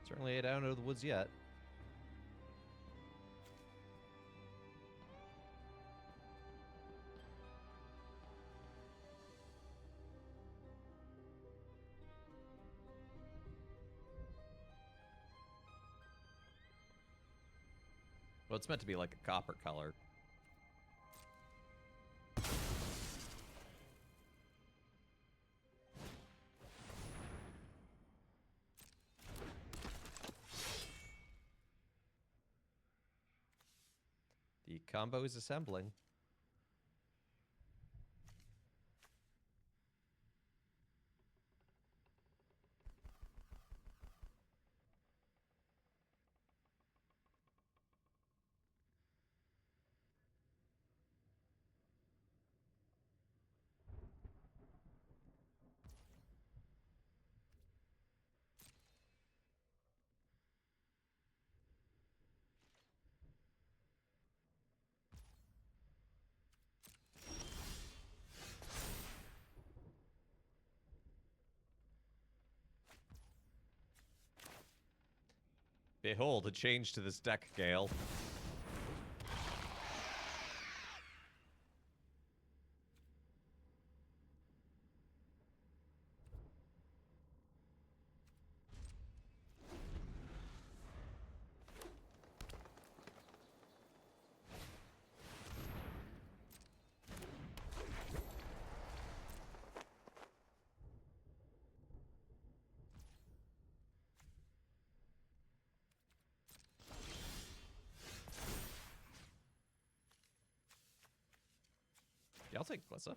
Certainly ain't out of the woods yet. Well, it's meant to be like a copper color. combo is assembling. Behold, a change to this deck, Gale. Yeah, I'll take Glissa.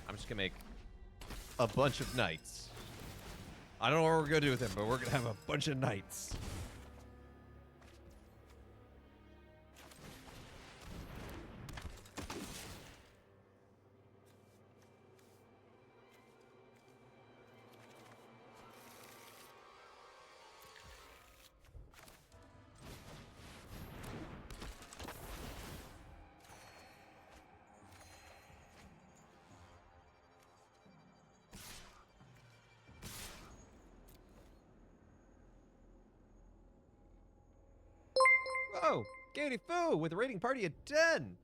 I'm just gonna make a bunch of knights. I don't know what we're gonna do with him, but we're gonna have a bunch of knights. Oh, Katie Fu with a rating party at 10.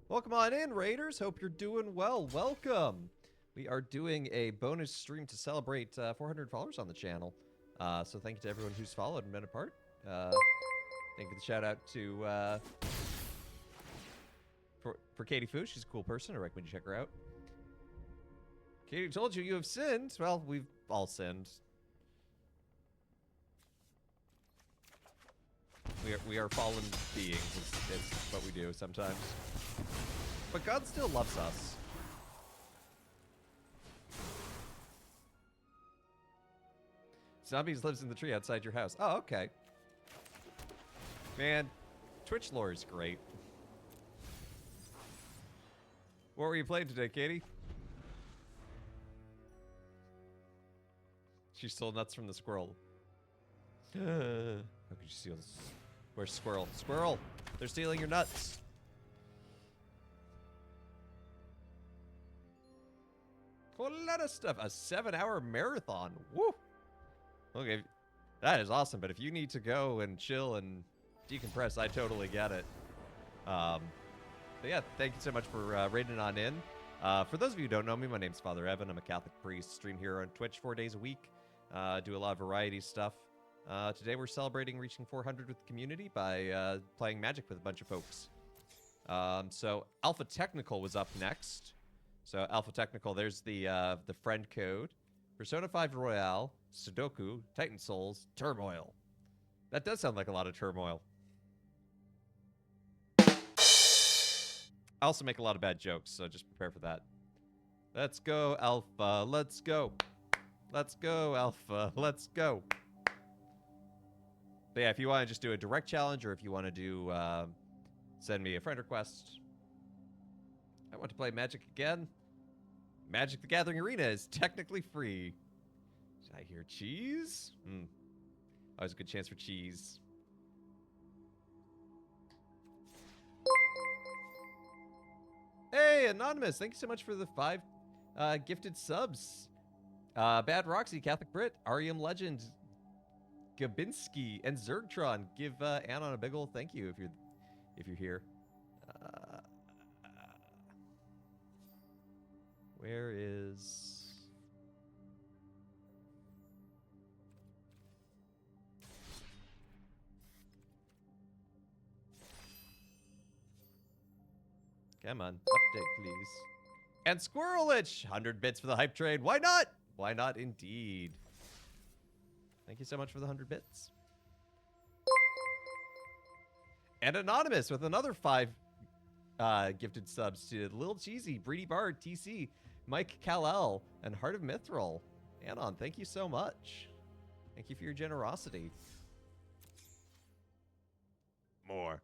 Welcome on in, Raiders. Hope you're doing well. Welcome. We are doing a bonus stream to celebrate 400 followers on the channel. So thank you to everyone who's followed and been a part. Thank you for the shout out to for Katie Fu. She's a cool person. I recommend you check her out. Katie told you have sinned. Well, we've all sinned. We are fallen beings. It's what we do sometimes. But God still loves us. Zombies lives in the tree outside your house. Oh, okay. Man, Twitch lore is great. What were you playing today, Katie? She stole nuts from the squirrel. How could you steal this? Where's Squirrel? Squirrel! They're stealing your nuts! A lot of stuff. A 7-hour marathon. Woo! Okay, that is awesome, but if you need to go and chill and decompress, I totally get it. But yeah, thank you so much for raiding on in. For those of you who don't know me, my name's Father Evan. I'm a Catholic priest, stream here on Twitch 4 days a week. Do a lot of variety stuff. Today we're celebrating reaching 400 with the community by playing Magic with a bunch of folks. So Alpha Technical was up next. So Alpha Technical, there's the friend code. Persona 5 Royale, Sudoku, Titan Souls, Turmoil. That does sound like a lot of turmoil. I also make a lot of bad jokes, so just prepare for that. Let's go, Alpha. Let's go. Let's go, Alpha. Let's go. But yeah, if you want to just do a direct challenge, or if you want to do, send me a friend request. I want to play Magic again. Magic the Gathering Arena is technically free. Did I hear cheese? Always a good chance for cheese. Hey, Anonymous, thank you so much for the 5 gifted subs. Bad Roxy, Catholic Brit, Arium Legend, Gabinski, and Zergtron. Give Anon a big ol' thank you if you're here. Where is... Come on, update, please. And Squirrelich, 100 bits for the hype trade. Why not? Why not, indeed. Thank you so much for the 100 bits. And Anonymous with another 5 gifted subs to Lil Cheesy, Breedy Bard, TC, Mike Kal-El, and Heart of Mithril. Anon, thank you so much. Thank you for your generosity. More.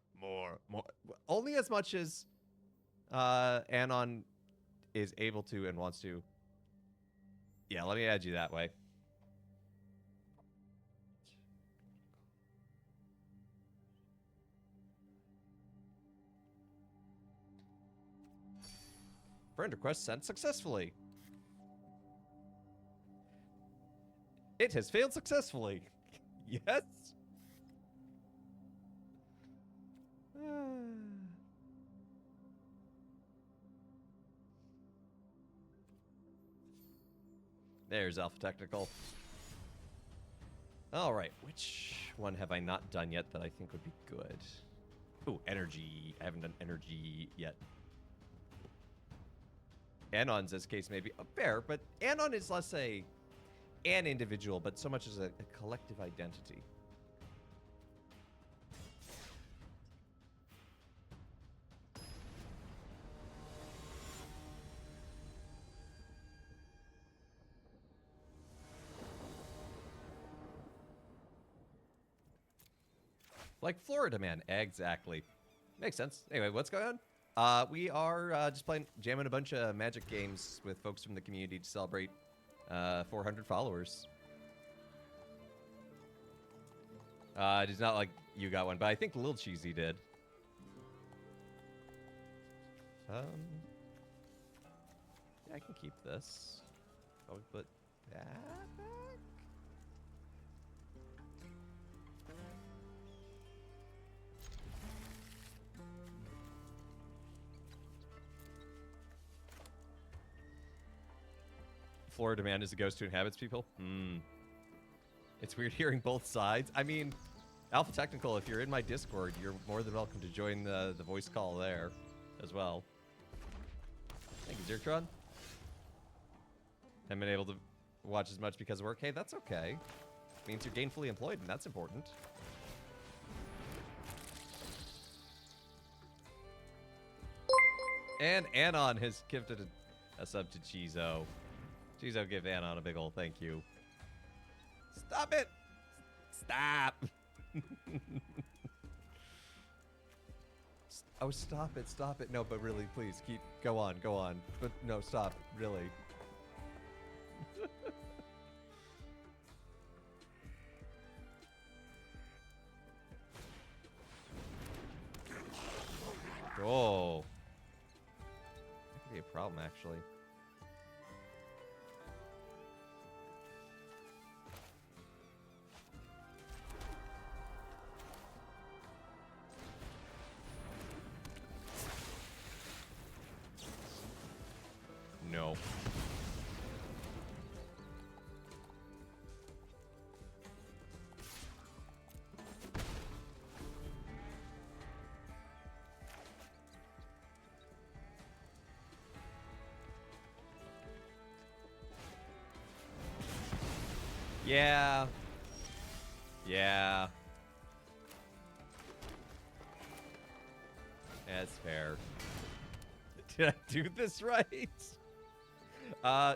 Only as much as Anon is able to and wants to. Yeah, let me add you that way. Friend request sent successfully. It has failed successfully. Yes. There's Alpha Technical. All right, which one have I not done yet that I think would be good? Ooh, energy. I haven't done energy yet. Anon's this case may be fair, but Anon is less an individual, but so much as a collective identity. Like Florida Man, exactly. Makes sense. Anyway, what's going on? We are just jamming a bunch of Magic games with folks from the community to celebrate 400 followers. It is not like you got one, but I think Lil Cheesy did. Yeah, I can keep this. I'll put that back. Florida Man is a ghost who inhabits people? It's weird hearing both sides. I mean, Alpha Technical, if you're in my Discord, you're more than welcome to join the voice call there as well. Thank you, Zertron. Haven't been able to watch as much because of work. Hey, that's okay. Means you're gainfully employed, and that's important. And Anon has gifted a sub to Chizo. Chizo, give Anon a big ol' thank you. Stop it! Stop! Oh, stop it. No, but really, please, go on. But no, stop, really. Oh. That could be a problem, actually. No. Yeah. That's fair. Did I do this right?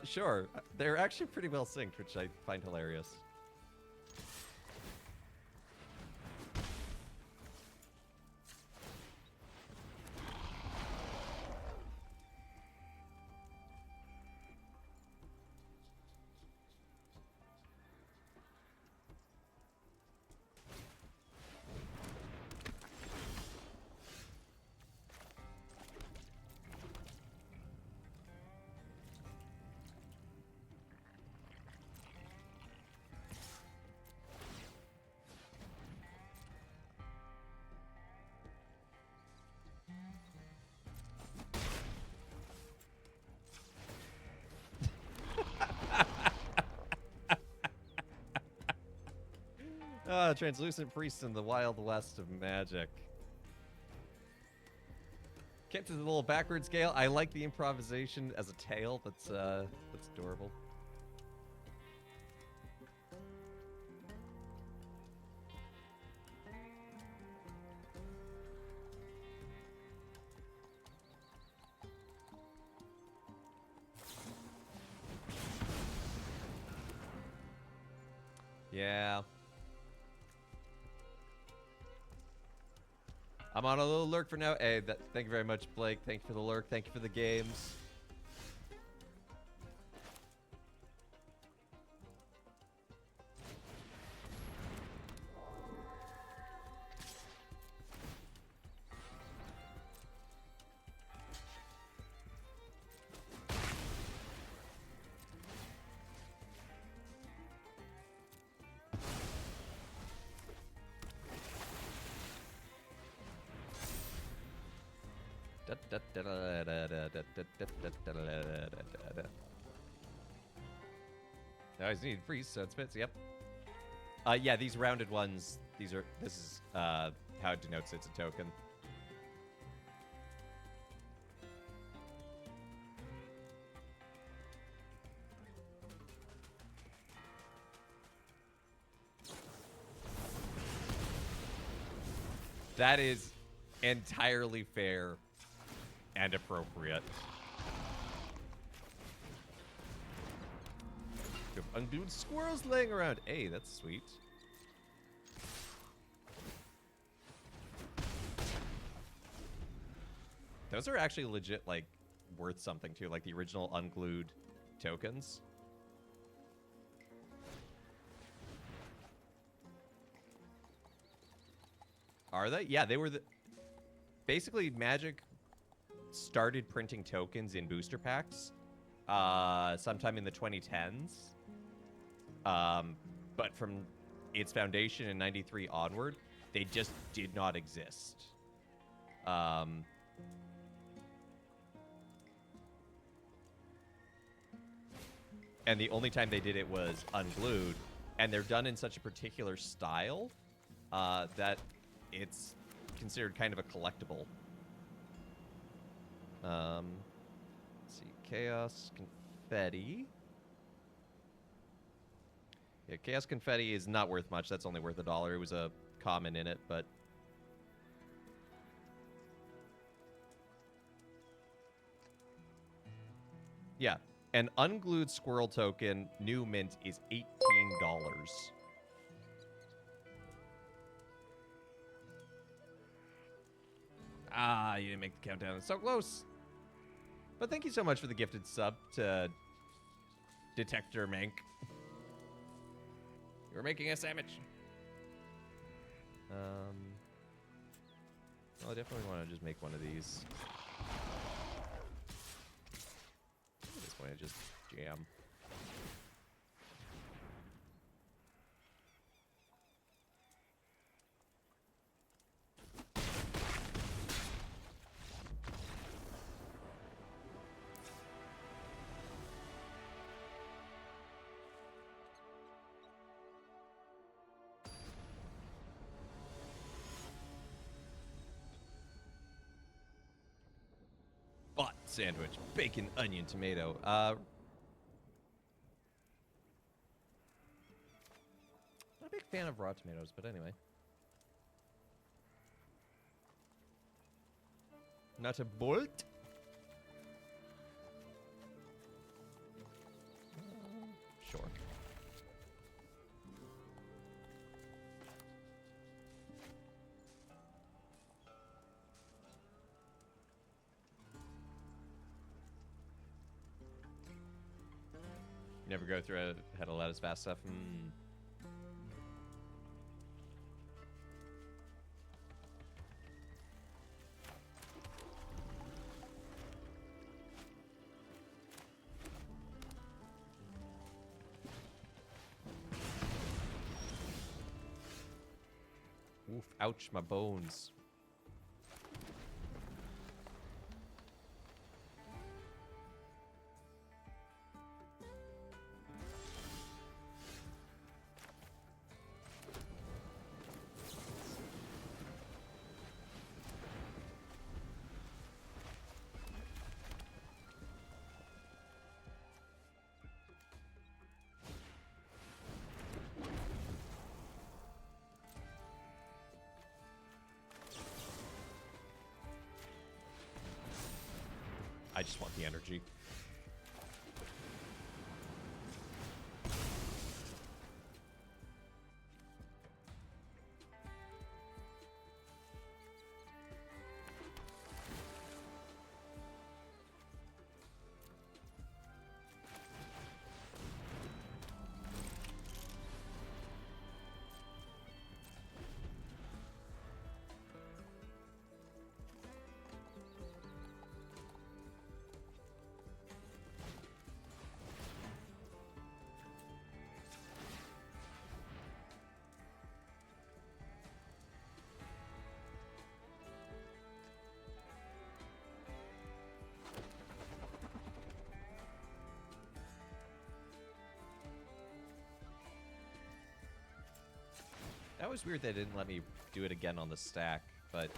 Sure. They're actually pretty well synced, which I find hilarious. Translucent Priest in the Wild West of Magic. Kept to the little backward scale. I like the improvisation as a tale. That's adorable. Yeah. I'm on a little lurk for now. Hey, thank you very much, Blake. Thank you for the lurk. Thank you for the games. No, I just need freeze, so it fits. Yep. Yeah, these rounded ones. This is how it denotes it's a token. That is entirely fair and appropriate. Unglued squirrels laying around. Hey, that's sweet. Those are actually legit, like, worth something too, like the original unglued tokens. Are they? Yeah, they were the... Basically, Magic started printing tokens in booster packs sometime in the 2010s. But from its foundation in 93 onward, they just did not exist. And the only time they did it was unglued. And they're done in such a particular style that it's considered kind of a collectible. Let's see. Chaos Confetti. Yeah, Chaos Confetti is not worth much. That's only worth $1. It was a common in it, but... Yeah. An unglued squirrel token, new mint, is $18. Ah, you didn't make the countdown. It's so close. But thank you so much for the gifted sub to Detector Mank. You're making a sandwich. Well, I definitely want to just make one of these. At this point, I just jam. Sandwich, bacon, onion, tomato. Not a big fan of raw tomatoes, but anyway. Not a bolt. Sure. Never go through a head of lettuce fast stuff. Oof, ouch, my bones. I just want the energy. That was weird they didn't let me do it again on the stack, but...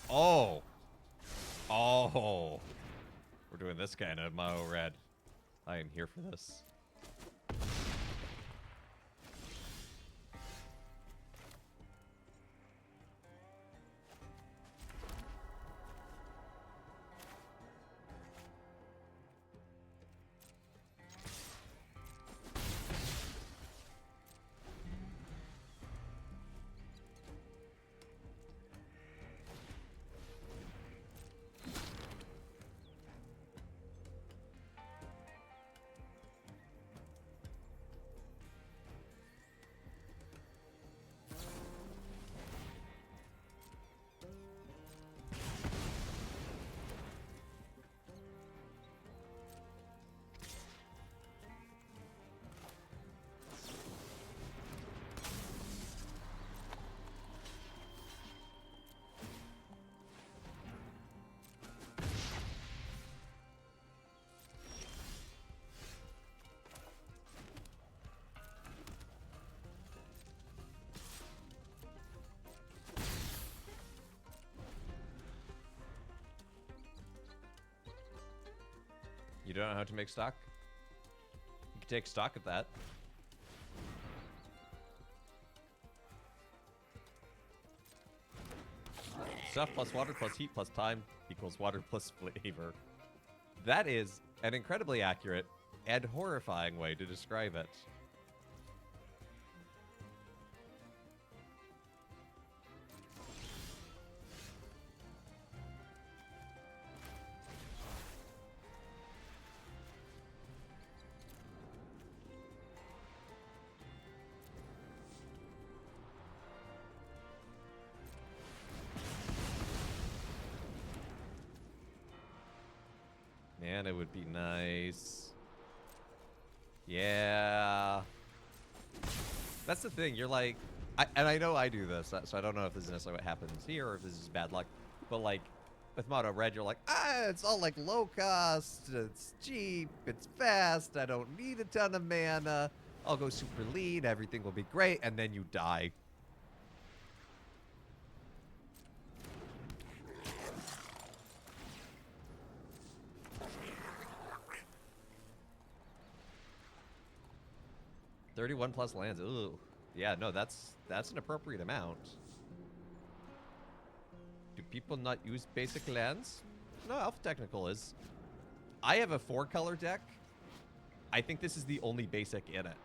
Oh! Oh! We're doing this kind of Mao red. I am here for this. You don't know how to make stock? You can take stock of that. Stuff plus water plus heat plus time equals water plus flavor. That is an incredibly accurate and horrifying way to describe it. Man, it would be nice. Yeah. That's the thing. You're like, and I know I do this, so I don't know if this is necessarily what happens here or if this is bad luck. But like, with Moto Red, you're like, it's all like low cost, it's cheap, it's fast, I don't need a ton of mana, I'll go super lean, everything will be great, and then you die. $31 plus lands. Ooh. Yeah, no, that's an appropriate amount. Do people not use basic lands? No, Alpha Technical is. I have a 4-color deck. I think this is the only basic in it.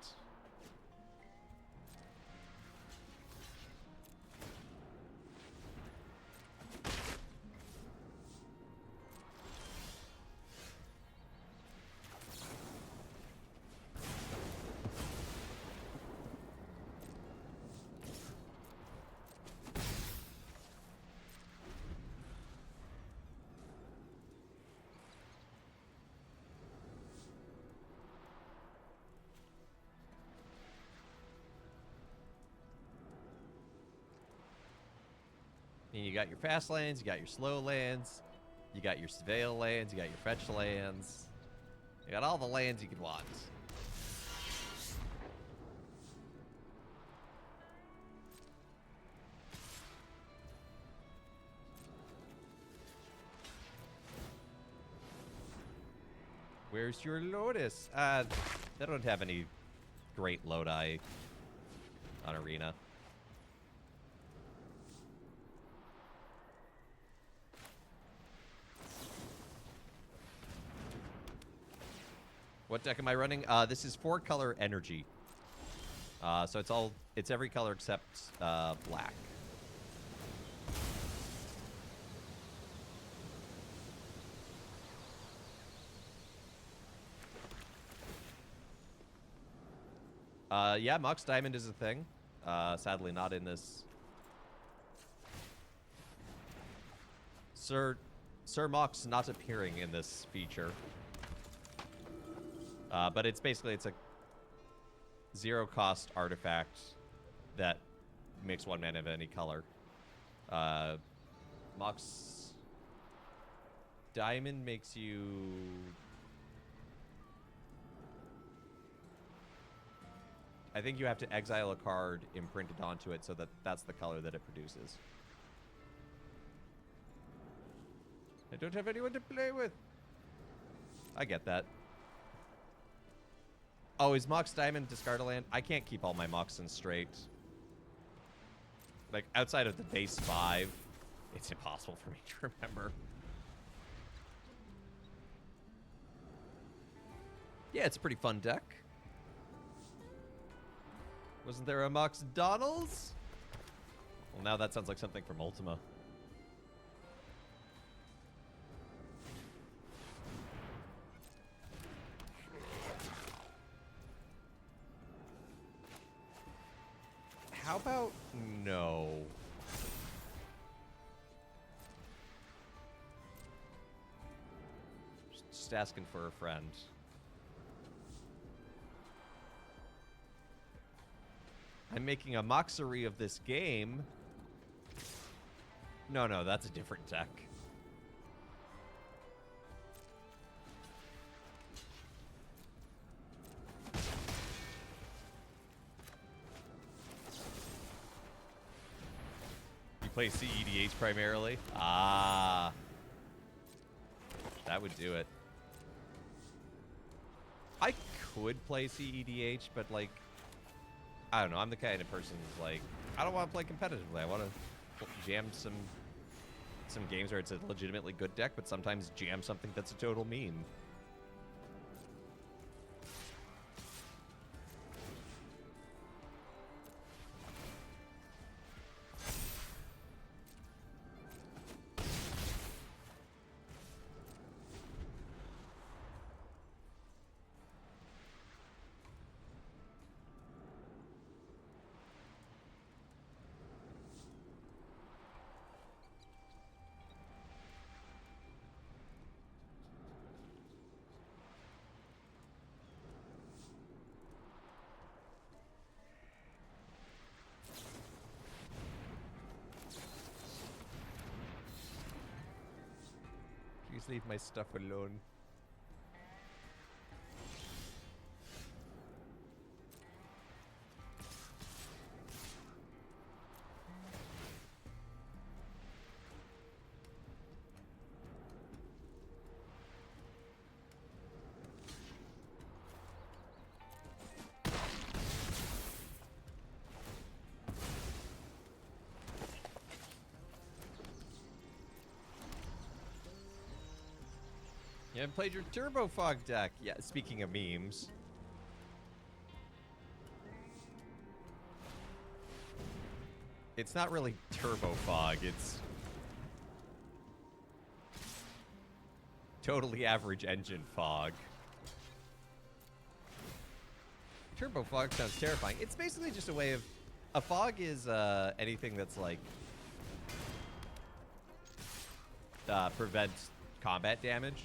And you got your fast lands, you got your slow lands, you got your surveil lands, you got your fetch lands. You got all the lands you could want. Where's your Lotus? They don't have any great Lodi on Arena. What deck am I running? This is 4-color energy. So it's every color except black. Yeah, Mox Diamond is a thing. Sadly not in this. Sir Mox not appearing in this feature. But it's basically, it's a 0-cost artifact that makes 1 mana of any color. Mox Diamond makes you... I think you have to exile a card imprinted onto it so that that's the color that it produces. I don't have anyone to play with. I get that. Oh, is Mox Diamond discard a land? I can't keep all my Moxens straight. Like, outside of the base 5, it's impossible for me to remember. Yeah, it's a pretty fun deck. Wasn't there a Mox Donalds? Well, now that sounds like something from Ultima. How about no? Just asking for a friend. I'm making a mockery of this game. No, that's a different deck. You play CEDH primarily? Ah. That would do it. I could play CEDH, but like, I don't know. I'm the kind of person who's like, I don't want to play competitively. I want to jam some games where it's a legitimately good deck, but sometimes jam something that's a total meme. Please leave my stuff alone. You haven't played your Turbo Fog deck. Yeah, speaking of memes. It's not really Turbo Fog, it's totally average engine fog. Turbo Fog sounds terrifying. It's basically just a way of... A fog is anything that's like... prevents combat damage.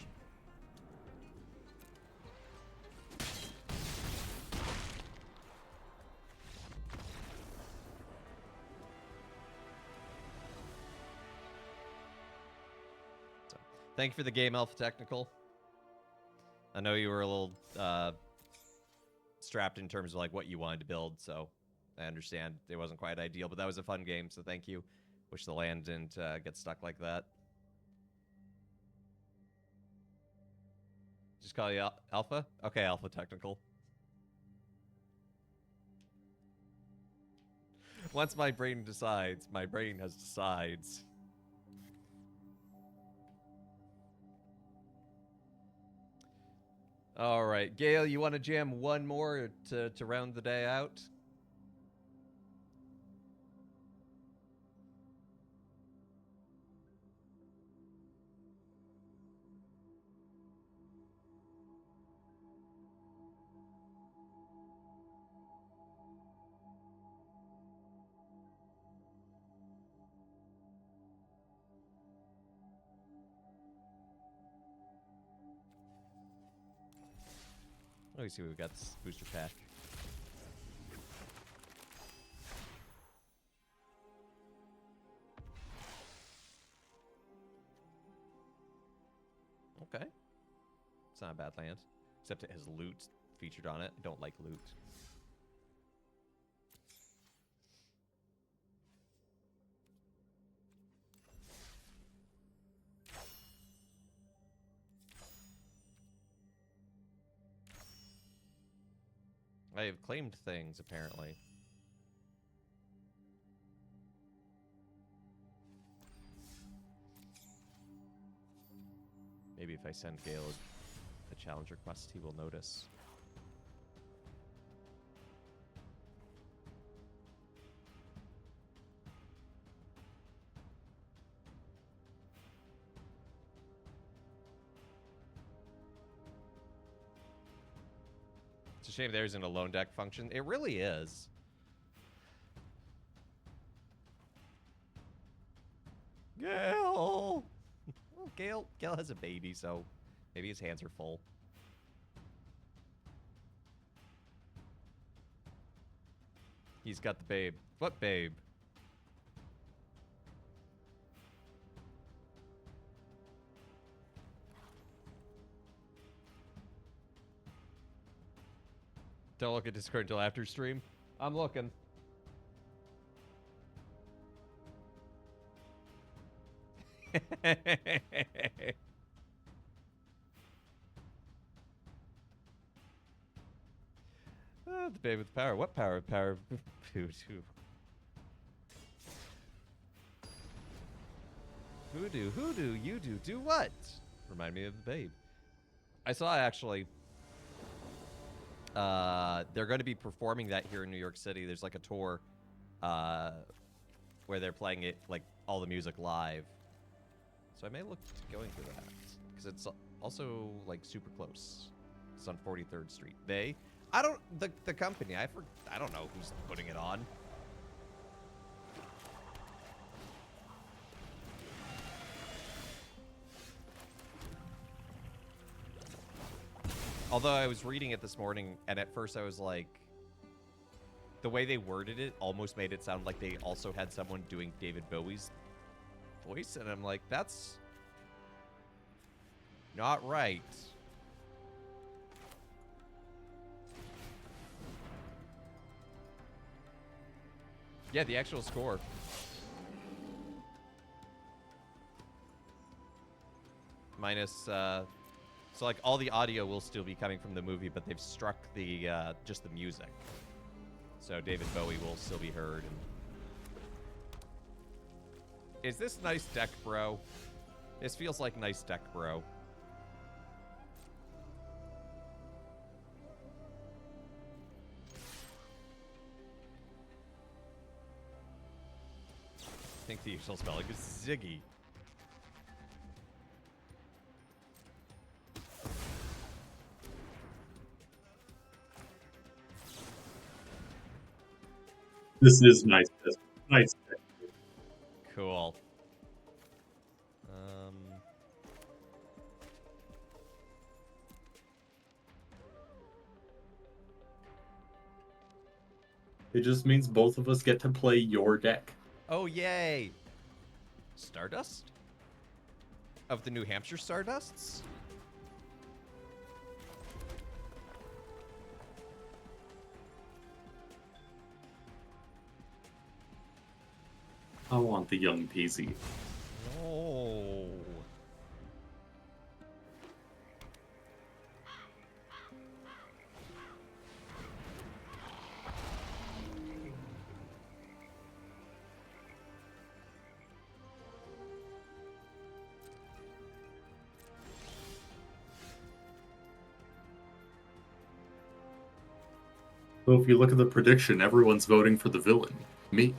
Thank you for the game, Alpha Technical. I know you were a little strapped in terms of like what you wanted to build, so I understand it wasn't quite ideal, but that was a fun game, so thank you. Wish the land didn't get stuck like that. Just call you Alpha? Okay, Alpha Technical. Once my brain decides, my brain has decides. All right, Gale, you want to jam one more to round the day out? Let me see what we've got this booster pack. Okay. It's not a bad land. Except it has loot featured on it. I don't like loot. I have claimed things, apparently. Maybe if I send Gale a challenge request, he will notice. It's a shame there isn't a lone deck function. It really is. Gale! Well, Gale has a baby, so maybe his hands are full. He's got the babe. What babe? Don't look at Discord until after stream. I'm looking. The babe with power. What power? Power of voodoo. Hoodoo, you do what? Remind me of the babe. I saw actually. They're going to be performing that here in New York City. There's like a tour, where they're playing it like all the music live. So I may look to going to that because it's also like super close. It's on 43rd Street. The company. I don't know who's putting it on. Although I was reading it this morning, and at first I was like, the way they worded it almost made it sound like they also had someone doing David Bowie's voice, and I'm like, that's not right. Yeah, the actual score. Minus, so like all the audio will still be coming from the movie, but they've struck the, just the music. So David Bowie will still be heard. And... Is this nice deck, bro? This feels like nice deck, bro. I think the usual spelling is Ziggy. This is nice. Nice. Cool. It just means both of us get to play your deck. Oh, yay! Stardust? Of the New Hampshire Stardusts? I want the young peasy. Oh. So if you look at the prediction, everyone's voting for the villain. Me.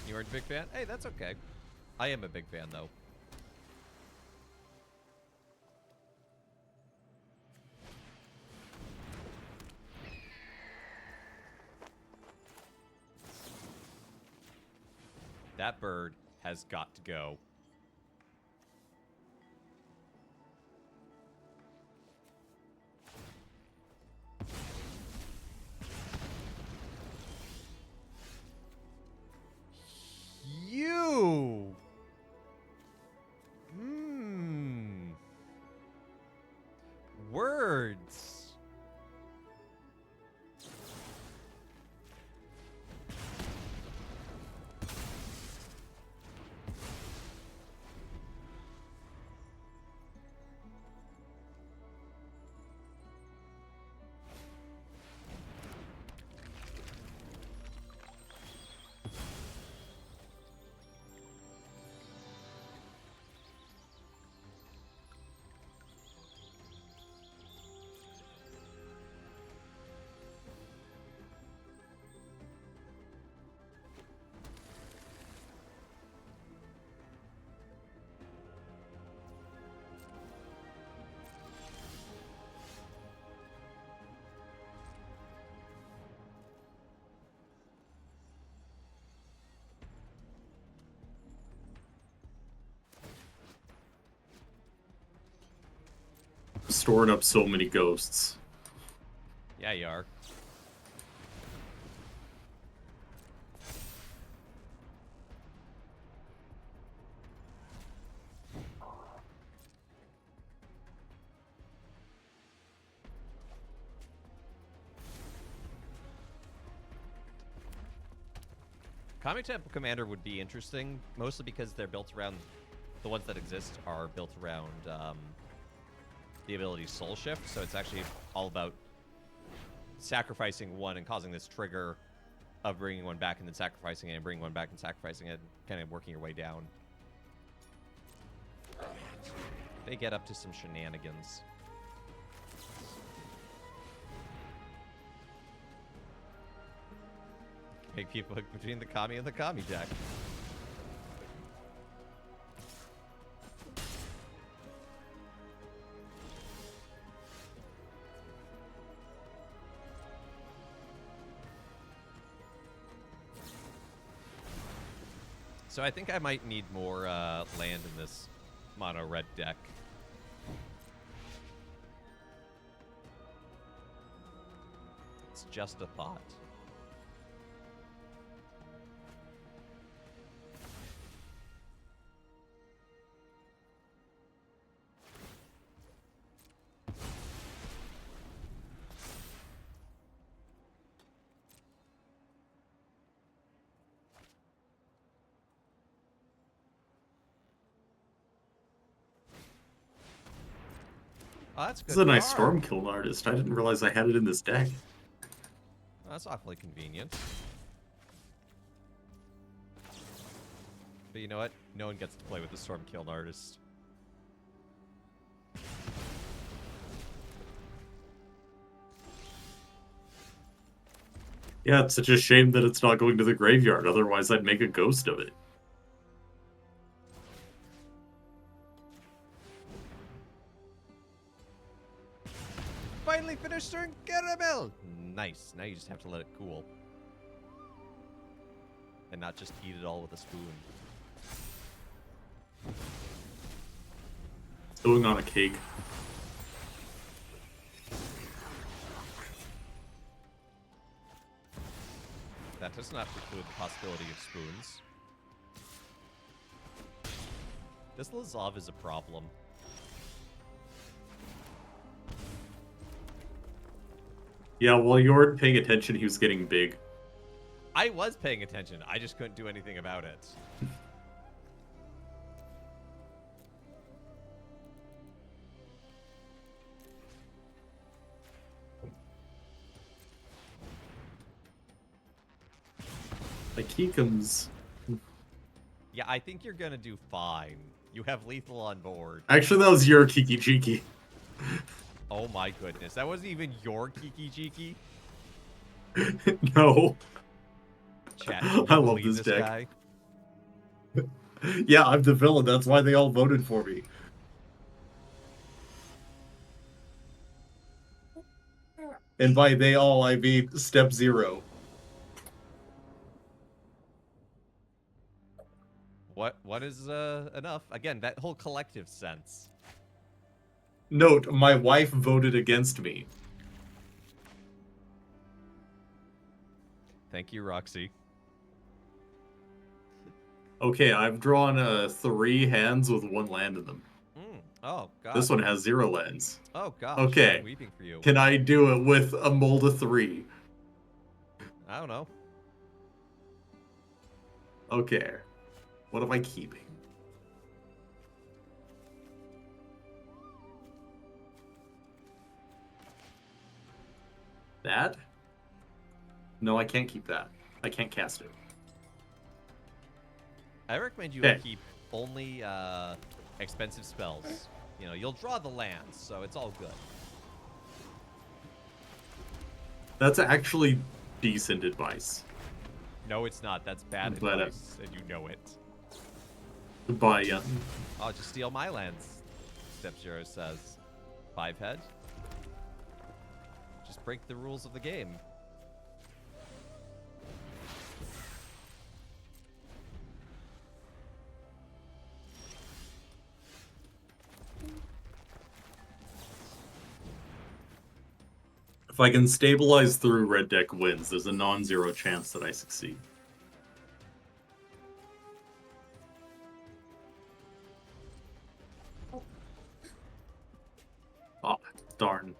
You aren't a big fan? Hey, that's okay. I am a big fan, though. That bird has got to go. You. Words. Storing up so many ghosts. Yeah, you are. Kami Temple Commander would be interesting, mostly because they're built around, the ones that exist are built around the ability Soul Shift, so it's actually all about sacrificing one and causing this trigger of bringing one back and then sacrificing it and bringing one back and sacrificing it, kind of working your way down. They get up to some shenanigans. Make people pick between the Kami and the Kami deck. So I think I might need more land in this mono red deck. It's just a thought. Oh, that's good. This is a nice card. Stormkill artist. I didn't realize I had it in this deck. That's awfully convenient. But you know what? No one gets to play with the Stormkill artist. Yeah, it's such a shame that it's not going to the graveyard. Otherwise, I'd make a ghost of it. Finally finished turn caramel! Nice. Now you just have to let it cool. And not just eat it all with a spoon. It's going on a cake. That does not preclude the possibility of spoons. This Lazav is a problem. Yeah, while you weren't paying attention, he was getting big. I was paying attention. I just couldn't do anything about it. The Kikums. Yeah, I think you're gonna do fine. You have lethal on board. Actually, that was your Kiki Jiki. Oh my goodness, that wasn't even your Kiki Jiki. No. Chat, can you I love believe this deck. guy? Yeah, I'm the villain. That's why they all voted for me. And by they all, I mean step 0. What is enough? Again, that whole collective sense. Note, my wife voted against me. Thank you, Roxy. Okay, I've drawn 3 hands with 1 land in them. Oh god. This one has 0 lands. Oh gosh. Okay. I'm weeping for you. Can I do it with a mold of 3? I don't know. Okay. What am I keeping? That? No, I can't keep that. I can't cast it. I recommend you Okay. keep only expensive spells. You know, you'll draw the lands, so it's all good. That's actually decent advice. No, it's not. That's bad But, advice, and you know it. But yeah, I'll just steal my lands. Step 0 says 5 head. Just break the rules of the game. if I can stabilize through red deck wins, there's a non-zero chance that I succeed. Oh, darn.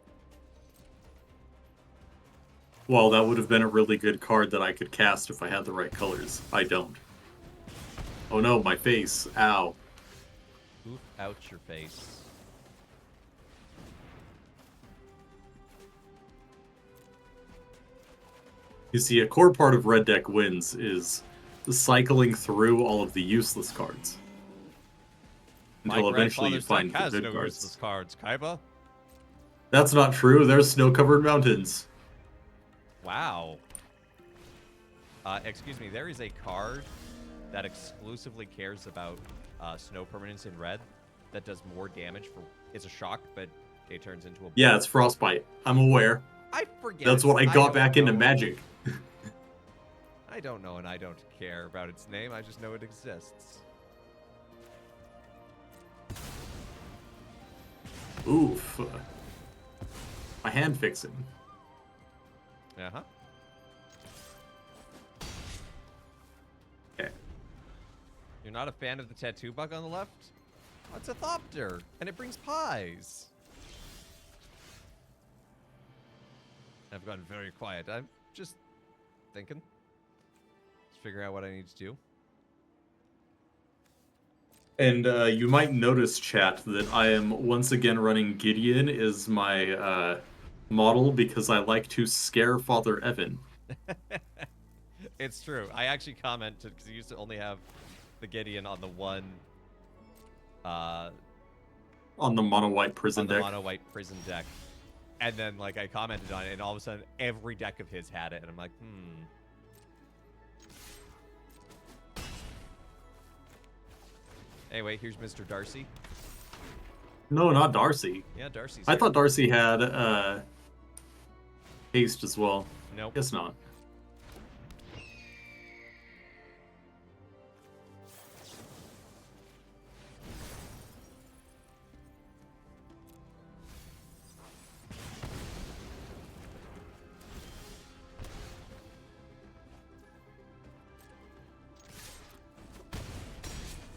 Well, that would have been a really good card that I could cast if I had the right colors. I don't. Oh no, my face. Ow. Oof, out your face. You see, a core part of red deck wins is cycling through all of the useless cards. Until My eventually you grandfather's find deck the has good no cards. useless cards. Kaiba? That's not true. There's snow-covered mountains. Wow. Excuse me, there is a card that exclusively cares about snow permanence in red that does more damage for... It's a shock, but it turns into a... Yeah, it's Frostbite. I'm aware. I forget. That's what I got don't back into know. Magic. I don't know, and I don't care about its name. I just know it exists. Oof. My hand fixing. Uh-huh. Okay. You're not a fan of the tattoo bug on the left? Oh, it's a Thopter, and it brings pies. I've gotten very quiet. I'm just thinking. Just figure out what I need to do. And you might notice, chat, that I am once again running Gideon as my model because I like to scare Father Evan. It's true. I actually commented because I used to only have the Gideon on the one On the mono-white prison on the deck. mono white prison deck. And then like I commented on it, and all of a sudden every deck of his had it, and I'm like, Anyway, here's Mr. Darcy. No, not Darcy. Yeah, Darcy's I here. thought Darcy had haste as well. Nope. Guess not.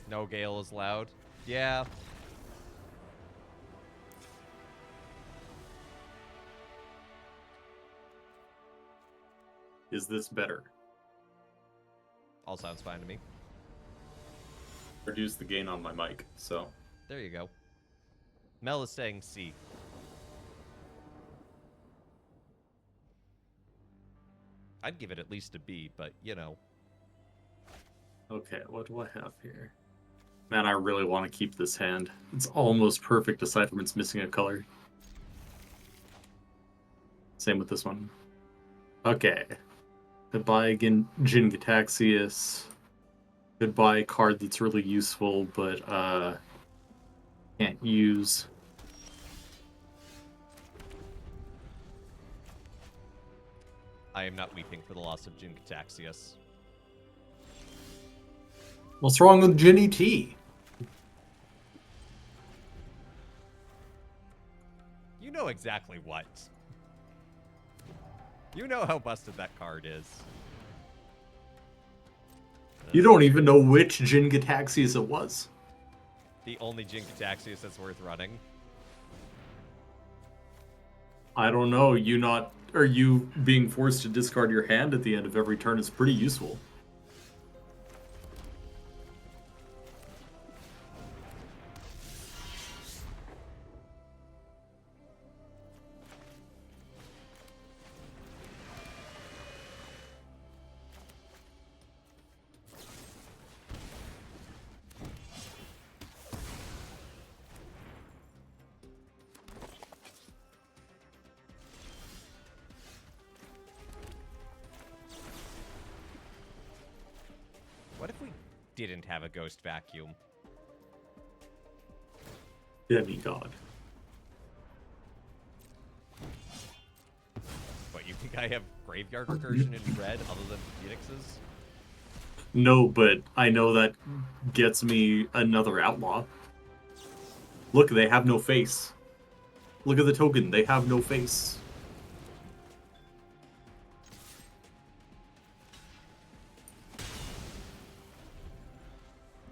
No Gale is loud. Yeah. Is this better? All sounds fine to me. Reduce the gain on my mic, so. There you go. Mel is saying C. I'd give it at least a B, but you know. Okay, what do I have here? Man, I really want to keep this hand. It's almost perfect aside from it's missing a color. Same with this one. Okay. Goodbye again, Jin Gataxius. Goodbye card that's really useful, but can't use. I am not weeping for the loss of Jin Gataxius. What's wrong with Ginny T? You know exactly what. You know how busted that card is. You don't even know which Jin Gataxius it was. The only Jin Gataxius that's worth running. I don't know. You being forced to discard your hand at the end of every turn is pretty useful. What if we didn't have a ghost vacuum? Demigod. What, you think I have graveyard recursion in red other than Phoenix's? No, but I know that gets me another outlaw. Look, they have no face. Look at the token. They have no face.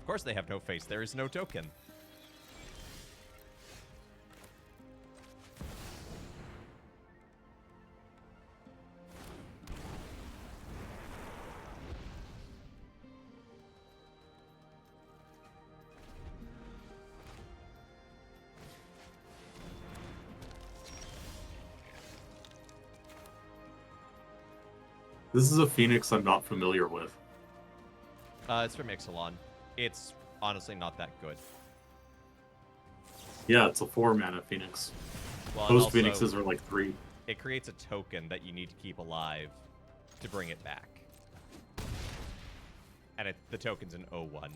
Of course they have no face. There is no token. This is a Phoenix I'm not familiar with. It's from Ixalan. It's honestly not that good. Yeah, it's a 4-mana Phoenix. Well, and Most also, Phoenixes are like 3. it creates a token that you need to keep alive to bring it back. And the token's an 0-1.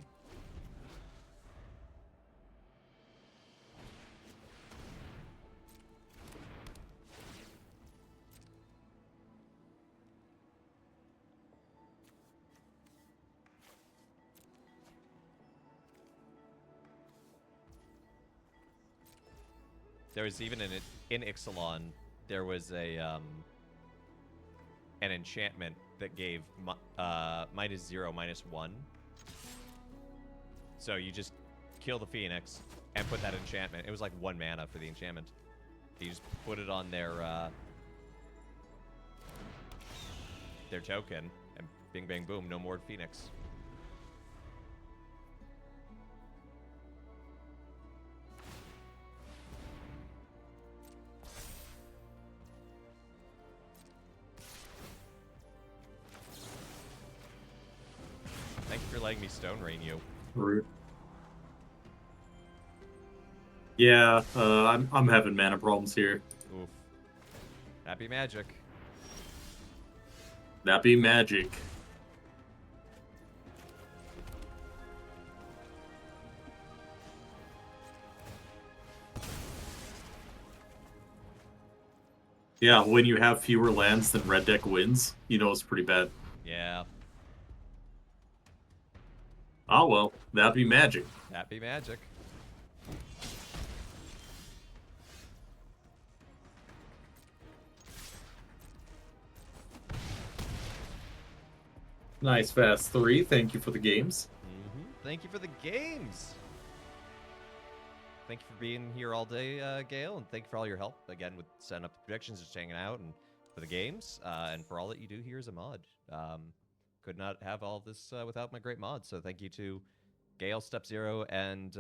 There was even in Ixalan, there was a an enchantment that gave -0, -1. So you just kill the Phoenix and put that enchantment. It was like 1 mana for the enchantment. You just put it on their token, and bing, bang, boom, no more Phoenix. Thank you for letting me stone rain you. Rude. Yeah, I'm having mana problems here. Oof. Happy magic. That be magic. Yeah, when you have fewer lands than red deck wins, you know it's pretty bad. Yeah, Oh well, that be magic. happy magic. Nice fast 3. Thank you for the games. Thank you for the games. Thank you for being here all day, Gale, and thank you for all your help again with setting up the predictions, just hanging out, and for the games, and for all that you do here as a mod. Could not have all this without my great mods. So thank you to Gale, Step Zero, and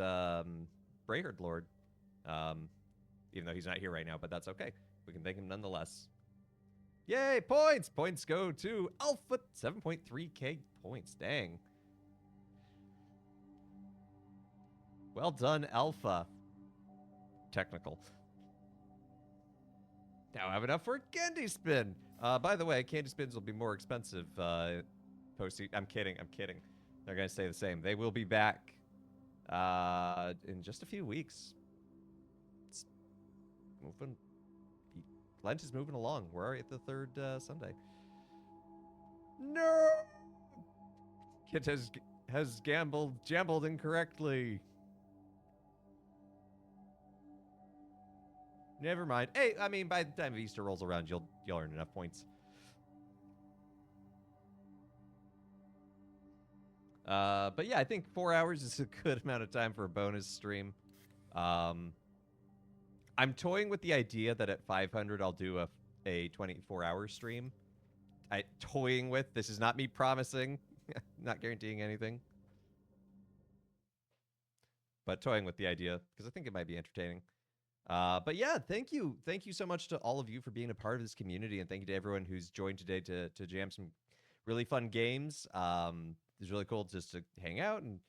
Brayherd Lord. Even though he's not here right now, but that's okay. We can thank him nonetheless. Yay, points! Points go to Alpha, 7.3k points. Dang. Well done, Alpha. Technical. Now I have enough for a candy spin. By the way, candy spins will be more expensive. I'm kidding. They're gonna stay the same. They will be back in just a few weeks. It's moving. Lent is moving along. We're already at the third Sunday. No. Kit has jambled incorrectly. Never mind. Hey, I mean, by the time Easter rolls around, you'll earn enough points. But yeah, I think 4 hours is a good amount of time for a bonus stream. I'm toying with the idea that at 500 I'll do a 24-hour stream. Toying with. This is not me promising. Not guaranteeing anything. But toying with the idea because I think it might be entertaining. But yeah, thank you so much to all of you for being a part of this community, and thank you to everyone who's joined today to jam some really fun games. It's really cool just to hang out and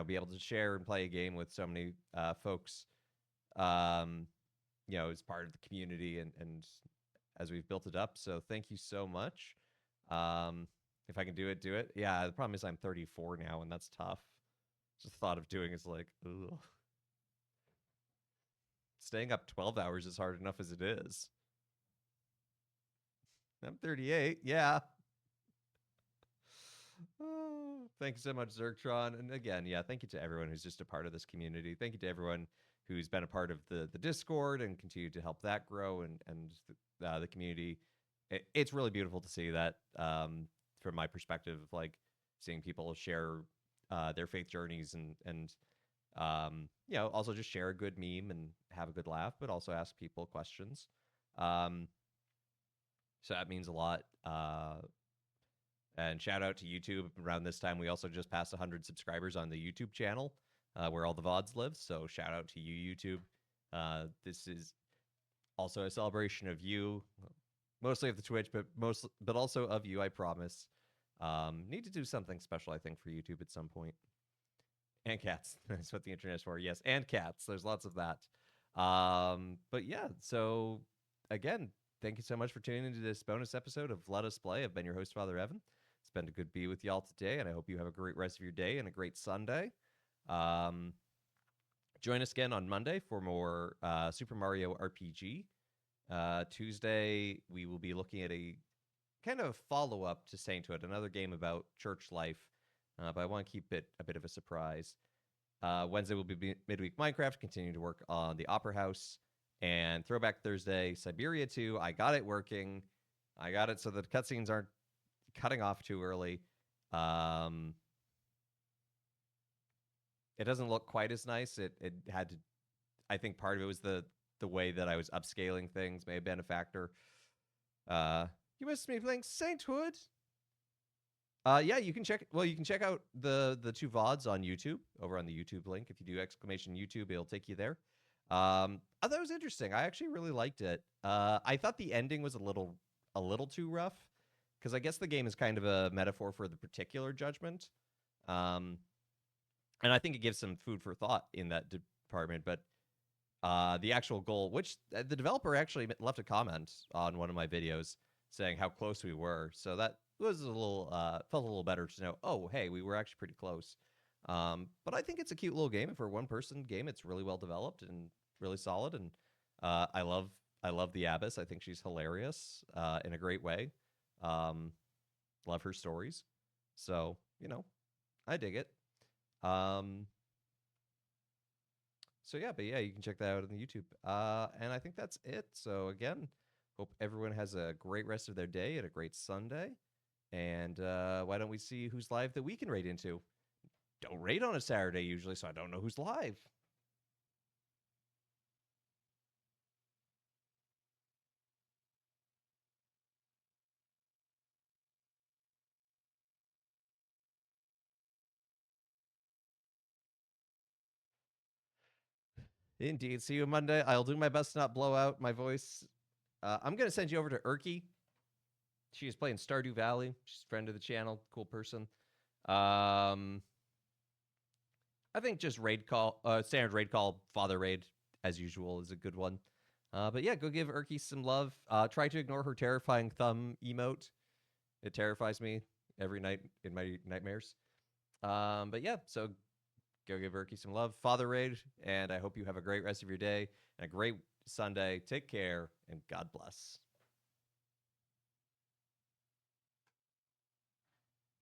be able to share and play a game with so many folks. As part of the community and as we've built it up. So thank you so much. If I can do it, do it. Yeah, the problem is I'm 34 now, and that's tough. Just the thought of doing is like, ugh. Staying up 12 hours is hard enough as it is. I'm 38. Yeah. Thank you so much, Zerktron. And again, yeah, thank you to everyone who's just a part of this community. Thank you to everyone who's been a part of the Discord and continue to help that grow and the community. It's really beautiful to see that from my perspective, like seeing people share their faith journeys and also just share a good meme and have a good laugh, but also ask people questions. So that means a lot. And shout out to YouTube. Around this time, we also just passed 100 subscribers on the YouTube channel, where all the VODs live. So shout out to you, YouTube. This is also a celebration of you, mostly of the Twitch, but also of you, I promise. Need to do something special, I think, for YouTube at some point. And cats. That's what the internet's for. Yes, and cats. There's lots of that. But yeah, so again, thank you so much for tuning into this bonus episode of Let Us Play. I've been your host, Father Evan. It's been a good be with y'all today, and I hope you have a great rest of your day and a great Sunday. Join us again on Monday for more Super Mario RPG. Tuesday, we will be looking at a kind of follow-up to Sainthood, another game about church life, but I want to keep it a bit of a surprise. Wednesday will be Midweek Minecraft, continuing to work on the Opera House. And Throwback Thursday, Siberia 2. I got it working. I got it so that cutscenes aren't cutting off too early. It doesn't look quite as nice. It had to. I think part of it was the way that I was upscaling things may have been a factor. You missed me playing Sainthood. Yeah, you can check. Well, you can check out the two VODs on YouTube over on the YouTube link. If you do !YouTube, it'll take you there. I thought it was interesting. I actually really liked it. I thought the ending was a little too rough, because I guess the game is kind of a metaphor for the particular judgment. And I think it gives some food for thought in that department. But the actual goal, which the developer actually left a comment on one of my videos saying how close we were. So that was a little, felt a little better to know, oh, hey, we were actually pretty close. But I think it's a cute little game. For a one-person game, it's really well developed and really solid. And I love the Abbess. I think she's hilarious in a great way. Love her stories. So, I dig it. So yeah, but yeah, you can check that out on the YouTube. And I think that's it. So again, hope everyone has a great rest of their day and a great Sunday. And why don't we see who's live that we can raid into? Don't raid on a Saturday usually, so I don't know who's live. Indeed. See you Monday. I'll do my best to not blow out my voice. I'm going to send you over to Urki. She is playing Stardew Valley. She's a friend of the channel. Cool person. I I think just raid call, standard raid call, father raid as usual is a good one. But yeah, go give Urki some love. Try to ignore her terrifying thumb emote. It terrifies me every night in my nightmares. But yeah, so go give Urki some love, father raid, and I hope you have a great rest of your day and a great Sunday. Take care and God bless.